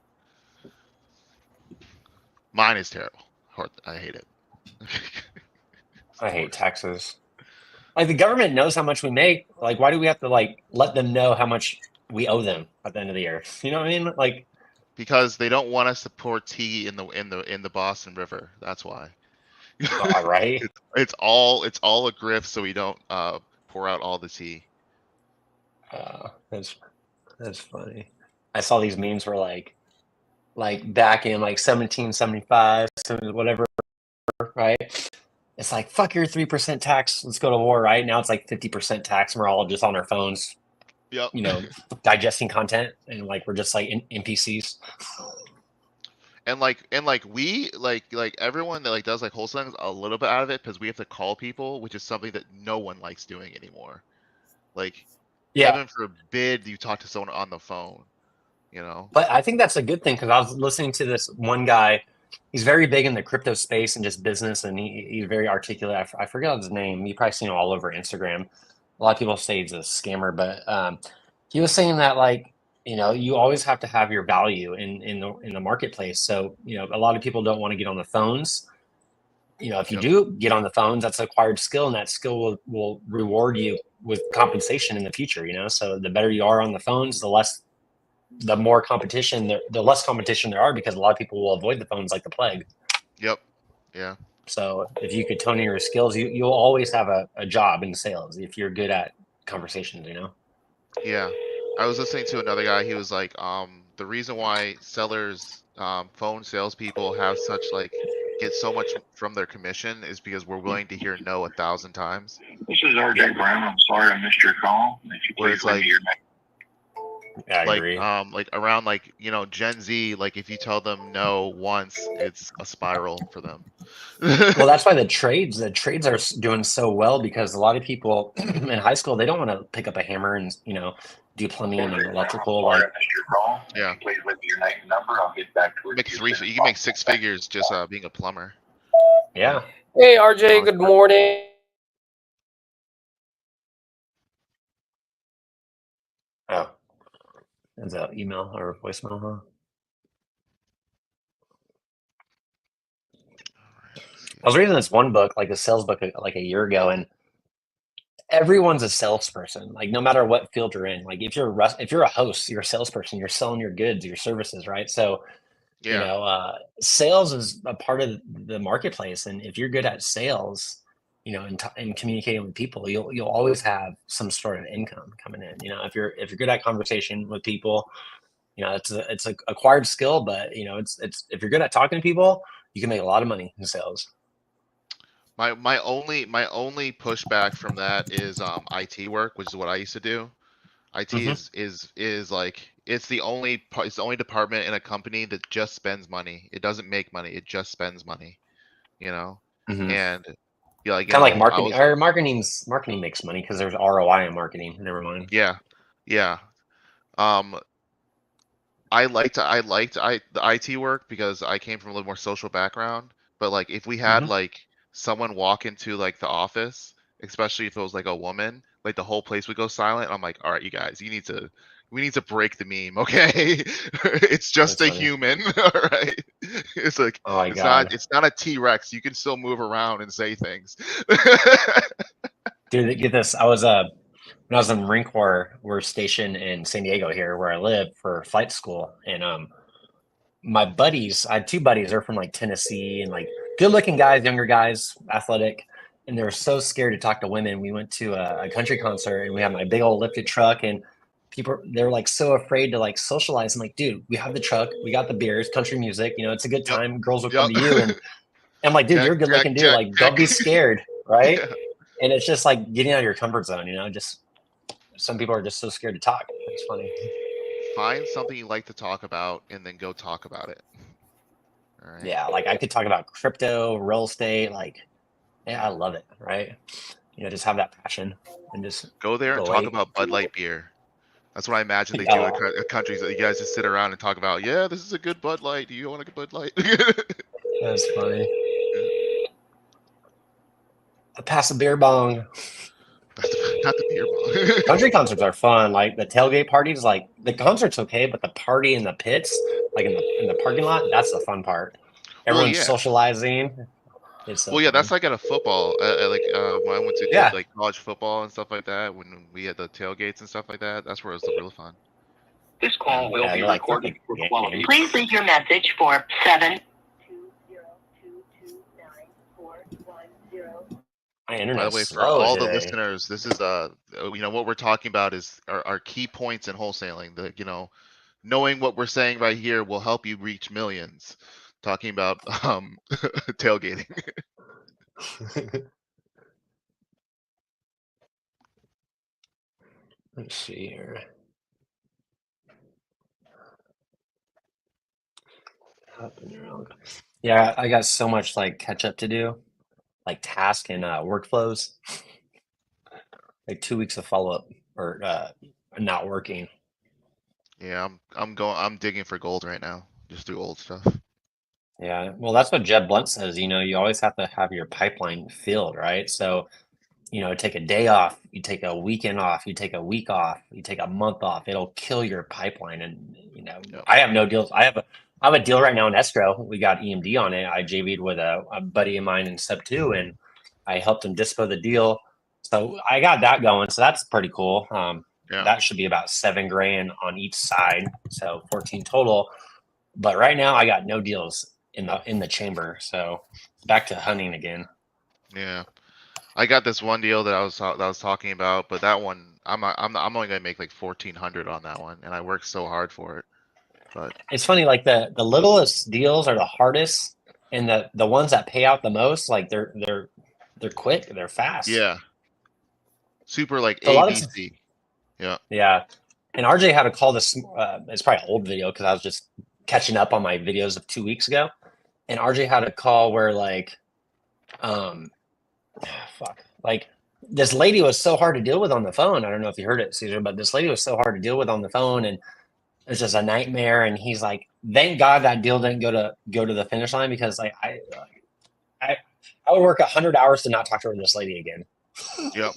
Speaker 11: Mine is terrible. I hate it.
Speaker 10: I hate taxes. Like the government knows how much we make. Like, why do we have to like let them know how much we owe them at the end of the year? You know what I mean? Like,
Speaker 11: because they don't want us to pour tea in the Boston River. That's why.
Speaker 10: Right?
Speaker 11: It's all a grift, so we don't pour out all the tea.
Speaker 10: That's funny. I saw these memes where like back in like 1775, whatever, right? It's like, fuck your 3% tax. Let's go to war, right? Now it's like 50% tax, and we're all just on our phones.
Speaker 11: Yep.
Speaker 10: Digesting content, and like we're just like NPCs.
Speaker 11: And we everyone that does like wholesaling is a little bit out of it because we have to call people, which is something that no one likes doing anymore. Like, heaven forbid you talk to someone on the phone.
Speaker 10: But I think that's a good thing because I was listening to this one guy. He's very big in the crypto space and just business, and he's very articulate. I forget his name. You probably seen him all over Instagram. A lot of people say he's a scammer, but he was saying that you always have to have your value in the marketplace. So a lot of people don't want to get on the phones. If you do get on the phones, that's an acquired skill, and that skill will reward you with compensation in the future. So the better you are on the phones, the more competition, the less competition there are, because a lot of people will avoid the phones like the plague.
Speaker 11: Yep. Yeah.
Speaker 10: So if you could tone in your skills, you'll always have a job in sales if you're good at conversations.
Speaker 11: Yeah. I was listening to another guy. He was like, the reason why sellers, phone salespeople have such get so much from their commission is because we're willing to hear no 1,000 times.
Speaker 2: This is RJ Brown. I'm sorry I missed your call. If you please leave me your name.
Speaker 10: Yeah, I agree.
Speaker 11: Around Gen Z, if you tell them no once, it's a spiral for them.
Speaker 10: Well, that's why the trades are doing so well, because a lot of people in high school, they don't want to pick up a hammer and do plumbing and electrical.
Speaker 2: Sorry, I missed your call.
Speaker 11: Yeah.
Speaker 2: Please leave me your name and number. I'll get back to it.
Speaker 11: You can make 6 figures just being a plumber.
Speaker 10: Yeah.
Speaker 1: Hey, RJ, good morning.
Speaker 10: Oh. Is that email or voicemail, huh? I was reading this one book, a sales book, a year ago, and everyone's a salesperson. No matter what field you're in, if you're a host, you're a salesperson. You're selling your goods, your services, right? So, sales is a part of the marketplace, and if you're good at sales, and communicating with people, you'll always have some sort of income coming in. If you're good at conversation with people, it's a acquired skill, but it's if you're good at talking to people, you can make a lot of money in sales.
Speaker 11: My only pushback from that is IT work, which is what I used to do. IT is like it's the only department in a company that just spends money. It doesn't make money. It just spends money. You know,
Speaker 10: Mm-hmm.
Speaker 11: and yeah, like
Speaker 10: Kind of like
Speaker 11: I
Speaker 10: marketing.
Speaker 11: was,
Speaker 10: Or marketing makes money because there's ROI in marketing. Never mind.
Speaker 11: yeah. I liked the IT work because I came from a little more social background. But like, if we had like someone walk into like the office, especially if it was like a woman, like the whole place would go silent. I'm like, all right, you guys, we need to break the meme, okay? It's just
Speaker 10: That's
Speaker 11: a
Speaker 10: funny.
Speaker 11: human, all right? It's like
Speaker 10: Oh my God.
Speaker 11: it's not a T-Rex. You can still move around and say things.
Speaker 10: Dude, get this. I was when I was in the Marine Corps, we're stationed in San Diego here where I live for flight school. And my buddies, I had two buddies, they're from like Tennessee and like good looking guys, younger guys, athletic. And they were so scared to talk to women. We went to a country concert and we had my big old lifted truck and people they're like so afraid to like socialize. I'm like, dude, we have the truck, we got the beers, country music, you know, it's a good time. Girls will come to you. And I'm like, dude, you're a good looking dude. Like, don't be scared, right?
Speaker 11: Yeah.
Speaker 10: And it's just like getting out of your comfort zone, you know, just some people are just so scared to talk. It's funny.
Speaker 11: Find something you like to talk about and then go talk about it. All right.
Speaker 10: Yeah, like I could talk about crypto, real estate, like yeah, I love it, right? You know, just have that passion and just
Speaker 11: Go there and talk about Bud Light beer. That's what I imagine they do in countries that you guys just sit around and talk about. Yeah, this is a good Bud Light. Do you want a good Bud Light?
Speaker 10: That's funny. Pass a beer bong.
Speaker 11: Not the beer bong.
Speaker 10: Country concerts are fun. Like the tailgate parties, like the concert's okay, but the party in the pits, like in the parking lot, that's the fun part. Everyone's socializing. It's so fun.
Speaker 11: That's like at a football. When I went to like college football and stuff like that, when we had the tailgates and stuff like that, that's where it was really fun.
Speaker 3: This call will be recorded for quality. Please leave your message for 7.
Speaker 10: My internet's
Speaker 11: By the way, for
Speaker 10: slow
Speaker 11: all
Speaker 10: today.
Speaker 11: the listeners, this is what we're talking about is our key points in wholesaling. Knowing what we're saying right here will help you reach millions. Talking about tailgating.
Speaker 10: Let's see here. Yeah, I got so much like catch up to do, like task and workflows. Like 2 weeks of follow up or not working.
Speaker 11: Yeah, I'm digging for gold right now. Just do old stuff.
Speaker 10: Yeah, well, that's what Jeb Blunt says. You know, you always have to have your pipeline filled, right? So, you know, take a day off, you take a weekend off, you take a week off, you take a month off. It'll kill your pipeline. And you know, I have no deals. I have a deal right now in escrow. We got EMD on it. I JV'd with a buddy of mine in step 2, and I helped him dispo the deal. So I got that going. So that's pretty cool. That should be about $7 grand on each side, so 14 total. But right now I got no deals in the chamber. So back to hunting again.
Speaker 11: Yeah, I got this one deal that I was talking about, but that one I'm only gonna make like 1,400 on that one, and I worked so hard for it. But
Speaker 10: it's funny, like the littlest deals are the hardest, and the ones that pay out the most, like they're quick, they're fast.
Speaker 11: Yeah. Super like
Speaker 10: So
Speaker 11: ABC. Yeah.
Speaker 10: Yeah. And RJ had to call this. It's probably an old video because I was just catching up on my videos of 2 weeks ago, and RJ had a call where like, like this lady was so hard to deal with on the phone. I don't know if you heard it, Caesar, but this lady was so hard to deal with on the phone, and it was just a nightmare. And he's like, thank God that deal didn't go to the finish line, because like I would work 100 hours to not talk to this lady again.
Speaker 11: Yep.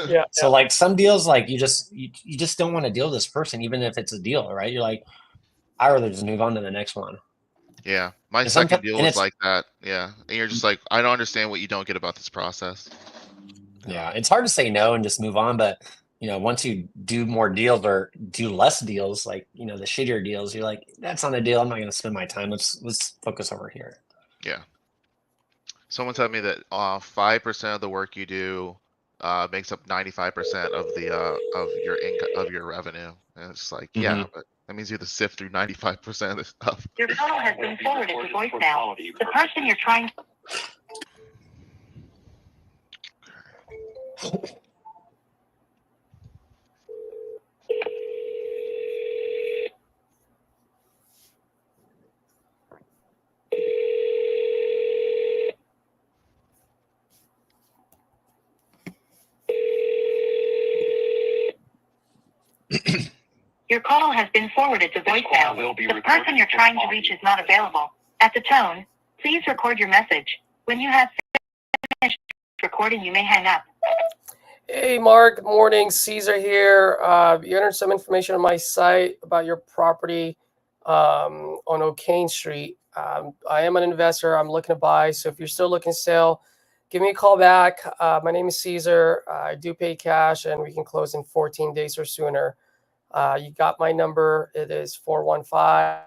Speaker 1: Yeah.
Speaker 10: So like some deals, like you just don't want to deal with this person, even if it's a deal, right? You're like, I'd rather just move on to the next one.
Speaker 11: Yeah. My second deal was like that. Yeah. And you're just like, I don't understand what you don't get about this process.
Speaker 10: Yeah. It's hard to say no and just move on. But, you know, once you do more deals or do less deals, like, you know, the shittier deals, you're like, that's not a deal. I'm not going to spend my time. Let's focus over here.
Speaker 11: Yeah. Someone told me that 5% of the work you do makes up 95% of your income, of your revenue. And it's like, yeah, but that means you have to sift through 95% of this stuff.
Speaker 3: Your call has been forwarded to voicemail. The person you're trying. Your call has been forwarded to voicemail. The person you're trying to reach is not available. At the tone, please record your message. When you have finished recording, you may hang up.
Speaker 1: Hey, Mark. Good morning. Caesar here. You entered some information on my site about your property on O'Kane Street. I am an investor. I'm looking to buy. So if you're still looking to sell, give me a call back. My name is Caesar. I do pay cash, and we can close in 14 days or sooner. You got my number. It is 415.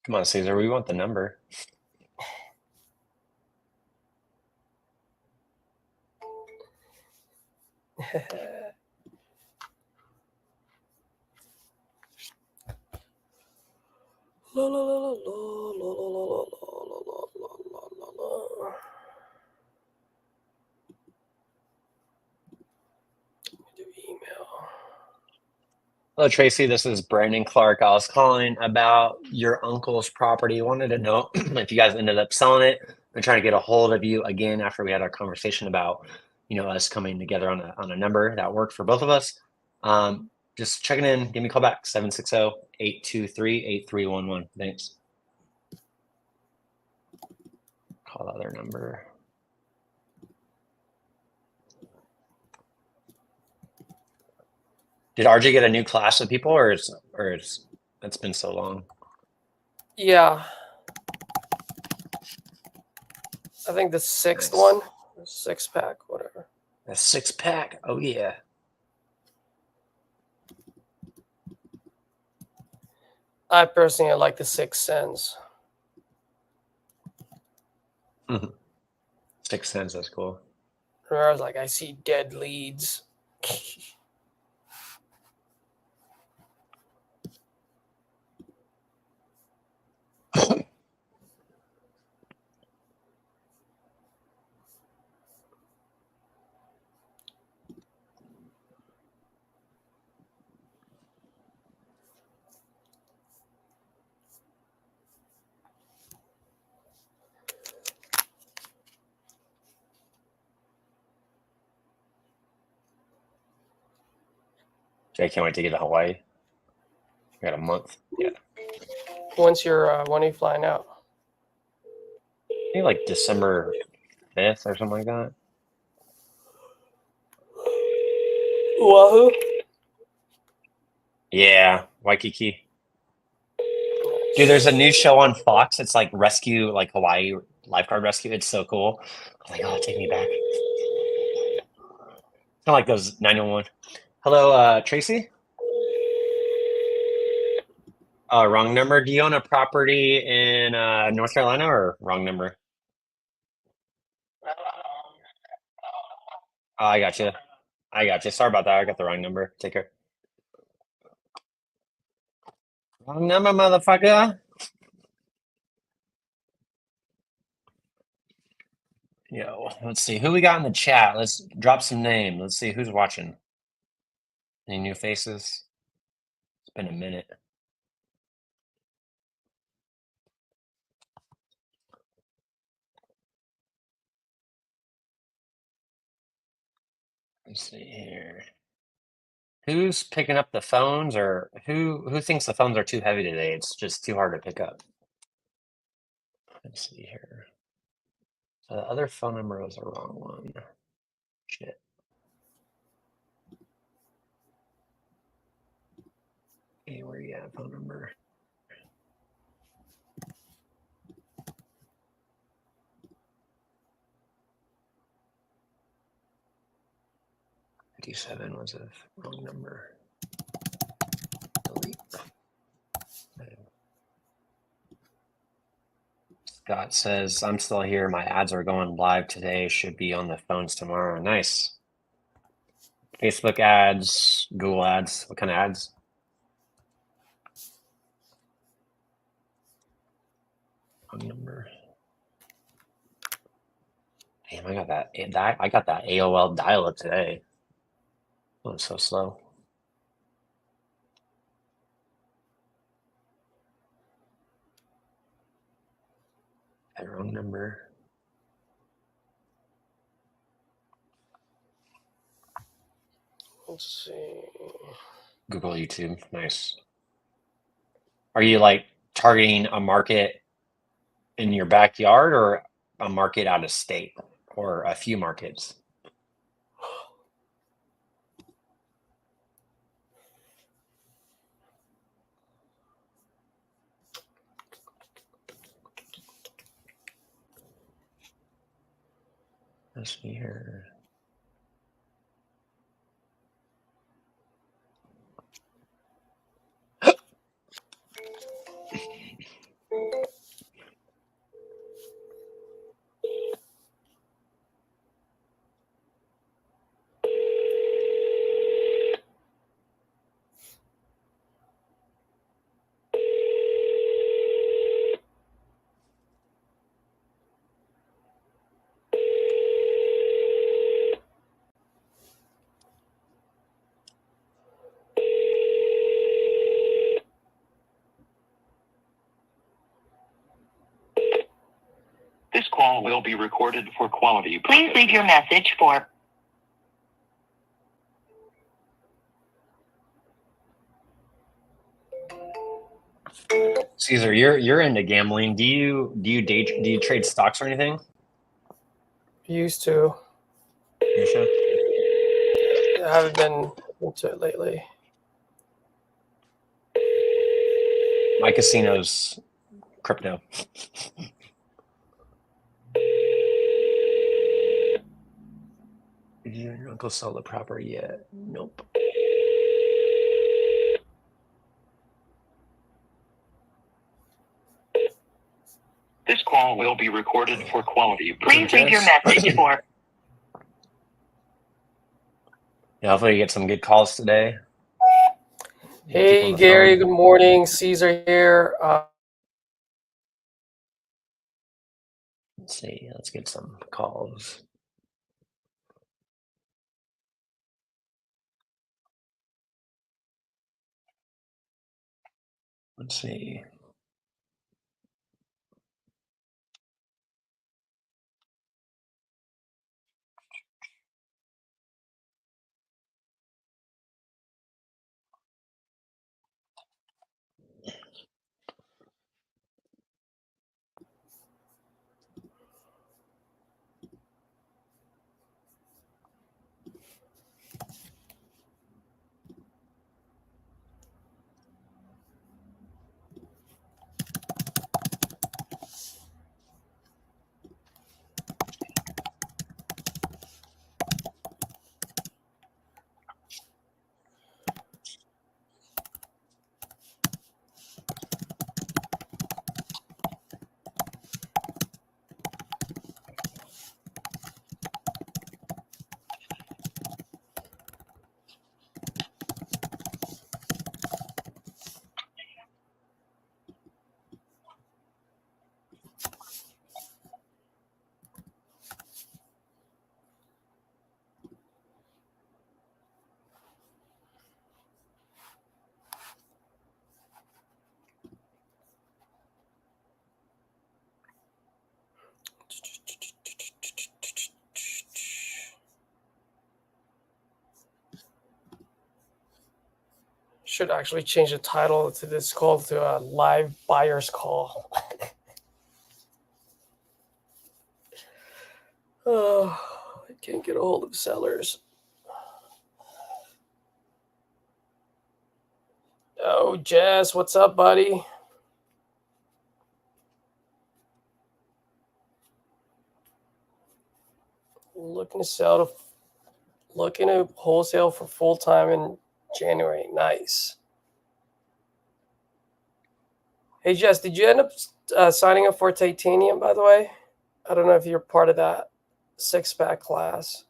Speaker 10: Come on, Caesar. We want the number.
Speaker 1: La, la, la, la, la, la, la, la, la, la, la. Do email.
Speaker 10: Hello, Tracy. This is Brandon Clark. I was calling about your uncle's property. Wanted to know if you guys ended up selling it. I'm trying to get a hold of you again after we had our conversation about, us coming together on a number that worked for both of us. Just checking in. Give me a call back, 760-823-8311. Thanks. Call the other number. Did RJ get a new class of people, or it's been so long?
Speaker 1: Yeah. I think the sixth
Speaker 10: Nice.
Speaker 1: one, 6-pack, whatever.
Speaker 10: A 6-pack. Oh yeah.
Speaker 1: I personally like the 6 cents.
Speaker 10: 6 cents. That's cool.
Speaker 1: I was like, I see dead leads.
Speaker 10: Jay, can't wait to get to Hawaii. We got a month. Yeah.
Speaker 1: When are you flying out?
Speaker 10: I think like December 5th or something like that.
Speaker 1: Oahu?
Speaker 10: Yeah, Waikiki. Dude, there's a new show on Fox. It's like rescue, like Hawaii lifeguard rescue. It's so cool. I'm like, oh, take me back. Kind of like those 911. Hello, Tracy? Wrong number. Do you own a property in North Carolina, or wrong number? Oh, I got you. Sorry about that. I got the wrong number. Take care. Wrong number, motherfucker. Yo, let's see who we got in the chat. Let's drop some names. Let's see who's watching. Any new faces? It's been a minute. Let's see here. Who's picking up the phones, or who thinks the phones are too heavy today? It's just too hard to pick up. Let's see here. So the other phone number was the wrong one. Shit. Hey, where you at? Phone number. $57 was a wrong number. Delete. Scott says, I'm still here. My ads are going live today. Should be on the phones tomorrow. Nice. Facebook ads, Google ads. What kind of ads? Phone number. Damn, I got that AOL dial-up today. Oh, it's so slow. Wrong number.
Speaker 1: Let's see.
Speaker 10: Google, YouTube. Nice. Are you like targeting a market in your backyard or a market out of state or a few markets? Let's see here.
Speaker 9: This call will be recorded for quality
Speaker 3: Please
Speaker 9: purposes.
Speaker 3: leave your message for
Speaker 10: Caesar, you're into gambling. Do you trade stocks or anything?
Speaker 1: Used to.
Speaker 10: You sure?
Speaker 1: I haven't been into it lately.
Speaker 10: My casino's crypto. Did your uncle sell the property yet? Nope.
Speaker 9: This call will be recorded for quality
Speaker 3: please leave your message for
Speaker 10: Yeah, hopefully you get some good calls today.
Speaker 1: Hey, Gary, good morning. Caesar here.
Speaker 10: Let's see. Let's get some calls. Let's see.
Speaker 1: Should actually change the title to this call to a live buyer's call. Oh, I can't get a hold of sellers. Oh, Jess, what's up, buddy? Looking to wholesale for full time in January. Nice. Hey, Jess, did you end up signing up for titanium, by the way? I don't know if you're part of that 6-pack class.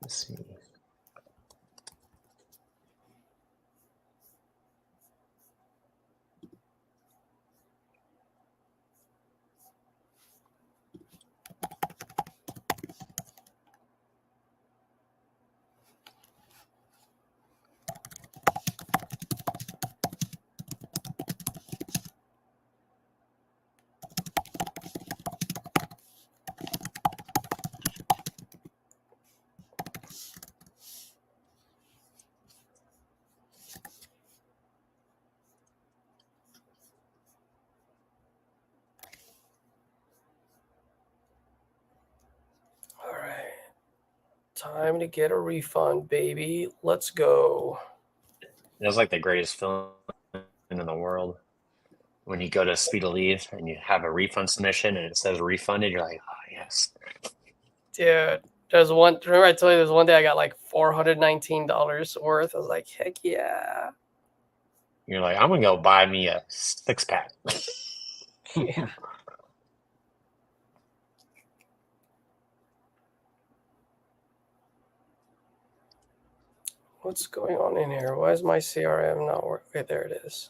Speaker 10: Let's see.
Speaker 1: All right. Time to get a refund, baby. Let's go.
Speaker 10: It was like the greatest feeling in the world. When you go to speed of leave and you have a refund submission and it says refunded, you're like, oh, yes.
Speaker 1: Dude, remember I told you there's one day I got like $419 worth. I was like, heck yeah.
Speaker 10: You're like, I'm going to go buy me a 6-pack.
Speaker 1: Yeah. What's going on in here? Why is my CRM not working? Okay, there it is.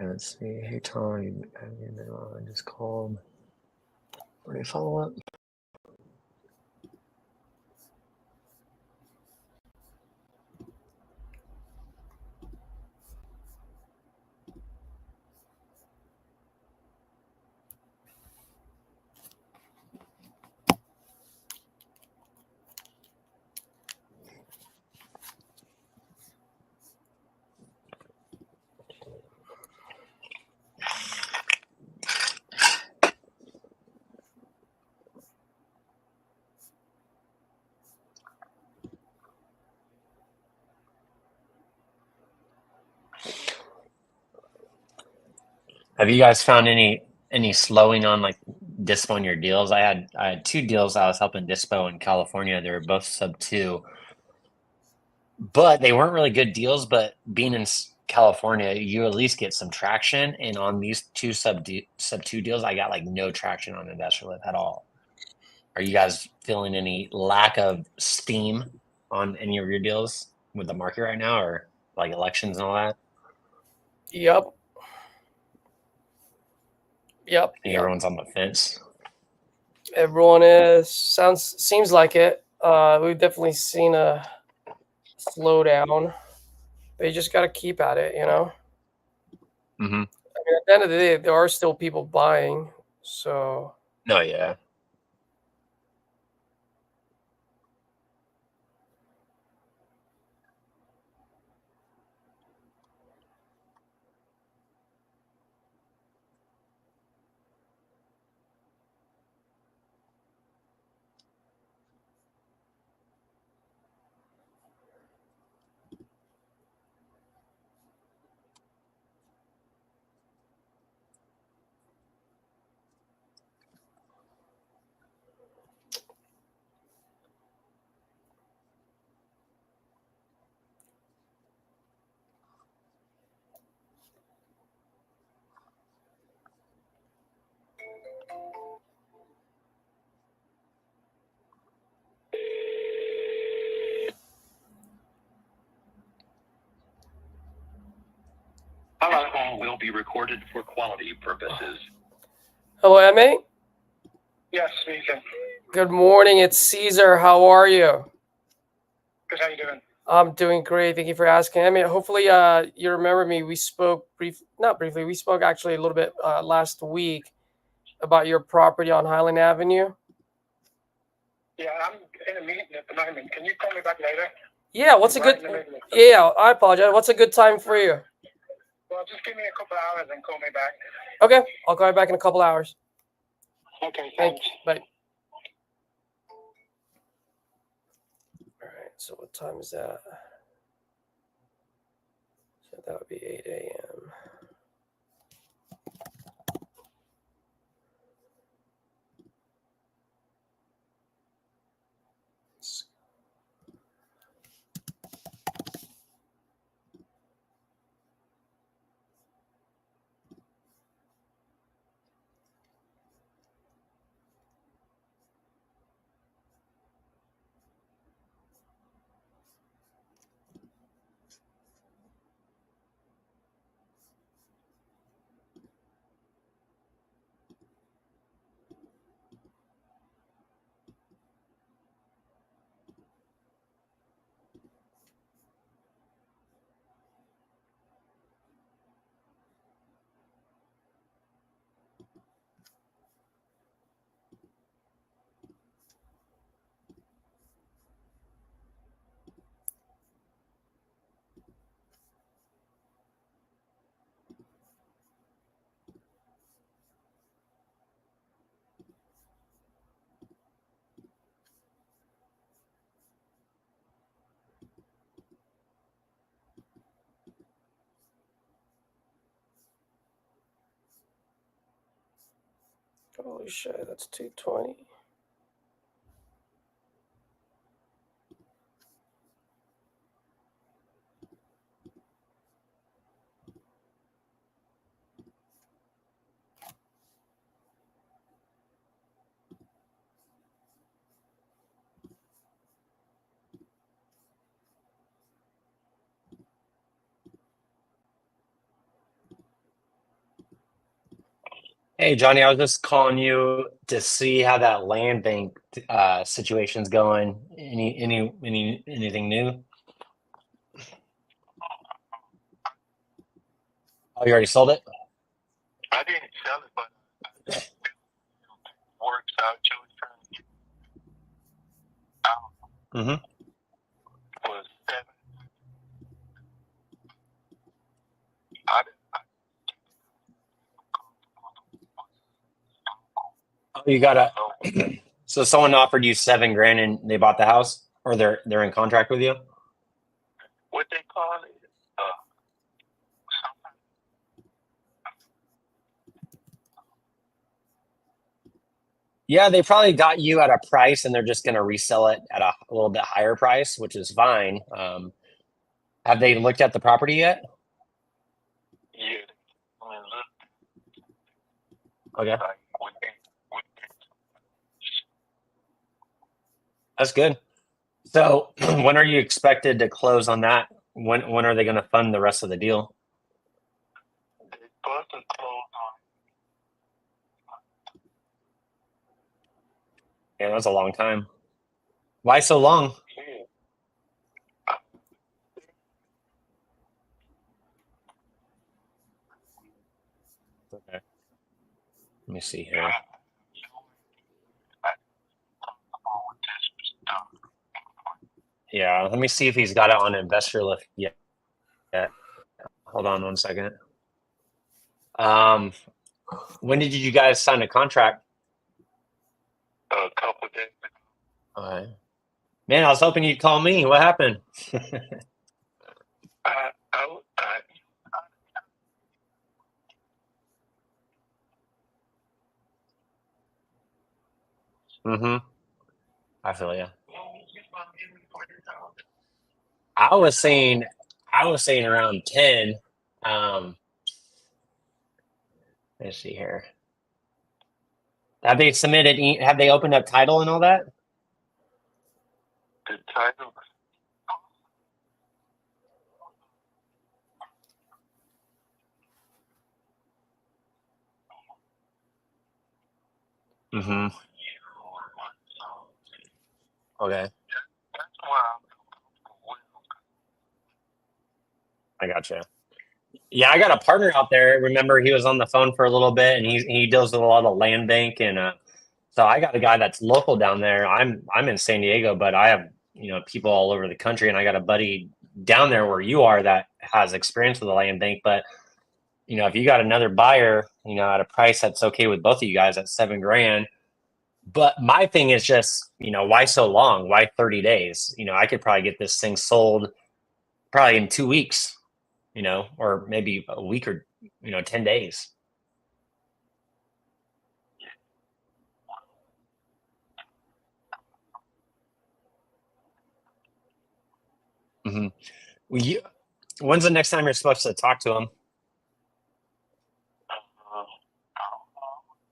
Speaker 10: Let's see. Hey, Tom, I just called. Where do you follow up? Have you guys found any slowing on like dispo on your deals? I had 2 deals I was helping dispo in California. They were both sub 2, but they weren't really good deals. But being in California, you at least get some traction. And on these 2 sub 2 deals, I got like no traction on industrial at all. Are you guys feeling any lack of steam on any of your deals with the market right now, or like elections and all that?
Speaker 1: Yep.
Speaker 10: I think everyone's on the fence.
Speaker 1: Everyone seems like it. We've definitely seen a slowdown. They just got to keep at it, you know?
Speaker 10: Mm-hmm.
Speaker 1: I mean, at the end of the day, there are still people buying. So,
Speaker 10: No, yeah.
Speaker 9: be recorded for quality purposes.
Speaker 1: Hello, M8.
Speaker 7: Yes, speaking.
Speaker 1: Good morning. It's Caesar. How are you?
Speaker 7: Good, how you doing?
Speaker 1: I'm doing great. Thank you for asking. I mean, hopefully, you remember me. We spoke not briefly. We spoke actually a little bit last week about your property on Highland Avenue.
Speaker 7: Yeah, I'm in a meeting at the moment. Can you call me back later?
Speaker 1: Yeah. What's a
Speaker 7: Right
Speaker 1: good?
Speaker 7: in the middle of something.
Speaker 1: Yeah, I apologize. What's a good time for you?
Speaker 7: Well, just give me a couple hours and call me back.
Speaker 1: Okay, I'll call you back in a couple hours.
Speaker 7: Okay,
Speaker 1: Thanks.
Speaker 7: thanks.
Speaker 1: Bye. All right. So what time is that? So that would be 8 a.m. Holy shit, that's 220.
Speaker 10: Hey, Johnny, I was just calling you to see how that land bank situation's going. Anything new? Oh, you already sold it?
Speaker 2: I didn't sell it, but it works out. She was trying to get out. Was 7. I
Speaker 10: Oh, you got a
Speaker 2: didn't know
Speaker 10: so someone offered you $7,000 and they bought the house, or they're in contract with you?
Speaker 2: what they call it.
Speaker 10: Yeah, they probably got you at a price and they're just going to resell it at a little bit higher price, which is fine. Have they looked at the property yet?
Speaker 2: Yeah.
Speaker 10: Okay,
Speaker 2: Like,
Speaker 10: that's good. So when are you expected to close on that? When are they going to fund the rest of the deal?
Speaker 2: they supposed to close
Speaker 10: Yeah, that's a long time. Why so long?
Speaker 2: on.
Speaker 10: Okay. Let me see here. Yeah, let me see if he's got it on investor list yet. Hold on 1 second. When did you guys sign a contract?
Speaker 2: A couple of days ago.
Speaker 10: All right. Man, I was hoping you'd call me. What happened?
Speaker 2: I
Speaker 10: Mm-hmm. I feel you. I was saying around 10. Let's see here. Have they submitted? Have they opened up title and all that?
Speaker 2: the title.
Speaker 10: Mm-hmm. Okay. I gotcha. Yeah, I got a partner out there. Remember, he was on the phone for a little bit, and he deals with a lot of land bank, and so I got a guy that's local down there. I'm in San Diego, but I have people all over the country, and I got a buddy down there where you are that has experience with the land bank. But if you got another buyer, at a price that's okay with both of you guys at $7,000. But my thing is just, why so long? Why 30 days? I could probably get this thing sold probably in 2 weeks, or maybe a week or 10 days. Mm-hmm. Well, when's the next time you're supposed to talk to him?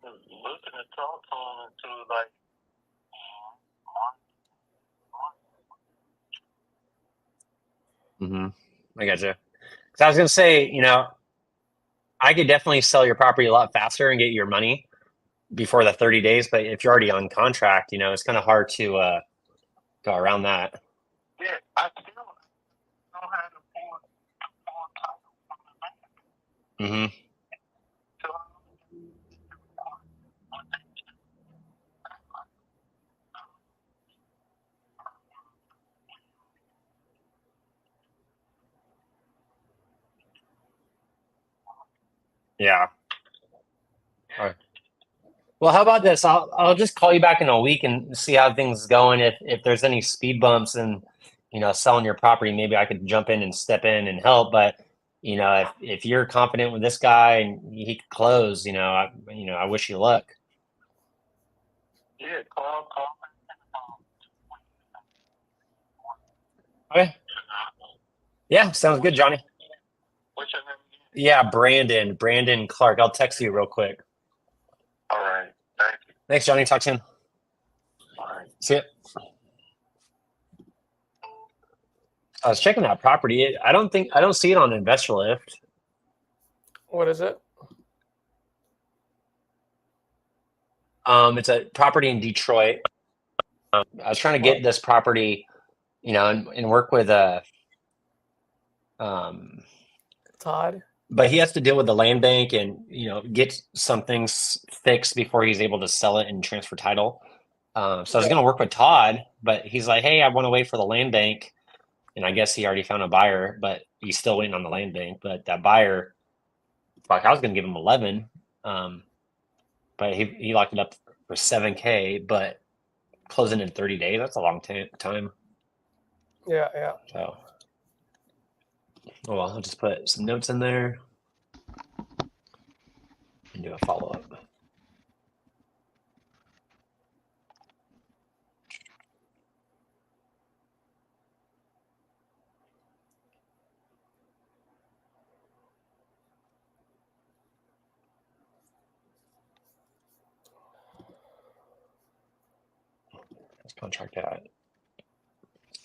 Speaker 2: Looking to talk to him until like
Speaker 10: I gotcha. Because I was gonna say, I could definitely sell your property a lot faster and get your money before the 30 days. But if you're already on contract, it's kind of hard to go around that.
Speaker 2: yeah, I still don't have the full
Speaker 10: Mm-hmm. Yeah. All right. Well, how about this? I'll just call you back in a week and see how things going. If there's any speed bumps and selling your property, maybe I could jump in and step in and help. But if you're confident with this guy and he could close, I wish you luck.
Speaker 2: Yeah, call.
Speaker 10: Okay. Yeah, sounds good, Johnny.
Speaker 2: What's your name again?
Speaker 10: Yeah, Brandon Clark. I'll text you real quick.
Speaker 2: All right. Thank you.
Speaker 10: Thanks, Johnny. Talk soon.
Speaker 2: All right.
Speaker 10: See ya. I was checking that property. I don't see it on Investor Lift.
Speaker 1: What is it?
Speaker 10: It's a property in Detroit. I was trying to get this property, and work with
Speaker 1: Todd.
Speaker 10: but he has to deal with the land bank and get some things fixed before he's able to sell it and transfer title. So I was going to work with Todd, but he's like, "Hey, I want to wait for the land bank," and I guess he already found a buyer, but he's still waiting on the land bank. But that buyer, fuck, I was going to give him 11, but he locked it up for $7,000, but closing in 30 days, that's a long time.
Speaker 1: Yeah.
Speaker 10: So, oh well, I'll just put some notes in there and do a follow-up. Let's contract at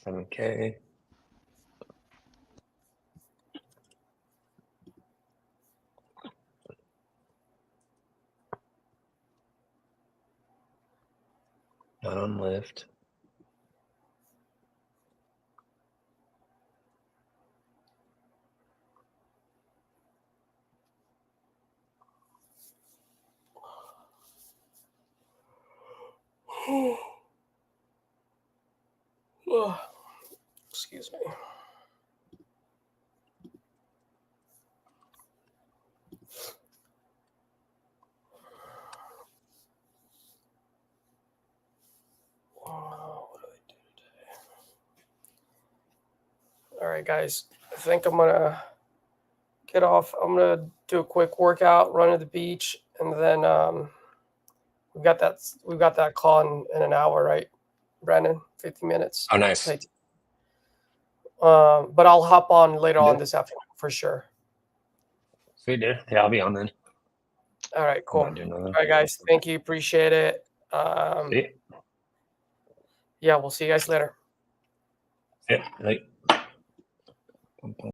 Speaker 10: $7,000. Not on lift.
Speaker 1: Excuse me. What do I do today? All right, guys. I think I'm gonna get off. I'm gonna do a quick workout, run to the beach, and then we've got that call in an hour, right, Brandon? 50 minutes.
Speaker 10: Oh, nice.
Speaker 1: But I'll hop on later on this afternoon for sure.
Speaker 10: Sweet, dude. Yeah, I'll be on then.
Speaker 1: All right, cool. All right, guys. Thank you. Appreciate it. Yeah, we'll see you guys later.
Speaker 10: Yeah.